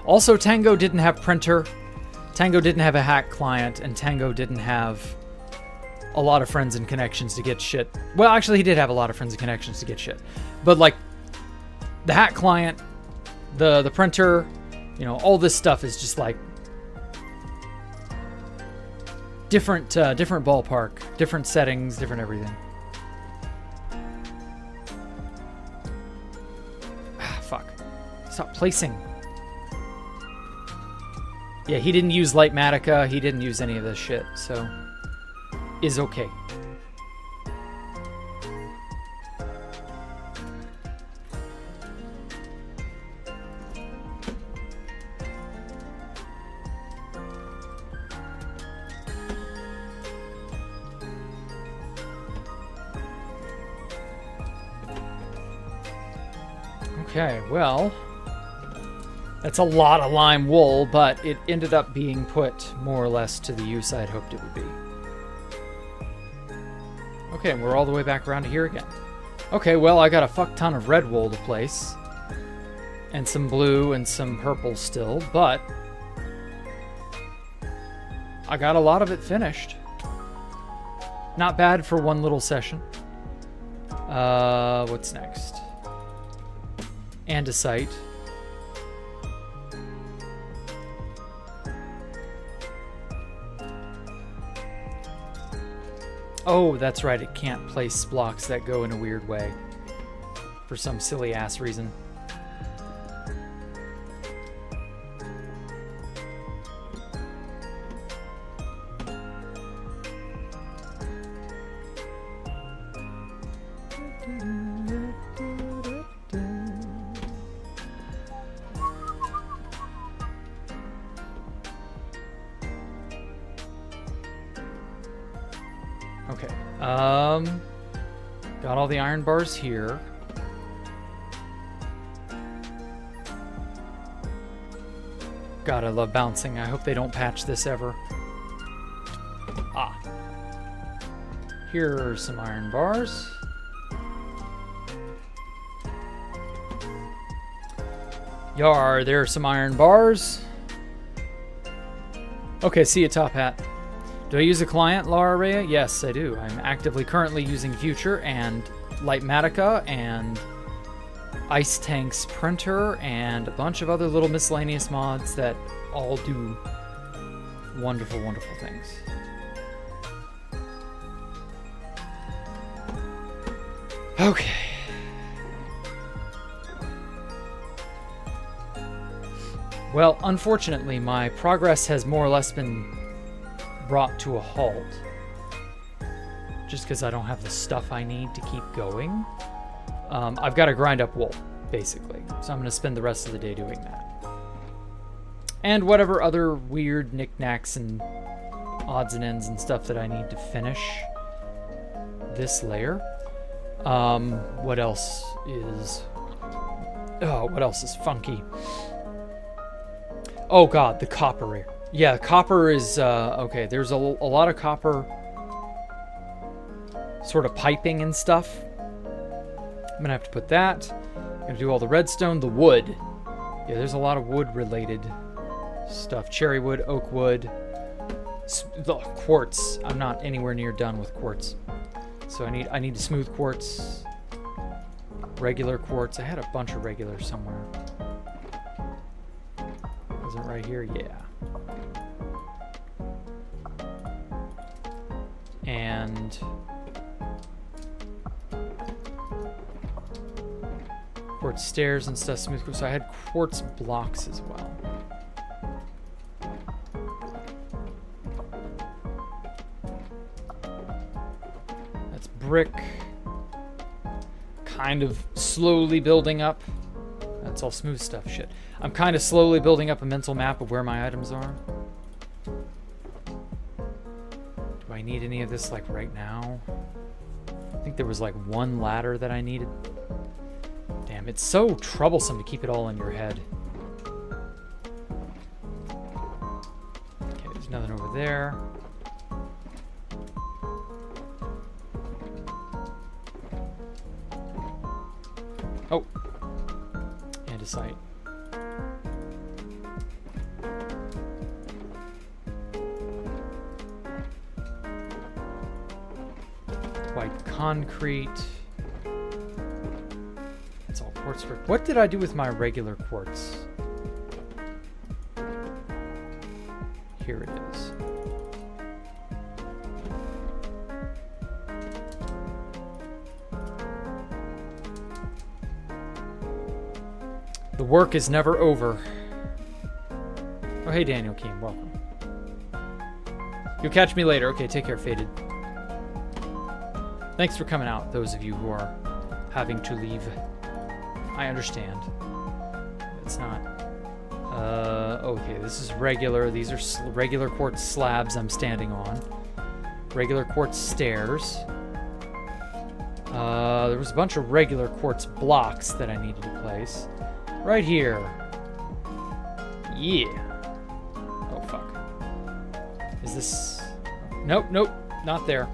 Also, Tango didn't have printer, Tango didn't have a hack client, and Tango didn't have a lot of friends and connections to get shit. Well, actually, he did have a lot of friends and connections to get shit. But, like, the hack client, the printer, you know, all this stuff is just, like, different ballpark, different settings, different everything. Fuck. Stop placing. Yeah, he didn't use Lightmatica. He didn't use any of this shit, so is okay. Okay, well, that's a lot of lime wool, but it ended up being put more or less to the use I'd hoped it would be. Okay, we're all the way back around to here again. Okay, well, I got a fuck ton of red wool to place, and some blue and some purple still, but I got a lot of it finished. Not bad for one little session. What's next? Andesite. Oh, that's right, it can't place blocks that go in a weird way. For some silly ass reason. Okay, got all the iron bars here. God, I love bouncing. I hope they don't patch this ever. Ah. Here are some iron bars. Yar, there are some iron bars. Okay, see you, Top Hat. Do I use a client, Laura Rhea? Yes, I do. I'm actively currently using Future and Lightmatica and Ice Tank's printer and a bunch of other little miscellaneous mods that all do wonderful, wonderful things. Okay. Well, unfortunately, my progress has more or less been brought to a halt just because I don't have the stuff I need to keep going. I've got to grind up wool, basically, so I'm going to spend the rest of the day doing that. And whatever other weird knickknacks and odds and ends and stuff that I need to finish this layer. What else is... Oh, what else is funky? Oh god, the copper Yeah, copper is, okay, there's a lot of copper sort of piping and stuff. I'm gonna have to put that. I'm gonna do all the redstone, the wood. Yeah, there's a lot of wood-related stuff. Cherry wood, oak wood, the quartz. I'm not anywhere near done with quartz. So I need smooth quartz, regular quartz. I had a bunch of regular somewhere. Is it right here? Yeah. And quartz stairs and stuff, smooth. So I had quartz blocks as well. That's brick. Kind of slowly building up. That's all smooth stuff. Shit. I'm kind of slowly building up a mental map of where my items are. Do I need any of this like right now? I think there was like one ladder that I needed. Damn, it's so troublesome to keep it all in your head. Okay, there's nothing over there. Oh, andesite. White concrete. That's all quartz brick. What did I do with my regular quartz? Here it is. The work is never over. Oh, hey, Daniel Keem, welcome. You'll catch me later. Okay, take care, Faded. Thanks for coming out, those of you who are having to leave. I understand. It's not... okay, this is regular. These are regular quartz slabs I'm standing on. Regular quartz stairs. There was a bunch of regular quartz blocks that I needed to place. Right here. Yeah. Oh, fuck. Is this... Nope, nope. Not there.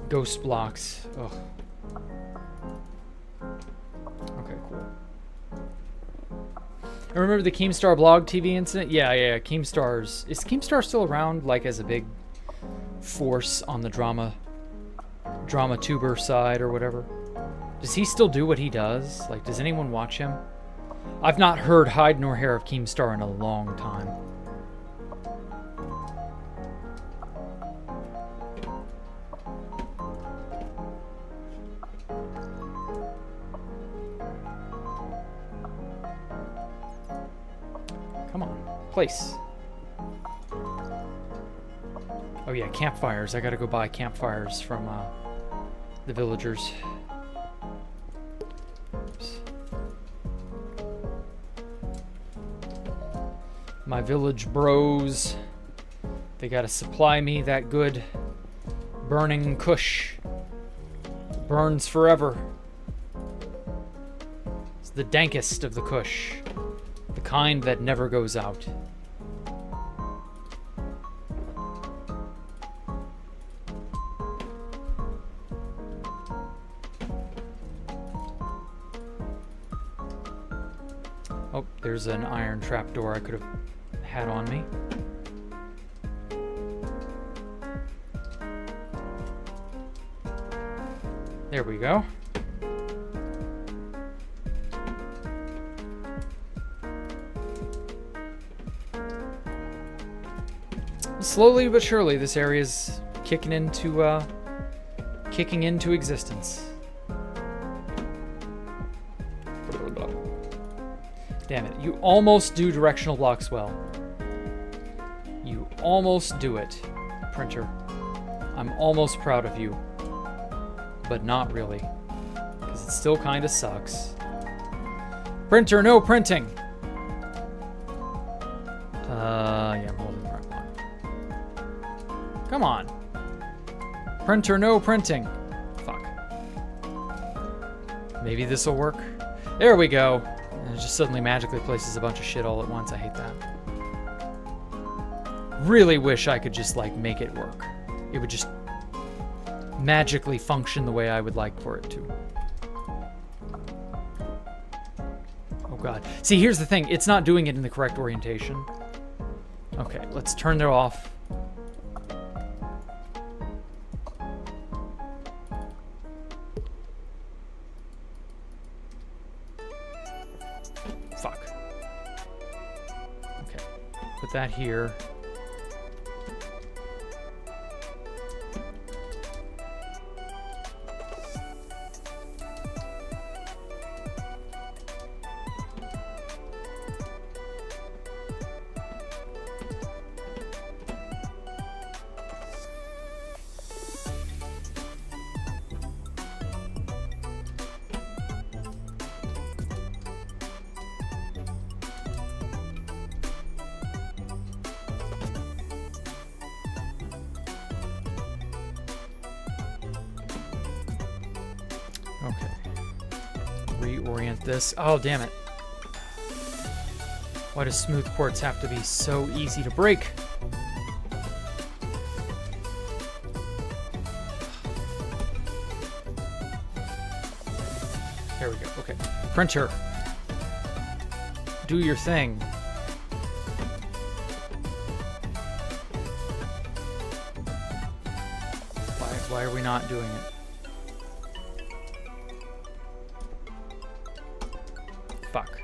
Ghost blocks. Ugh. Okay, cool. I remember the Keemstar blog TV incident. Yeah. Keemstar's... Is Keemstar still around, like, as a big force on the drama tuber side or whatever? Does he still do what he does? Like, does anyone watch him? I've not heard hide nor hair of Keemstar in a long time. Come on, place. Oh yeah, campfires. I gotta go buy campfires from the villagers. My village bros, they gotta supply me that good burning kush. Burns forever. It's the dankest of the kush. The kind that never goes out. Oh, there's an iron trapdoor I could have had on me. There we go. Slowly but surely, this area's kicking into existence. Damn it! You almost do directional blocks well. You almost do it, printer. I'm almost proud of you, but not really, because it still kind of sucks. Printer, no printing. Yeah, I'm holding the right one. Come on. Printer, no printing. Fuck. Maybe this will work. There we go. And it just suddenly magically places a bunch of shit all at once. I hate that. Really wish I could just, like, make it work. It would just magically function the way I would like for it to. Oh, God. See, here's the thing. It's not doing it in the correct orientation. Okay, let's turn it off. Fuck. Okay, put that here. Okay. Reorient this. Oh, damn it. Why does smooth quartz have to be so easy to break? There we go. Okay. Printer. Do your thing. Why are we not doing it? Fuck.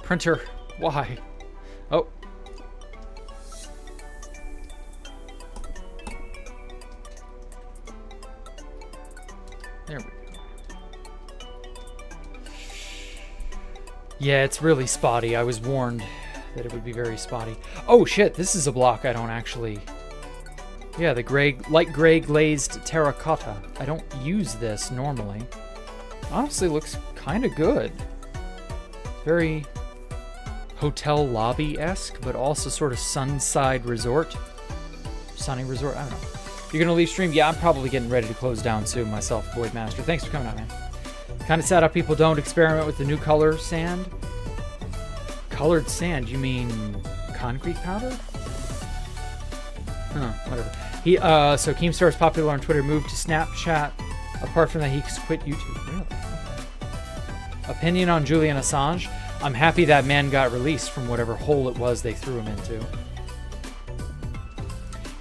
Printer, why? Oh. There we go. Yeah, it's really spotty. I was warned that it would be very spotty. Oh shit, this is a block I don't actually... Yeah, the light gray glazed terracotta. I don't use this normally. Honestly, looks kind of good. Very hotel lobby-esque, but also sort of sunside resort. Sunny resort, I don't know. You're gonna leave stream? Yeah, I'm probably getting ready to close down soon myself, Void Master. Thanks for coming out, man. Kind of sad how people don't experiment with the new color sand. Colored sand, you mean concrete powder? Huh, whatever. So Keemstar is popular on Twitter, moved to Snapchat. Apart from that, he quit YouTube. Really? Opinion on Julian Assange. I'm happy that man got released from whatever hole it was they threw him into.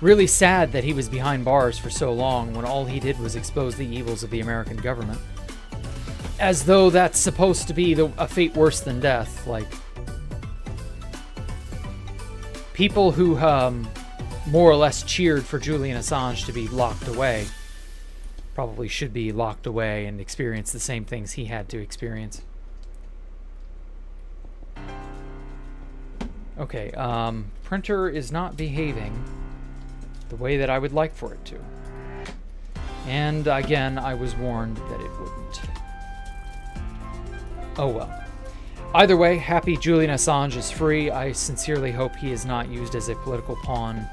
Really sad that he was behind bars for so long when all he did was expose the evils of the American government. As though that's supposed to be a fate worse than death. Like, people who more or less cheered for Julian Assange to be locked away probably should be locked away and experience the same things he had to experience. Okay, printer is not behaving the way that I would like for it to. And again, I was warned that it wouldn't. Oh well. Either way, happy Julian Assange is free. I sincerely hope he is not used as a political pawn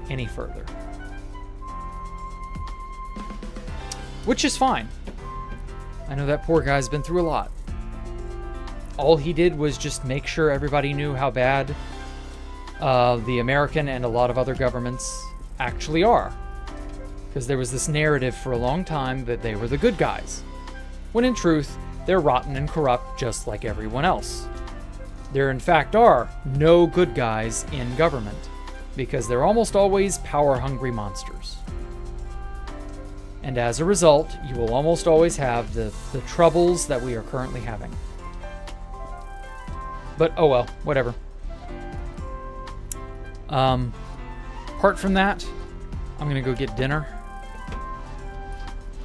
any further. Which is fine. I know that poor guy's been through a lot. All he did was just make sure everybody knew how bad the American and a lot of other governments actually are. Because there was this narrative for a long time that they were the good guys. When in truth, they're rotten and corrupt just like everyone else. There in fact are no good guys in government. Because they're almost always power-hungry monsters. And as a result, you will almost always have the troubles that we are currently having. But oh well, whatever. Apart from that, I'm gonna go get dinner.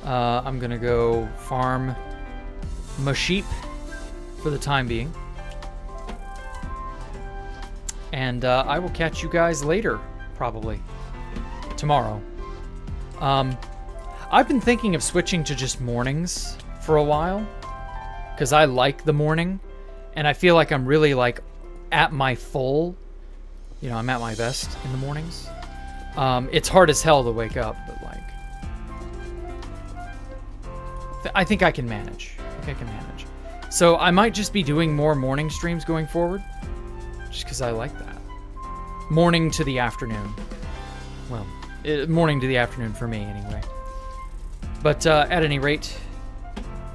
I'm gonna go farm my sheep for the time being. And I will catch you guys later, probably. Tomorrow. I've been thinking of switching to just mornings for a while. Because I like the morning. And I feel like I'm really, like, at my full. You know, I'm at my best in the mornings. It's hard as hell to wake up, but, like... I think I can manage. So I might just be doing more morning streams going forward. Just because I like that. morning to the afternoon. Well, morning to the afternoon for me, anyway. But at any rate,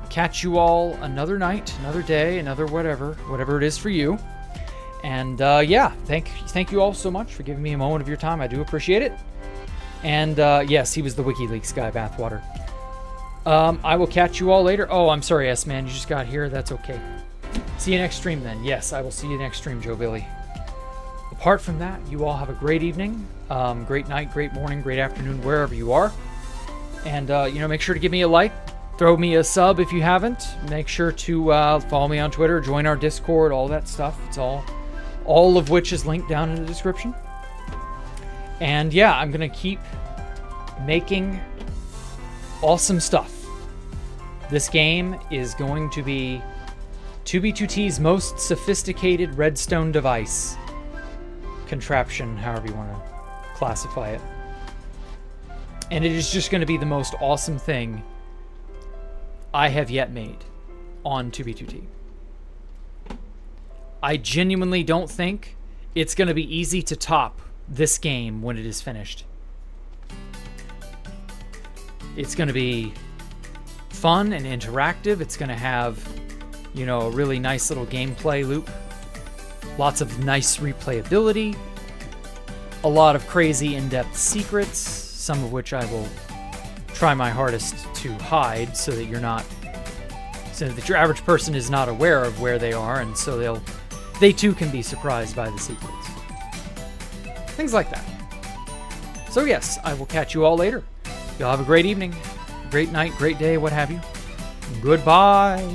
catch you all another night, another day, another whatever it is for you. And yeah, thank you all so much for giving me a moment of your time. I do appreciate it. And yes, he was the WikiLeaks guy, Bathwater. I will catch you all later. Oh, I'm sorry, S-Man, you just got here. That's okay. See you next stream then. Yes, I will see you next stream, Joe Billy. Apart from that, you all have a great evening, great night, great morning, great afternoon, wherever you are. And, make sure to give me a like. Throw me a sub if you haven't. Make sure to follow me on Twitter, join our Discord, all that stuff. It's all of which is linked down in the description. And yeah, I'm going to keep making awesome stuff. This game is going to be 2B2T's most sophisticated redstone device. Contraption, however you want to classify it. And it is just going to be the most awesome thing I have yet made on 2B2T. I genuinely don't think it's going to be easy to top this game when it is finished. It's going to be fun and interactive. It's going to have, a really nice little gameplay loop. Lots of nice replayability. A lot of crazy in-depth secrets, some of which I will try my hardest to hide so that your average person is not aware of where they are, and so they too can be surprised by the secrets. Things like that. So yes, I will catch you all later. Y'all have a great evening, great night, great day, what have you. Goodbye.